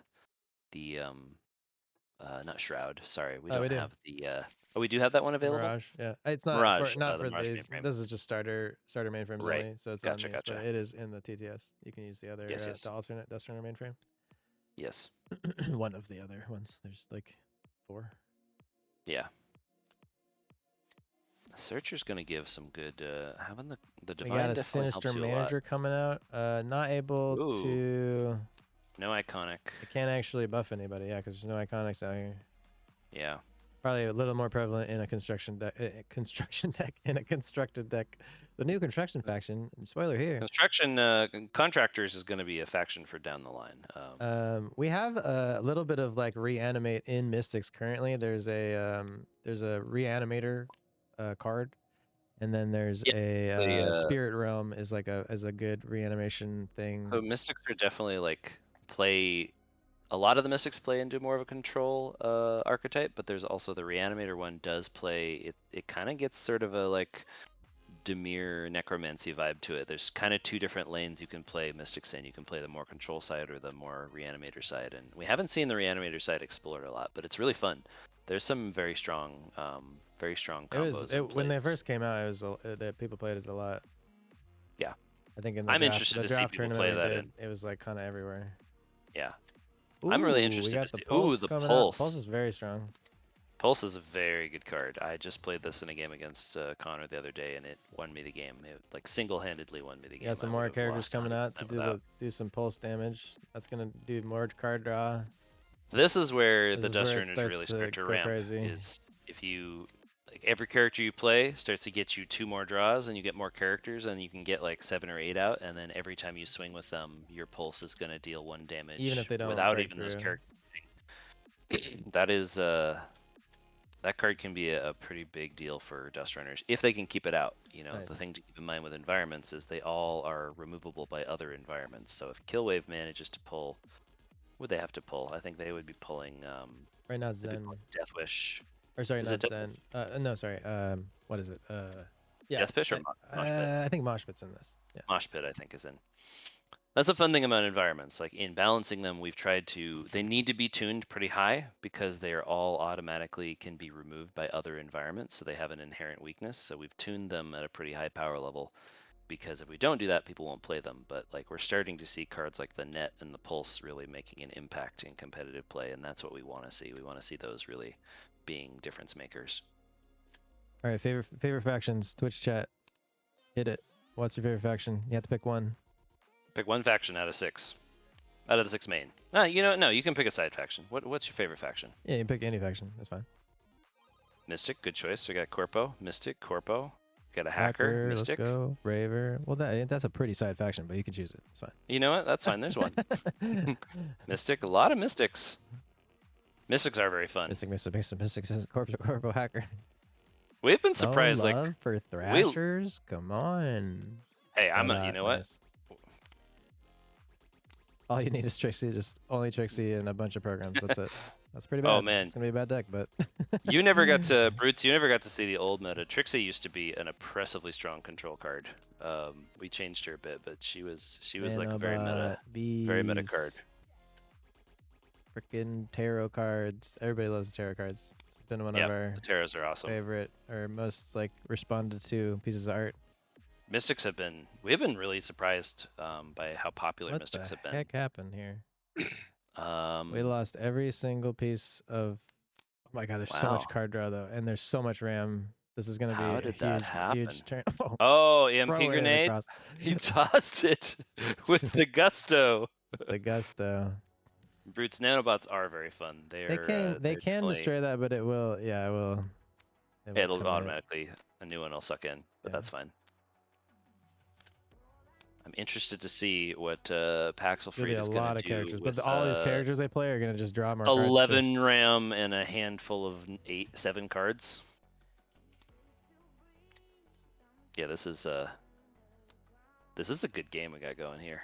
not Shroud, sorry. We don't have the, we do have that one available? Mirage, yeah. It's not Mirage, not for Mirage these. mainframe. This is just starter mainframes only, so it's Gotcha, on these, gotcha. but it is in the TTS. You can use the other the alternate Dustrunner mainframe. Yes. One of the other ones. There's like 4. Yeah. Searcher's gonna give some good having the divine. We got a Sinister Manager coming out. Not able to. No iconic. I can't actually buff anybody, yeah, because there's no iconics out here. Yeah. Probably a little more prevalent in a construction deck, in a constructed deck. The new construction faction. Spoiler here. Construction contractors is going to be a faction for down the line. We have a little bit of like reanimate in Mystics currently. There's a reanimator card, and then there's a Spirit Realm is like a good reanimation thing. So Mystics are definitely like play. A lot of the Mystics play into more of a control archetype, but there's also the Reanimator one does play. It kind of gets sort of a like Dimir Necromancy vibe to it. There's kind of 2 different lanes you can play Mystics in. You can play the more control side or the more Reanimator side, and we haven't seen the Reanimator side explored a lot, but it's really fun. There's some very strong combos. When they first came out, it was that people played it a lot. Yeah, I think in the I'm draft, interested the to draft see people tournament play that. it was like kind of everywhere. Yeah. Ooh, I'm really interested we got to the see. Pulse the coming Pulse. Out. Pulse is very strong. Pulse is a very good card. I just played this in a game against Connor the other day, and it won me the game. It like single-handedly won me the game. Got some more characters coming out to do some pulse damage. That's gonna do more card draw. This is where the Dustrunners really start to ramp. Crazy. Is if you like every character you play starts to get you 2 more draws, and you get more characters, and you can get like 7 or 8 out, and then every time you swing with them, your pulse is going to deal 1 damage, Even if they don't without break even those through. characters. That is that card can be a pretty big deal for Dust Runners if they can keep it out. You know, the Nice. thing to keep in mind with environments is they all are removable by other environments. So if Killwave manages to pull, would they have to pull? I think they would be pulling Right now, they'd be Zen. pulling Deathwish. Or sorry, Is not it Zen. No, sorry. What is it? Yeah. Deathwish or Mosh Pit? I think Mosh Pit's in this. Yeah. Mosh Pit, I think, is in. That's the fun thing about environments. Like in balancing them, we've tried to. They need to be tuned pretty high because they are all automatically can be removed by other environments, so they have an inherent weakness. So we've tuned them at a pretty high power level, because if we don't do that, people won't play them. But like we're starting to see cards like the Net and the Pulse really making an impact in competitive play, and that's what we want to see. We want to see those really being difference makers. All right, favorite factions. Twitch chat. Hit it. What's your favorite faction? You have to pick one. Pick one faction out of 6. Out of the 6 main. You know, no, you can pick a side faction. What's your favorite faction? Yeah, you can pick any faction. That's fine. Mystic, good choice. We got Corpo, Mystic, Corpo. Got a Hacker, Mystic. Let's go. Braver. Well, that's a pretty side faction, but you can choose it. It's fine. You know what? That's fine. There's one. Mystic, a lot of Mystics. Mystics are very fun. Mystic, Corpo Hacker. We've been surprised, no like love for Thrashers. Come on. Hey, you know what? Nice. All you need is Trixie, just only Trixie and a bunch of programs. That's it. That's pretty bad. Oh man, it's gonna be a bad deck, but you never got to Brutes. You never got to see the old meta. Trixie used to be an oppressively strong control card. We changed her a bit, but she was like a very meta card. Freaking tarot cards. Everybody loves the tarot cards. It's been one of our the tarots are awesome. favorite or most like responded to pieces of art. Mystics we've been really surprised by how popular What Mystics the have been. heck happened here? We lost every single piece of. Oh my god, there's so much Wow. card draw though, and there's so much RAM. This is gonna be How a did huge, that happen? huge turn. Oh, EMP throw it grenade! across. He tossed it with the gusto. The gusto. Brutes nanobots are very fun. They They're can they're definitely- destroy that, but it will. Yeah, it will. It'll come in. automatically a new one will suck in, but Yeah. that's fine. I'm interested to see what Paxel There'll be Freed a is lot going to of do characters, with but all these characters they play are gonna just draw more cards. 11 RAM and a handful of 7 cards. Yeah, this is a good game we got going here.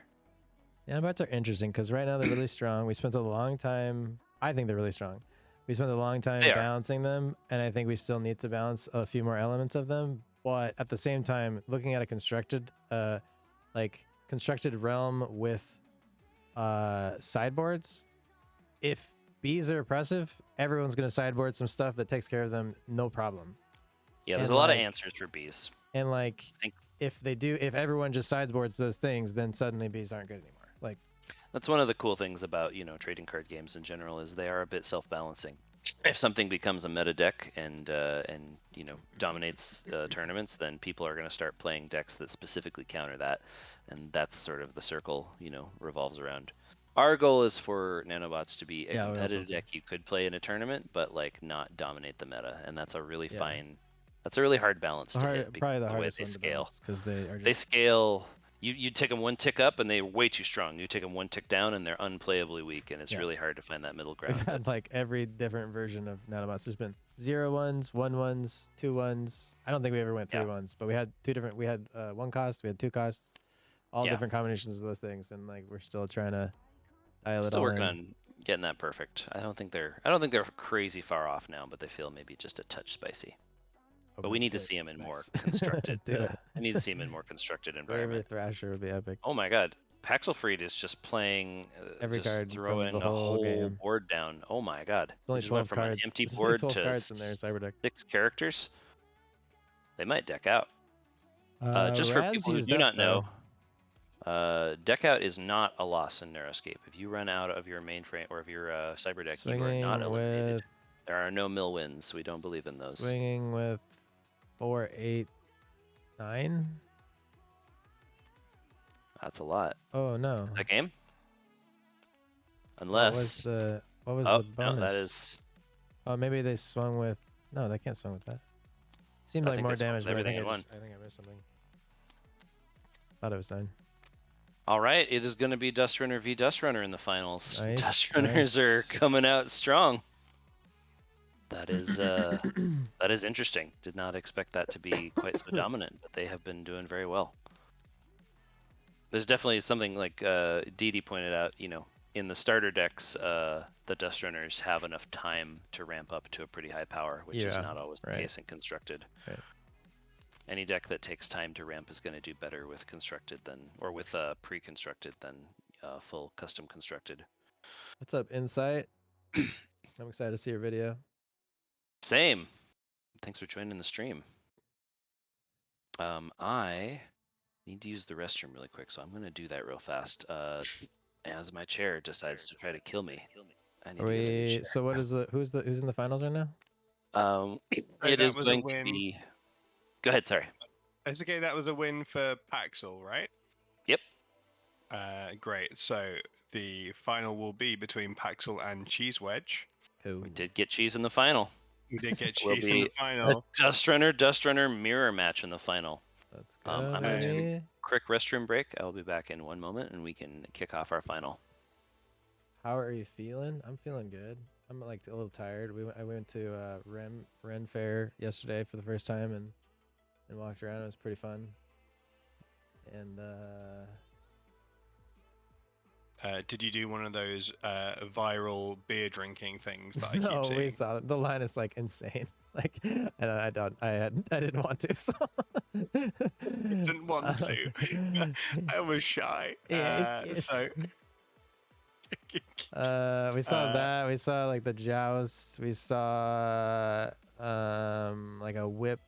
Nanobots are interesting because right now they're really strong. We spent a long time. I think they're really strong. We spent a long time They are. balancing them, and I think we still need to balance a few more elements of them. But at the same time, looking at a constructed realm with sideboards, if bees are oppressive, everyone's gonna sideboard some stuff that takes care of them, no problem. Yeah, there's And a lot of like- answers for bees. And like, Think- if everyone just sideboards those things, then suddenly bees aren't good anymore. Like, That's one of the cool things about, trading card games in general is they are a bit self-balancing. If something becomes a meta deck and dominates tournaments, then people are going to start playing decks that specifically counter that, and that's sort of the circle revolves around. Our goal is for nanobots to be a Yeah, we also competitive want to. deck you could play in a tournament, but like not dominate the meta, and that's a really Yeah. that's a really hard balance to hit probably because the the way hardest they one to scale. balance because they are They just scale. You take them one tick up and they're way too strong. You take them one tick down and they're unplayably weak, and it's Yeah. really hard to find that middle We've ground. had like every different version of nanobots. There's been 0-1s, 1-1s, 2-1s. I don't think we ever went 3-1s, but we had two different. We had 1 cost, we had 2 costs, all Yeah. different combinations of those things, and like we're still trying to dial it Still all working in. on getting that perfect. I don't think they're crazy far off now, but they feel maybe just a touch spicy. But we need to see them in more Nice. constructed. Do it. We need to see them in more constructed Braver environment. Thrasher would be epic. Oh my God, Paxelfried is just playing Every just card from throwing the a whole whole game. board down. Oh my God, It's only we just went 12 from cards. an empty There's only board 12 to cards in there, cyber deck. 6 characters. They might deck out. Just for Raz people who used do up, not though. know, deck out is not a loss in Neuroscape. If you run out of your mainframe or of your cyber deck, you are not Swinging eliminated. with There are no mill wins. We don't believe in those. Swinging with 4, 8, 9. That's a lot. Oh no. That game? What Unless. was the oh bonus? no, that is. Oh, maybe they swung with. No, they can't swing with that. Seemed I like think more this one's damage, but I everything think in I think I missed something. Thought it was done. All right, it is going to be Dust Runner v Dust Runner in the finals. Nice, Dust Runners are nice. coming out strong. That is that is interesting. Did not expect that to be quite so dominant, but they have been doing very well. There's definitely something like Didi pointed out, you know, in the starter decks, the Dust Runners have enough time to ramp up to a pretty high power, which is not always the case in Constructed. Right. Any deck that takes time to ramp is going to do better with Constructed than, or with pre-constructed than full custom constructed. What's up, Insight? I'm excited to see your video. Same. Thanks for joining the stream. I need to use the restroom really quick, so I'm going to do that real fast. As my chair decides to try to kill me. I need to get a new chair. So what is who's in the finals right now? It is going to be. Go ahead. Sorry. It's okay. That was a win for Paxel, right? Yep. Great. So the final will be between Paxel and Cheese Wedge. We did get cheese in the final. We did get Will cheese in be the final. A Dust Runner mirror match in the final. Let's go. I'm going to take a quick restroom break. I will be back in 1 moment, and we can kick off our final. How are you feeling? I'm feeling good. I'm like a little tired. I went to Ren Fair yesterday for the first time and walked around. It was pretty fun. And did you do one of those viral beer drinking things that I keep no, seeing? we saw it. The line is like insane. Like, and I didn't want to. So Didn't want to. I was shy. Yes. So we saw that. We saw like the joust. We saw like a whip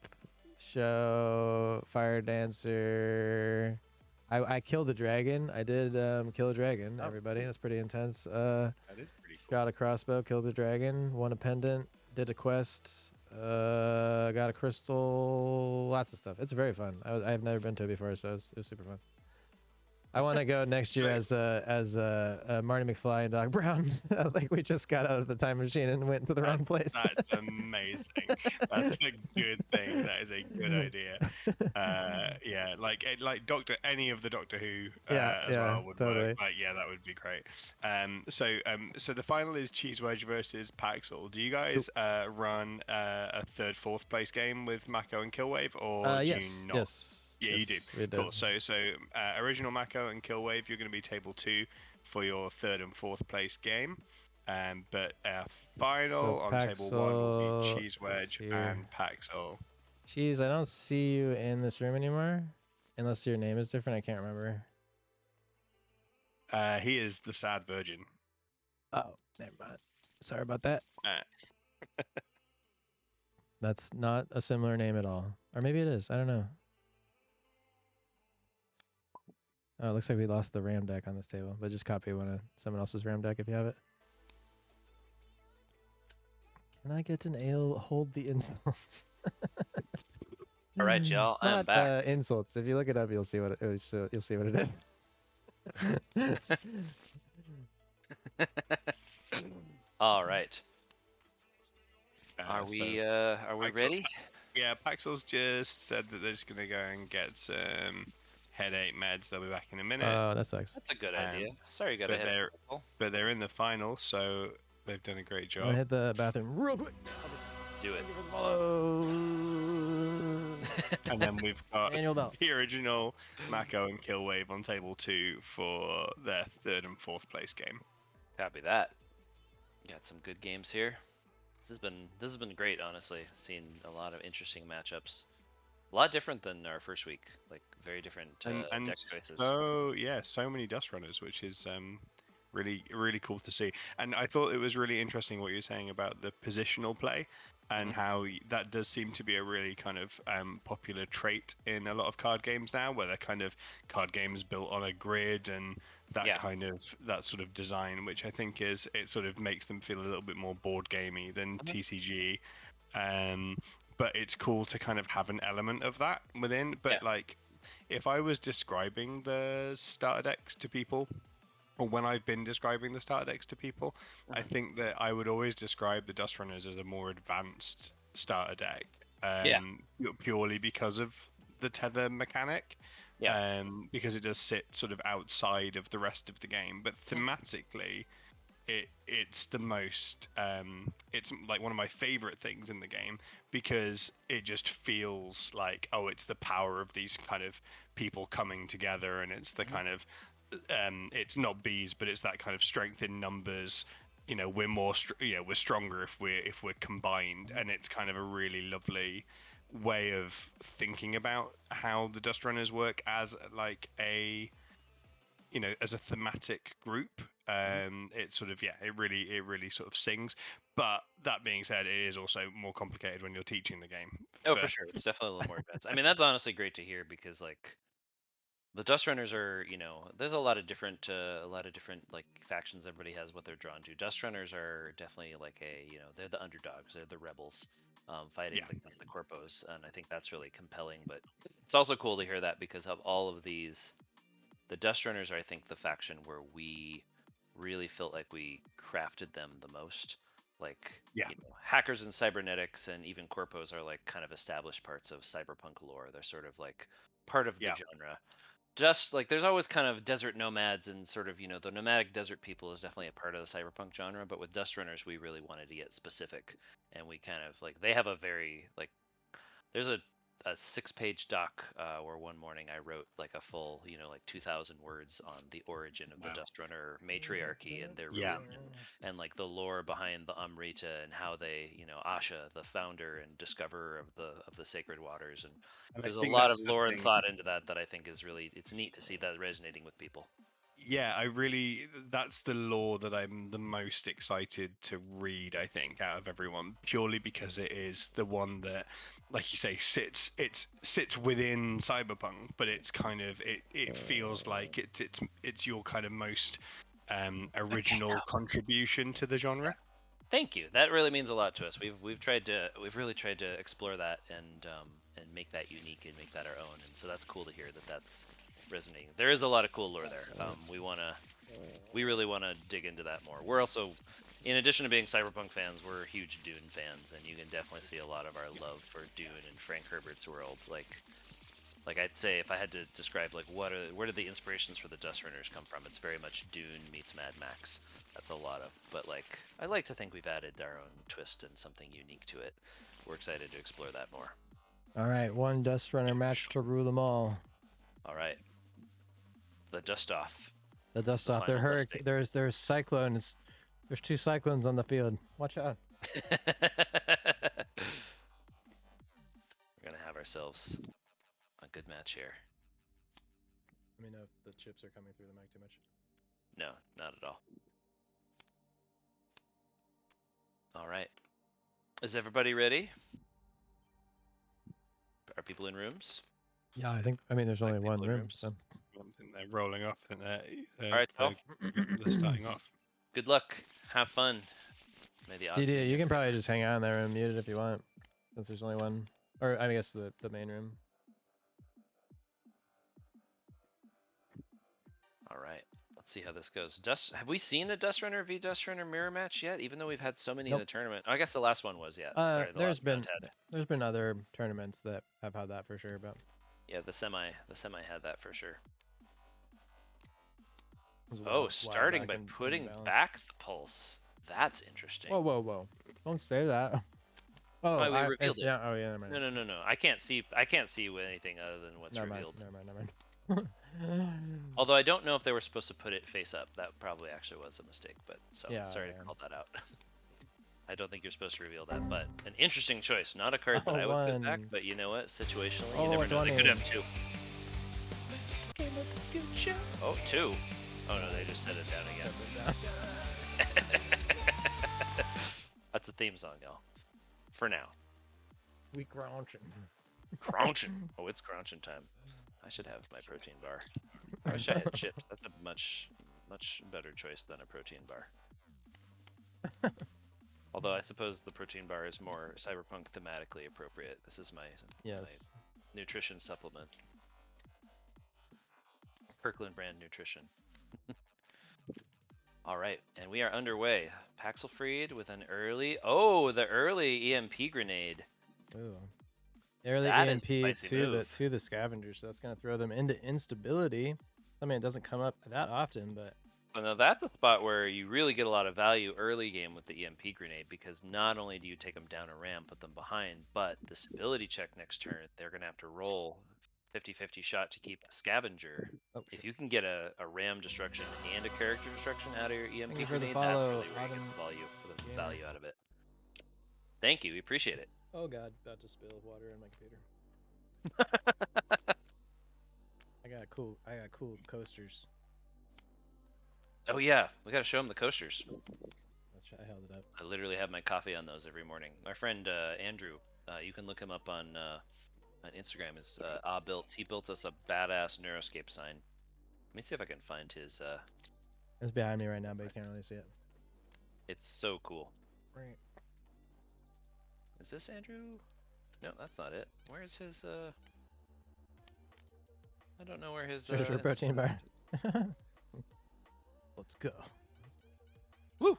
show, fire dancer. I killed a dragon. I did kill a dragon. Everybody, that's pretty intense. that is pretty cool. Shot a crossbow, killed a dragon, won a pendant, did a quest, got a crystal, lots of stuff. It's very fun. I've never been to it before, so it was super fun. I want to go next year as Marty McFly and Doc Brown. Like we just got out of the time machine and went to the wrong place. That's amazing. That's a good thing. That is a good idea. Yeah, like any of the Doctor Who as well would totally work. Like, yeah, that would be great. So the final is Cheese Wedge versus Paxel. Do you guys run a third, fourth place game with Mako and Killwave, or do yes, you not? yes. Yeah, yes, you do. We did. Cool. So original Mako and Killwave, you're going to be table 2 for your third and fourth place game. But final on table 1 will be Cheese Wedge and Paxel. Cheese, I don't see you in this room anymore, unless your name is different. I can't remember. He is the sad virgin. Oh, never mind. Sorry about that. That's not a similar name at all. Or maybe it is. I don't know. Oh, it looks like we lost the RAM deck on this table, but just copy someone else's RAM deck if you have it. Can I get an ale? Hold the insults. All right, y'all. I'm back. Insults. If you look it up, you'll see what you'll see what it is. All right. Are we ready? Yeah, Paxel's just said that they're just gonna go and get some headache meds. They'll be back in a minute. Oh, that sucks. That's a good idea. Sorry, you got to hit. But they're in the final, so they've done a great job. I'm gonna hit the bathroom real quick. Do it. And then we've got Annual belt. the original Mako and Killwave on table 2 for their third and fourth place game. Copy that. Got some good games here. This has been great, honestly. Seen a lot of interesting matchups. A lot different than our first week. Like very different and deck choices. So many Dust Runners, which is really cool to see. And I thought it was really interesting what you're saying about the positional play, and how that does seem to be a really kind of popular trait in a lot of card games now, where they're kind of card games built on a grid and that sort of design, which I think it sort of makes them feel a little bit more board gamey than TCG. But it's cool to kind of have an element of that within. But like, if I was describing the starter decks to people, or when I've been describing the starter decks to people, I think that I would always describe the Dust Runners as a more advanced starter deck. Yeah. Purely because of the tether mechanic. Yeah. Because it does sit sort of outside of the rest of the game, but thematically, it's the most it's like one of my favorite things in the game, because it just feels like, oh, it's the power of these kind of people coming together, and it's the kind of it's not bees, but it's that kind of strength in numbers. We're more we're stronger if we're combined, and it's kind of a really lovely way of thinking about how the Dust Runners work as like a as a thematic group. It's sort of it really sort of sings. But that being said, it is also more complicated when you're teaching the game. Oh, for sure, it's definitely a little more advanced. I mean, that's honestly great to hear, because like the Dust Runners are, there's a lot of different like factions. Everybody has what they're drawn to. Dust Runners are definitely like they're the underdogs, they're the rebels, fighting against the corpos, and I think that's really compelling. But it's also cool to hear that, because of all of these, the Dust Runners are, I think, the faction where we really felt like we crafted them the most. Like, hackers and cybernetics and even corpos are like kind of established parts of cyberpunk lore. They're sort of like part of the genre. Just like there's always kind of desert nomads and sort of, the nomadic desert people is definitely a part of the cyberpunk genre. But with Dust Runners, we really wanted to get specific, and we kind of like, they have a very like, there's a 6-page doc where one morning I wrote like a full, like 2,000 words on the origin of the Dust Runner matriarchy and their religion, and like the lore behind the Amrita, and how they, Asha, the founder and discoverer of the sacred waters, and there's a lot of lore and thought into that I think is really, it's neat to see that resonating with people. Yeah, that's the lore that I'm the most excited to read, I think, out of everyone, purely because it is the one that, like you say, sits within cyberpunk, but it's kind of it feels like it's your kind of most original contribution to the genre. Thank you. That really means a lot to us. We've really tried to explore that and make that unique and make that our own, and so that's cool to hear that that's resonating. There is a lot of cool lore there. We really want to dig into that more. We're also, in addition to being cyberpunk fans, we're huge Dune fans, and you can definitely see a lot of our love for Dune and Frank Herbert's world. Like I'd say, if I had to describe like where did the inspirations for the Dust Runners come from, it's very much Dune meets Mad Max. That's a lot of, but like I like to think we've added our own twist and something unique to it. We're excited to explore that more. All right, one Dust Runner match to rule them all. All right. The dust off. The dust off. There's cyclones. There's 2 cyclones on the field. Watch out. We're gonna have ourselves a good match here. Let me know if the chips are coming through the mic too much. No, not at all. All right. Is everybody ready? Are people in rooms? Yeah, I mean, there's only one room, so. They're rolling off, and all right, they're starting off. Good luck. Have fun. May the odds DD, you can probably just hang out in that room muted if you want, since there's only one. Or I guess the main room. All right. Let's see how this goes. Have we seen a Dust Runner v Dust Runner mirror match yet? Even though we've had so many in the tournament. I guess the last one was, Sorry, there's been other tournaments that have had that for sure, but yeah, the semi had that for sure. Oh, starting by putting back the pulse. That's interesting. Whoa. Don't say that. Oh, we revealed it. Yeah, oh yeah, never mind. No. I can't see anything other than what's revealed. Never mind. Although I don't know if they were supposed to put it face up. That probably actually was a mistake, but sorry to call that out. I don't think you're supposed to reveal that, but an interesting choice. Not a card that I would put back, but you know what? Situationally, you never know. They could have 2. Game of the future. Oh, 2. Oh no, they just set it down again. That's the theme song, y'all. For now. We crouching. Crouching. Oh, it's crouching time. I should have my protein bar. I wish I had chips. That's a much better choice than a protein bar. Although I suppose the protein bar is more cyberpunk thematically appropriate. This is my nutrition supplement. Kirkland brand nutrition. All right, and we are underway. Paxelfried with an early, the early EMP grenade. Ooh. Early That is EMP a spicy move. to the scavengers, so that's gonna throw them into instability. I mean, it doesn't come up that often, but Well, now that's a spot where you really get a lot of value early game with the EMP grenade, because not only do you take them down a ramp, put them behind, but the stability check next turn, they're going to have to roll 50-50 shot to keep the scavenger. oh, If shit. you can get a ram destruction and a character destruction out of your EMP you for the grenade, follow, that's really where you get Autumn the Gamer. value out of it. Thank you, we appreciate it. Oh god, about to spill water in my computer. I got cool coasters. Oh yeah, we got to show them the coasters. I held it up. I literally have my coffee on those every morning. My friend Andrew, you can look him up on Instagram. Is built. He built us a badass Neuroscape sign. Let me see if I can find his. It's behind me right now, but you can't really see it. It's so cool. Right. Is this Andrew? No, that's not it. Where's his? I don't know where his. Search for protein bar. Let's go. Woo!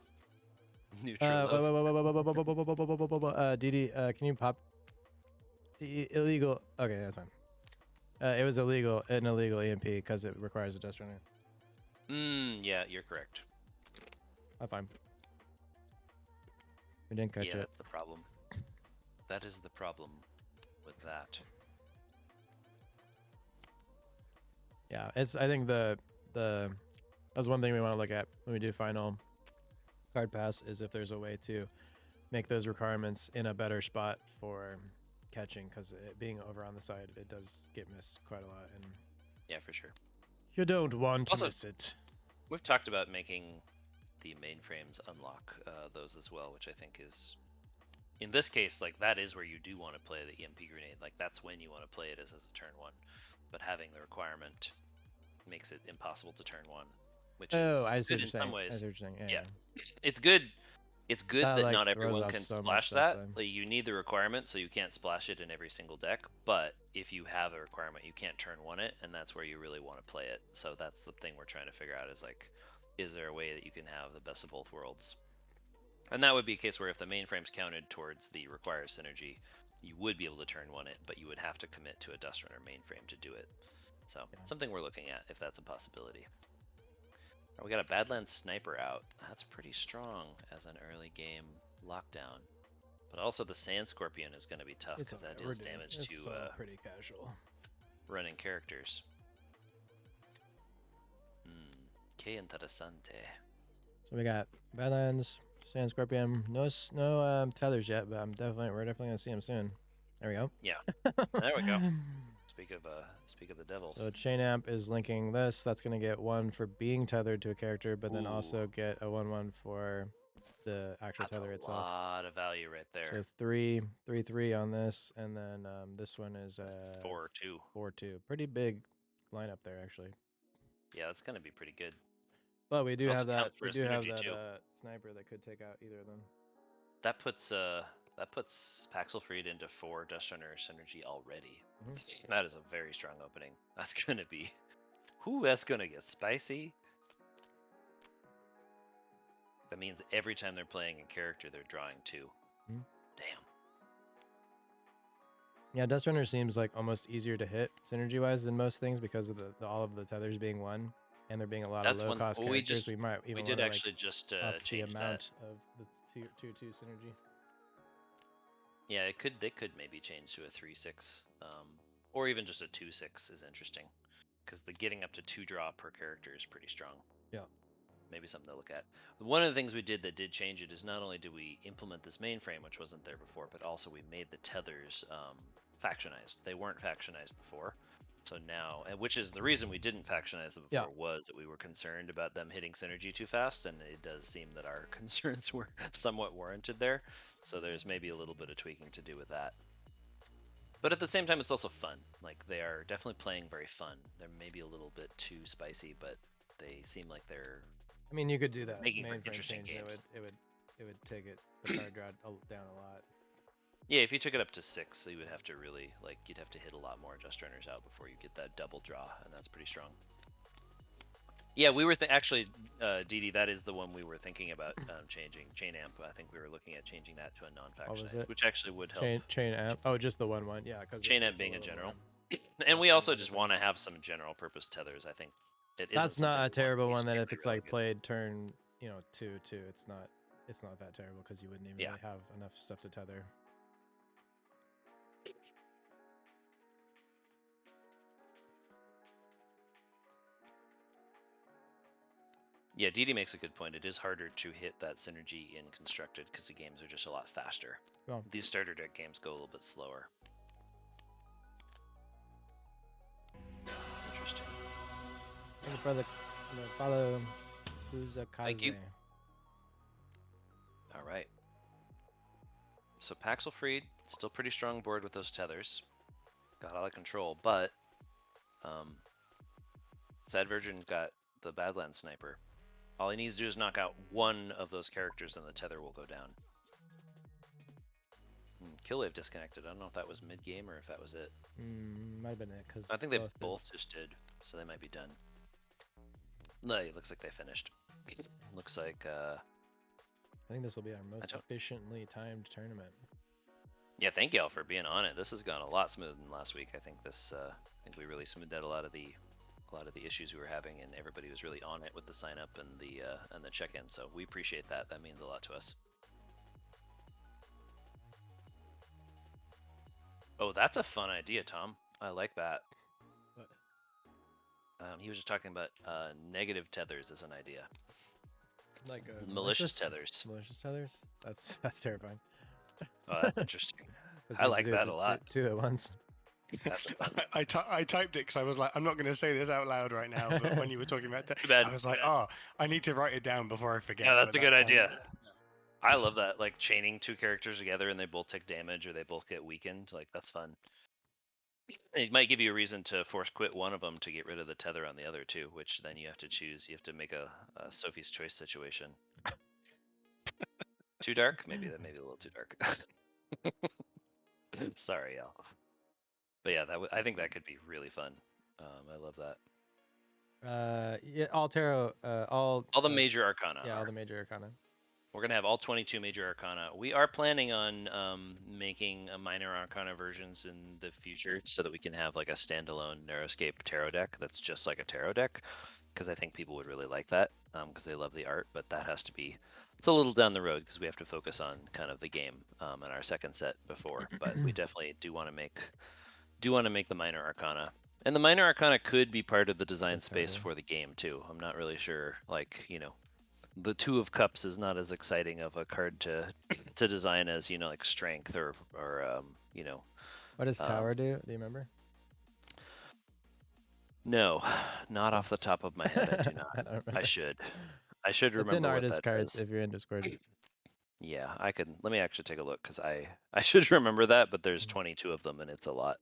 Neutral love. DD, can you pop? Illegal. Okay, that's fine. It was an illegal EMP because it requires a dust runner. Yeah, you're correct. I'm fine. We didn't catch Yeah, it. that's the problem. That is the problem with that. Yeah, it's. I think that's one thing we want to look at when we do final card pass is if there's a way to make those requirements in a better spot for catching, because it being over on the side, it does get missed quite a lot, and Yeah, for sure. you don't want to Also- miss it. We've talked about making the mainframes unlock those as well, which I think is, in this case, like that is where you do want to play the EMP grenade. Like that's when you want to play it as a turn one, but having the requirement makes it impossible to turn one. Which is I see good what you're in saying. some ways. I see what you're saying. Yeah. It's good. It's good That, that like, not throws everyone off can so much splash stuff, that. then. Like, you need the requirement, so you can't splash it in every single deck. But if you have a requirement, you can't turn one it, and that's where you really want to play it. So that's the thing we're trying to figure out is like, is there a way that you can have the best of both worlds? And that would be a case where if the mainframe's counted towards the required synergy, you would be able to turn one it, but you would have to commit to a Dust Runner mainframe to do it. So something we're looking at if that's a possibility. We got a Badlands Sniper out. That's pretty strong as an early game lockdown. But also the Sand Scorpion is going to be tough because that deals damage to pretty casual. running characters. Que interesante. So we got Badlands, Sand Scorpion. No tethers yet, but we're definitely gonna see him soon. There we go. Yeah, there we go. Speak of the devil. So Chain Amp is linking this. That's gonna get 1 for being tethered to a character, but then also get a 1/1 for the actual tether That's a itself. lot of value right there. So 3/3 on this, and then this one is 4/2. 4/2. Pretty big lineup there, actually. Yeah, that's gonna be pretty good. But we do Also have that. counts for We a do have synergy, that too. sniper that could take out either of them. That puts Paxelfried into 4 Dust Runner synergy already. That is a very strong opening. That's gonna be, that's gonna get spicy. That means every time they're playing a character, they're drawing 2. Mhm. Damn. Yeah, Dust Runner seems like almost easier to hit synergy-wise than most things because of the all of the tethers being 1, and there being a lot That's of low-cost well, characters. We might even we did wanna, actually just up the change that. amount of the 2/2 synergy. Yeah, they could maybe change to a 3/6, or even just a 2/6 is interesting, because the getting up to 2 draw per character is pretty strong. Yeah. Maybe something to look at. One of the things we did that did change it is not only did we implement this mainframe, which wasn't there before, but also we made the tethers factionized. They weren't factionized before. So now, and which is the reason we didn't factionize them before, was that we were concerned about them hitting synergy too fast, and it does seem that our concerns were somewhat warranted there. So there's maybe a little bit of tweaking to do with that. But at the same time, it's also fun. Like, they are definitely playing very fun. They're maybe a little bit too spicy, but they seem like they're I mean, you could do that. making for Mainframe interesting change, games. It would take the card draw down a lot. Yeah, if you took it up to 6, you would have to really, like, you'd have to hit a lot more Just Runners out before you get that double draw, and that's pretty strong. Yeah, we were actually, Didi, that is the one we were thinking about changing. Chain amp. I think we were looking at changing that to a non-factionized, it? which actually would help. Chain amp. Oh, just the one. Yeah, because Chain amp being a general, and we also just want to have some general purpose tethers. I think it that's not a terrible one. That if it's really like played turn, 2, it's not that terrible because you wouldn't even really have enough stuff to tether. Yeah, Didi makes a good point. It is harder to hit that synergy in constructed because the games are just a lot faster. Oh. These starter deck games go a little bit slower. Interesting. Brother, who's a Thank you. Kaze? All right. So Paxel Freed, still pretty strong board with those tethers. Got out of control, but Sad Virgin got the Badland Sniper. All he needs to do is knock out one of those characters and the tether will go down. Killwave disconnected. I don't know if that was mid-game or if that was it. Might have been it, because I think they both just did, so they might be done. No, it looks like they finished. Looks like I think this will be our most efficiently timed tournament. Yeah, thank y'all for being on it. This has gone a lot smoother than last week. I think we really smoothed out a lot of the issues we were having, and everybody was really on it with the sign up and the check-in. So we appreciate that. That means a lot to us. Oh, that's a fun idea, Tom. I like that. What? He was just talking about negative tethers as an idea. Like malicious tethers. Malicious tethers? That's terrifying. Oh, that's interesting. I like that a lot. Two at once. I typed it because I was like, I'm not going to say this out loud right now. But when you were talking about that, I was like, oh, I need to write it down before I forget. Yeah, that's a good idea. I love that, like chaining two characters together and they both take damage or they both get weakened. Like that's fun. It might give you a reason to force quit one of them to get rid of the tether on the other two, which then you have to choose. You have to make a Sophie's Choice situation. Too dark? Maybe a little too dark. Sorry, y'all. But yeah, I think that could be really fun. I love that. Yeah, all tarot, all the major arcana. Yeah, all the major arcana. We're gonna have all 22 major arcana. We are planning on making a minor arcana versions in the future, so that we can have like a standalone Narrowscape tarot deck that's just like a tarot deck, because I think people would really like that, because they love the art. But that has to be, it's a little down the road because we have to focus on kind of the game and our second set before. But we definitely do want to make the minor arcana, and the minor arcana could be part of the design space for the game too. I'm not really sure, like, the Two of Cups is not as exciting of a card to design as, like Strength or What does Tower do? Do you remember? No, not off the top of my head. I do not. I should remember. It's in what artist that cards does. if you're in Discord. Yeah, I could. Let me actually take a look because I should remember that, but there's 22 of them and it's a lot.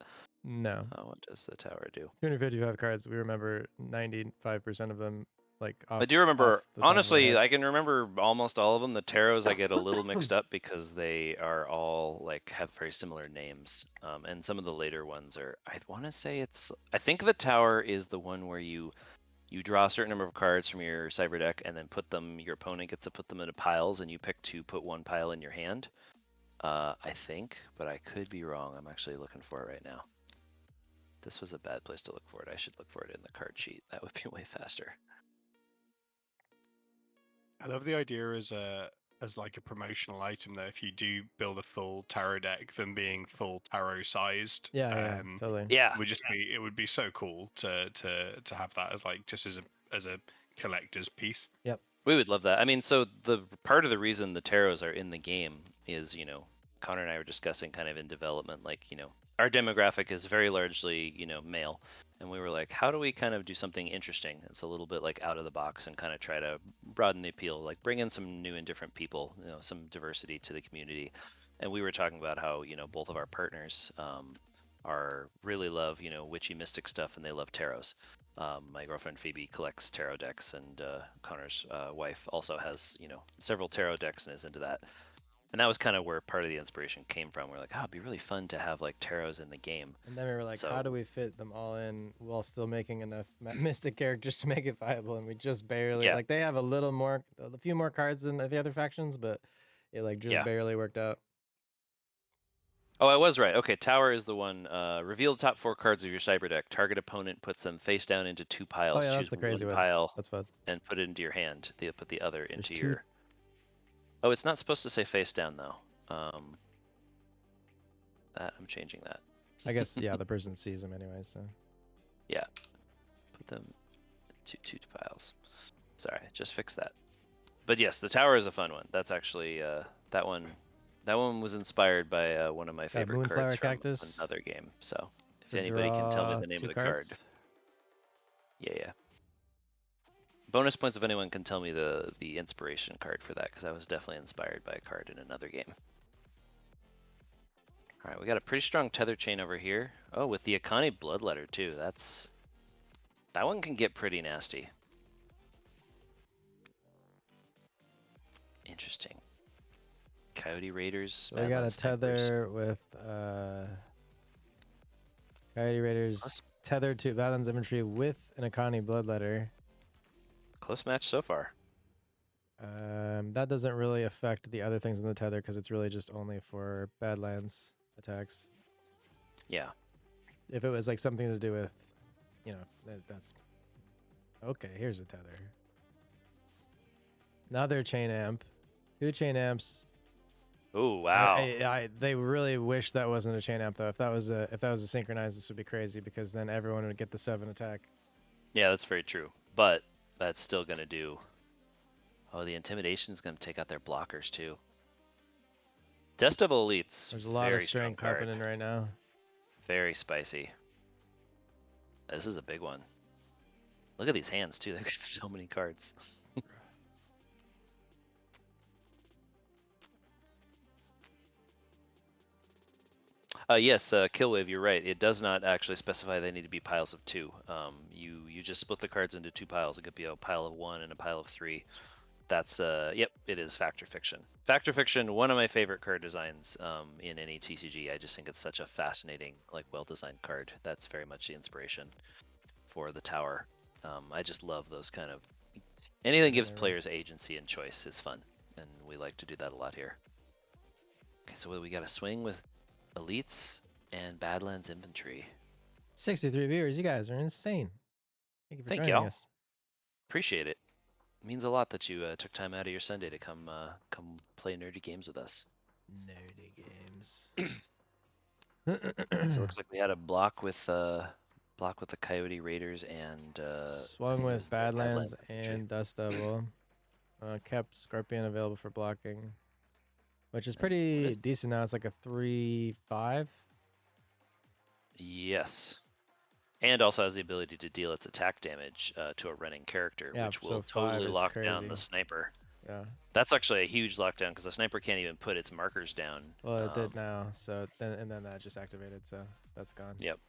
No. What does the Tower do? 255 cards. We remember 95% of them. Like I do remember, honestly, I can remember almost all of them. The tarots I get a little mixed up because they are all like have very similar names. And some of the later ones are, I want to say I think the Tower is the one where you draw a certain number of cards from your cyber deck and then your opponent gets to put them into piles and you pick to put one pile in your hand. I think, but I could be wrong. I'm actually looking for it right now. This was a bad place to look for it. I should look for it in the card sheet. That would be way faster. I love the idea as like a promotional item that if you do build a full tarot deck, them being full tarot sized. Yeah, totally. Yeah, it would be so cool to have that as like just as a collector's piece. Yep. We would love that. I mean, so the part of the reason the tarots are in the game is, Connor and I were discussing kind of in development, like, our demographic is very largely, male. And we were like, how do we kind of do something interesting? It's a little bit like out of the box and kind of try to broaden the appeal, like bring in some new and different people, some diversity to the community. And we were talking about how, both of our partners really love, witchy mystic stuff, and they love tarots. My girlfriend Phoebe collects tarot decks, and Connor's wife also has, several tarot decks and is into that. And that was kind of where part of the inspiration came from. We're like, oh, it'd be really fun to have like Taros in the game. And then we were like, So- how do we fit them all in while still making enough Mystic characters to make it viable? And we just barely, Yeah. like, they have a few more cards than the other factions, but it like just Yeah. barely worked out. Oh, I was right. Okay, Tower is the one. Reveal the top 4 cards of your cyber deck. Target opponent puts them face down into 2 piles. Oh, yeah, that's Choose the crazy one one. pile That's fun. and put it into your hand. Put the other There's into 2. your. Oh, it's not supposed to say face down though. That I'm changing that. I guess, yeah, the person sees them anyway, so. Yeah. Put them into 2 piles. Sorry, just fix that. But yes, the Tower is a fun one. That's actually that one. That one was inspired by one of my favorite Moonflower cards from Cactus another game. So if to anybody can tell me draw the name 2 of the card, cards. yeah. Bonus points if anyone can tell me the inspiration card for that, because I was definitely inspired by a card in another game. All right, we got a pretty strong tether chain over here. Oh, with the Akani Bloodletter too. That one can get pretty nasty. Interesting. Coyote Raiders. So we got a Badlands Snipers. tether with Coyote Raiders Plus- tethered to Badlands Infantry with an Akani Bloodletter. Close match so far. That doesn't really affect the other things in the tether because it's really just only for Badlands attacks. Yeah. If it was like something to do with, you know, that's okay. Here's a tether. Another chain amp, 2 chain amps. Oh wow. They really wish that wasn't a chain amp though. If that was a synchronized, this would be crazy because then everyone would get the 7 attack. Yeah, that's very true. But that's still gonna do. Oh, the intimidation's gonna take out their blockers too. Dust of Elites. There's a lot very of strength strong card. happening right now. Very spicy. This is a big one. Look at these hands too. They've got so many cards. Yes, Killwave, you're right. It does not actually specify they need to be piles of 2. You just split the cards into 2 piles. It could be a pile of 1 and a pile of 3. That's yep, it is Factor Fiction. Factor Fiction, one of my favorite card designs in any TCG. I just think it's such a fascinating, like, well-designed card. That's very much the inspiration for the Tower. I just love those kind of anything that gives players agency and choice is fun, and we like to do that a lot here. Okay, so we got a swing with Elites and Badlands Infantry. 63 viewers. You guys are insane. Thank you for Thank joining y'all. us. Appreciate it. It means a lot that you took time out of your Sunday to come play nerdy games with us. Nerdy games. So it looks like we had a block with the Coyote Raiders and Swung it with was the Badlands Infantry. and Dust Devil. Kept Scorpion available for blocking, which is pretty decent now. It's like a 3/5. Yes. And also has the ability to deal its attack damage to a running character, Yeah, which so will 5 totally is lock down crazy. the sniper. Yeah. That's actually a huge lockdown because the sniper can't even put its markers down. Well, it did now. So then that just activated. So that's gone. Yep.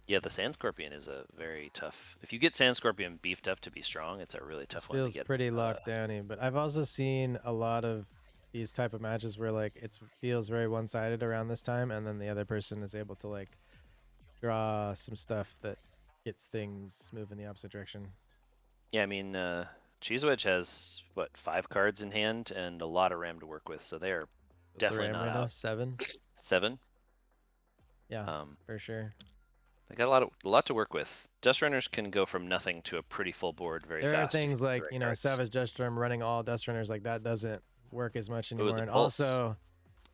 Yeah, the Sand Scorpion is a very tough. If you get Sand Scorpion beefed up to be strong, it's a really tough It one to feels get. pretty locked downy, but I've also seen a lot of these type of matches where like it feels very one-sided around this time, and then the other person is able to like draw some stuff that gets things moving the opposite direction. Yeah, I mean, Cheese Wedge has what 5 cards in hand and a lot of RAM to work with, so they are What's the definitely RAM not right now? out. 7. 7. Yeah, for sure. They got a lot to work with. Dust Runners can go from nothing to a pretty full board very There fast. are if you things get the like, right you know, cards. Savage Deathstorm running all Dust Runners, like that doesn't work as much anymore. the And pulse. also,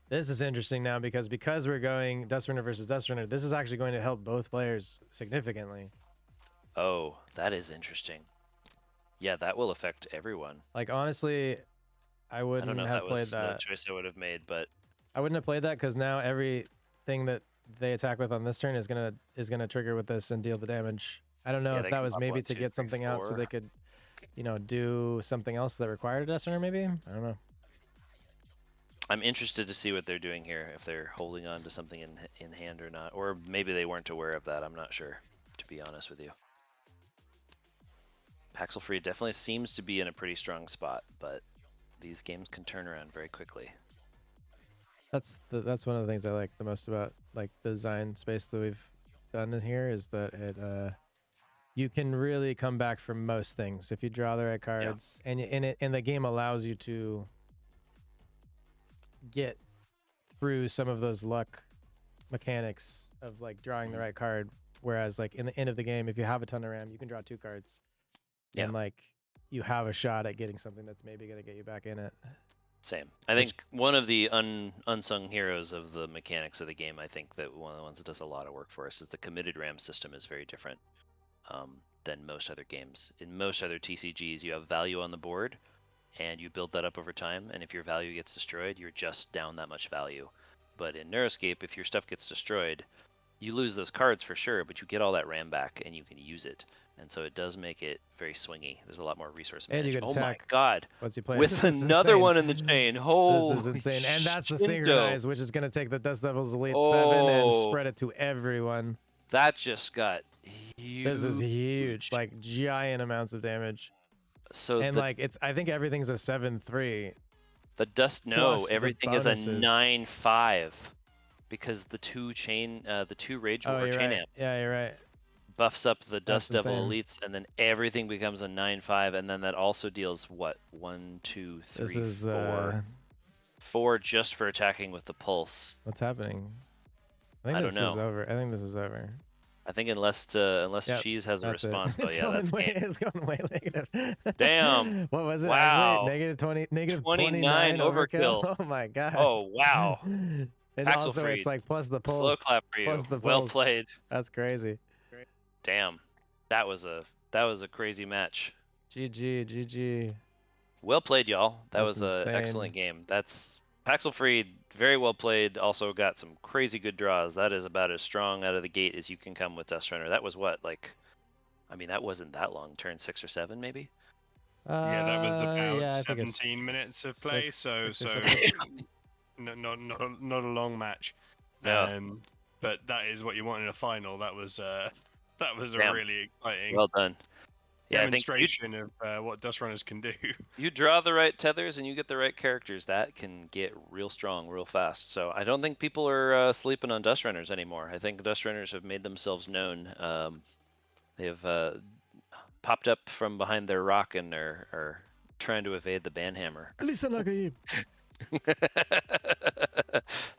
this is interesting now because we're going Dust Runner versus Dust Runner, this is actually going to help both players significantly. Oh, that is interesting. Yeah, that will affect everyone. Like, honestly, I I don't wouldn't know if have that played was the that. choice I would have made, but I wouldn't have played that because now everything that they attack with on this turn is gonna trigger with this and deal the damage. I don't know Yeah, if they that can was pop maybe 1, to 2, get 3, something out so 4. they could, you know, do something else that required a Dust Runner maybe? I don't know. I'm interested to see what they're doing here, if they're holding on to something in hand or not, or maybe they weren't aware of that. I'm not sure, to be honest with you. Paxel Free definitely seems to be in a pretty strong spot, but these games can turn around very quickly. That's one of the things I like the most about like the design space that we've done in here is that it you can really come back from most things if you draw the right cards, and the game allows you to get through some of those luck mechanics of like drawing the right card. Whereas like in the end of the game, if you have a ton of RAM, you can draw 2 cards, and like you have a shot at getting something that's maybe gonna get you back in it. Same. I think one of the unsung heroes of the mechanics of the game, I think that one of the ones that does a lot of work for us is the committed RAM system is very different than most other games. In most other TCGs, you have value on the board, and you build that up over time, and if your value gets destroyed, you're just down that much value. But in Neuroscape, if your stuff gets destroyed, you lose those cards for sure, but you get all that RAM back, and you can use it. And so it does make it very swingy. There's a lot more resource And you management. get Oh my attack. god. Once you play With another one in the chain. This is insane. And that's the synchronize, which is going to take the Dust Devils Elite 7 and spread it to everyone. That just got huge. This is huge. Like giant amounts of damage. So and like I think everything's a 7-3. The dust everything is a 9-5 because the 2 rage or chain amp. Yeah, you're right. Buffs up the Dust Devil Elites, and then everything becomes a 9-5, and then that also deals what 1, 2, 3, this is 4. 4 just for attacking with the pulse. What's happening? I don't this know. Is over. I think this is over. I think unless Cheese has a response, it's it's going way negative. Damn. What was it? Wow. Negative 20, negative 29 overkill. Oh my god. Oh wow. And Paxel also Freed. it's like plus the pulse. Slow clap for you. Plus the well pulse. played. That's crazy. Damn. That was a crazy match. GG. Well played, y'all. That That's was an excellent game. That's Paxel Freed, very well played. Also got some crazy good draws. That is about as strong out of the gate as you can come with Dust Runner. That was what, like, I mean, that wasn't that long. Turn 6 or 7, maybe. Yeah, that was about I 17 minutes of play. six or So seven. not a long match. Yeah. But that is what you want in a final. That was a Damn. really exciting Well done. Yeah, demonstration of what Dust Runners can do. You draw the right tethers and you get the right characters, that can get real strong real fast. So I don't think people are sleeping on Dust Runners anymore. I think Dust Runners have made themselves known. They've popped up from behind their rock and are trying to evade the banhammer. Listen, Nagaib.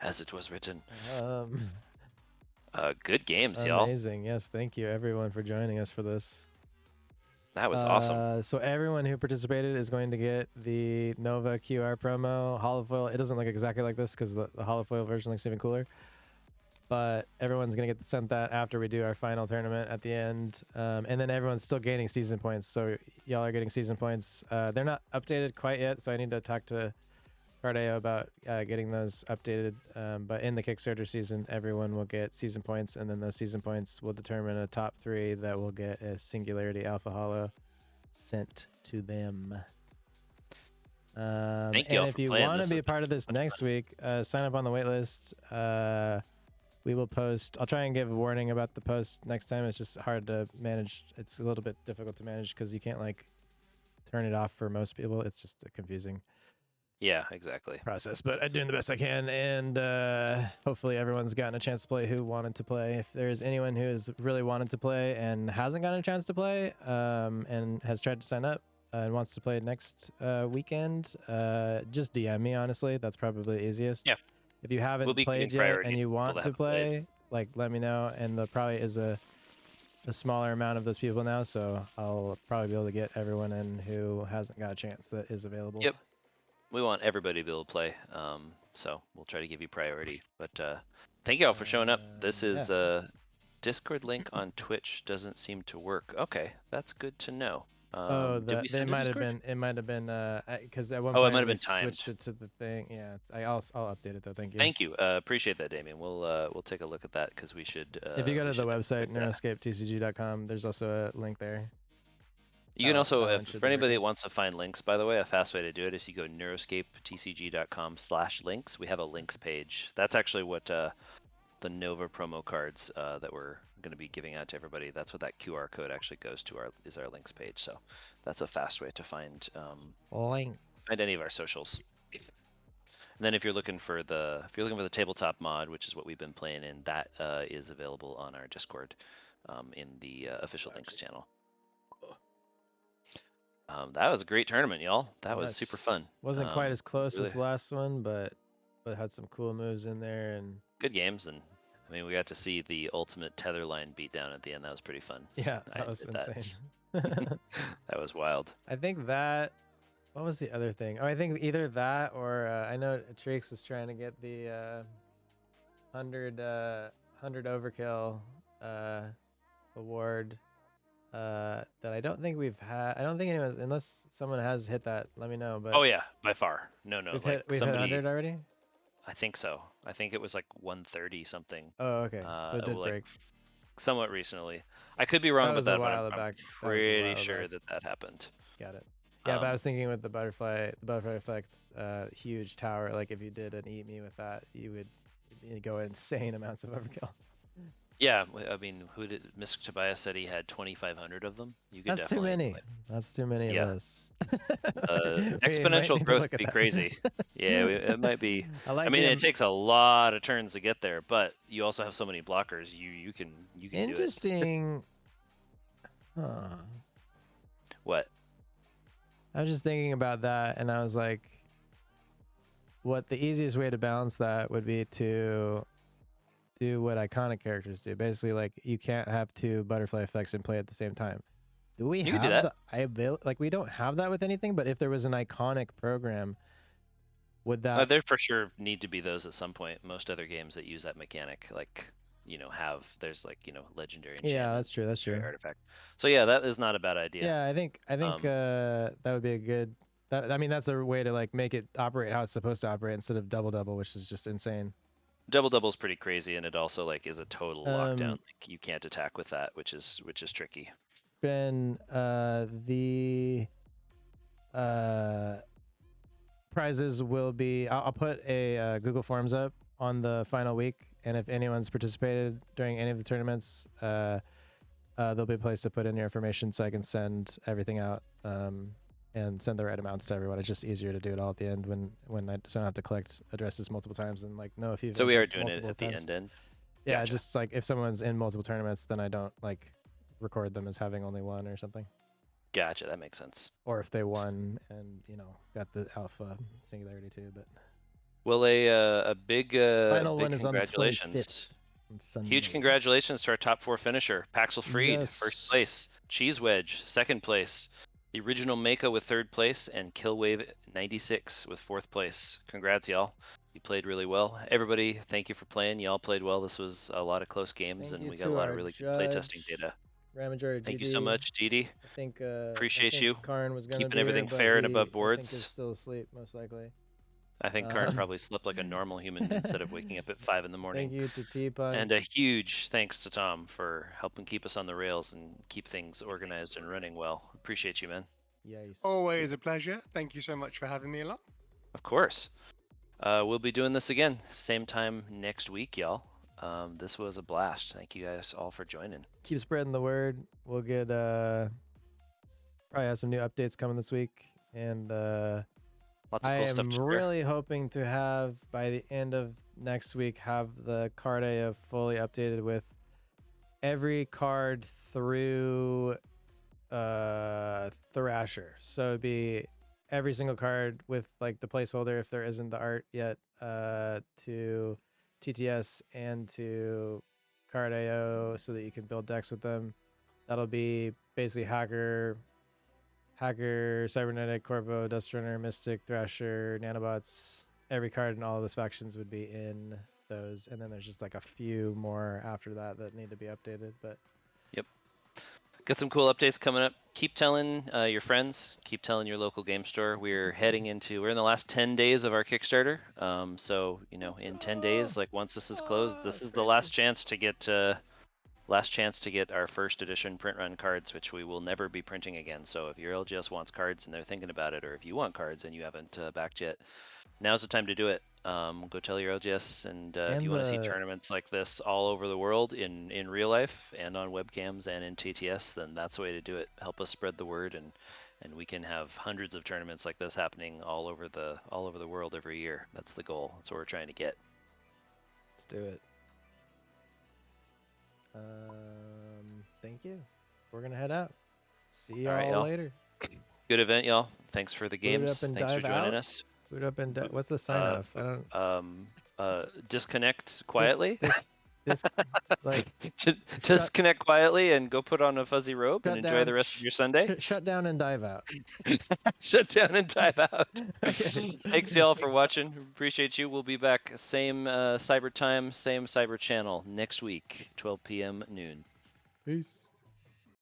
As it was written. Good games, amazing. y'all. Amazing. Yes, thank you everyone for joining us for this. That was awesome. So everyone who participated is going to get the Nova QR promo holofoil. It doesn't look exactly like this because the holofoil version looks even cooler. But everyone's going to get sent that after we do our final tournament at the end. And then everyone's still gaining season points. So y'all are getting season points. They're not updated quite yet, so I need to talk to Cardeo about getting those updated. But in the Kickstarter season, everyone will get season points, and then those season points will determine a top 3 that will get a Singularity Alpha Holo sent to them. Thank you and all if for you playing. want to This be is a part of this next week, sign up on the waitlist. We will post. I'll try and give a warning about the post next time. It's just hard to manage. It's a little bit difficult to manage because you can't like turn it off for most people. It's just a confusing Yeah, exactly. process, but I'm doing the best I can, and hopefully everyone's gotten a chance to play who wanted to play. If there's anyone who has really wanted to play and hasn't gotten a chance to play and has tried to sign up and wants to play next weekend, just DM me, honestly. That's probably the easiest. Yeah. If you haven't played yet and you want to play, like, let me know, and there probably is a smaller amount of those people now, so I'll probably be able to get everyone in who hasn't got a chance that is available. Yep. We want everybody to be able to play, so we'll try to give you priority. But thank you all for showing up. This is Discord link on Twitch doesn't seem to work. Okay, that's good to know. It might have been because at one it point might have we been timed. switched it to the thing. Yeah, I'll update it though. Thank you. Thank you. Appreciate that, Damien. We'll take a look at that because we should. If you go to the website neuroscapetcg.com, there's also a link there. You can also, for anybody that wants to find links, by the way, a fast way to do it is you go neuroscapetcg.com/links. We have a links page. That's actually what the Nova promo cards that we're going to be giving out to everybody. That's what that QR code actually goes to, is our links page. So that's a fast way to find Links. any of our socials. And then if you're looking for the tabletop mod, which is what we've been playing in, that is available on our Discord in the official links channel. That was a great tournament, y'all. That was super fun. Wasn't quite as close really as the last one, but had some cool moves in there and good games. And I mean, we got to see the ultimate tether line beat down at the end. That was pretty fun. yeah, that was insane. That was wild. I think that. What was the other thing? Oh, I think either that or I know Trix was trying to get the 100 overkill award that I don't think we've had. I don't think anyone's, unless someone has hit that. Let me know. But Oh yeah, by far. No, we've like hit 100 already. I think so. I think it was like 130 something. Oh, okay. So it did like break. Somewhat recently. I could be wrong That about was a that, while but I'm back. That was a pretty while sure back. that happened. Got it. Yeah, but I was thinking with the butterfly effect, huge tower. Like if you did an eat me with that, you'd go insane amounts of overkill. Yeah, I mean, who did Mr. Tobias said he had 2,500 of them? You could That's too definitely, many. That's too many of those. exponential growth would be crazy. Yeah, it might be. I mean, it takes a lot of turns to get there, but you also have so many blockers. You can Interesting. Huh. What? I was just thinking about that, and I was like, what the easiest way to balance that would be to do what iconic characters do. Basically, like you can't have two butterfly effects in play at the same time. Do we You have can do that? Like we don't have that with anything, but if there was an iconic program, would that? There for sure need to be those at some point. Most other games that use that mechanic, like there's like legendary. Yeah, that's true. That's true. Artifact. So yeah, that is not a bad idea. Yeah, I think that would be a good. I mean, that's a way to like make it operate how it's supposed to operate instead of double, which is just insane. Double is pretty crazy, and it also like is a total lockdown. Like you can't attack with that, which is tricky. Ben, the prizes will be. I'll put a Google Forms up on the final week, and if anyone's participated during any of the tournaments, there'll be a place to put in your information so I can send everything out and send the right amounts to everyone. It's just easier to do it all at the end so I don't have to collect addresses multiple times and like know if you've. So we are doing it at the end. Yeah, Gotcha. just like if someone's in multiple tournaments, then I don't like record them as having only one or something. Gotcha, that makes sense. Or if they won and got the alpha singularity too, but. Well, a big Final big one is on the congratulations. 25th on Sunday. Huge congratulations to our top 4 finisher. Paxel Freed, Yes. first place. Cheese Wedge, second place. The original Mako with third place, and Killwave 96 with fourth place. Congrats, y'all. You played really well. Everybody, thank you for playing. Y'all played well. This was a lot of close games, Thank and you we got a to lot of our really good playtesting judge, data. Ramager Thank you GD. so much, Didi. I think Appreciate you. Karn was gonna Keeping be here, everything but fair and above I boards. think he's still asleep, most likely. I think Karn probably slept like a normal human instead of waking up at 5 in the morning. Thank you to T-Pun. And a huge thanks to Tom for helping keep us on the rails and keep things organized and running well. Appreciate you, man. Yes. Always a pleasure. Thank you so much for having me along. Of course. We'll be doing this again, same time next week, y'all. This was a blast. Thank you guys all for joining. Keep spreading the word. We'll get probably have some new updates coming this week, and Lots of I cool stuff am to share. really hoping to have by the end of next week have the card AO fully updated with every card through Thrasher. So it'd be every single card with like the placeholder if there isn't the art yet to TTS and to card AO so that you can build decks with them. That'll be basically Hacker, Cybernetic, Corpo, Dustrunner, Mystic, Thrasher, Nanobots. Every card in all of those factions would be in those, and then there's just like a few more after that that need to be updated. But Got some cool updates coming up. Keep telling your friends. Keep telling your local game store. We're in the last 10 days of our Kickstarter. So in 10 days, like once this is closed, this is the last chance to get our first edition print run cards, which we will never be printing again. So if your LGS wants cards and they're thinking about it, or if you want cards and you haven't backed yet, now's the time to do it. Go tell your LGS, and if And you want to see the- tournaments like this all over the world in real life and on webcams and in TTS, then that's the way to do it. Help us spread the word, and we can have hundreds of tournaments like this happening all over the world every year. That's the goal. That's what we're trying to get. Let's do it. Thank you. We're gonna head out. See All right, y'all y'all. later. Good event, y'all. Thanks for the Boot it games. up and Thanks for dive joining out. us. Boot up and what's the sign off? I don't. Disconnect quietly. This like Disconnect quietly and go put on a fuzzy robe and shut enjoy down- the rest of your Sunday. shut down and dive out. Shut down and dive out. Okay. Thanks y'all for watching. Appreciate you. We'll be back same cyber time, same cyber channel next week, 12 p.m. noon. Peace.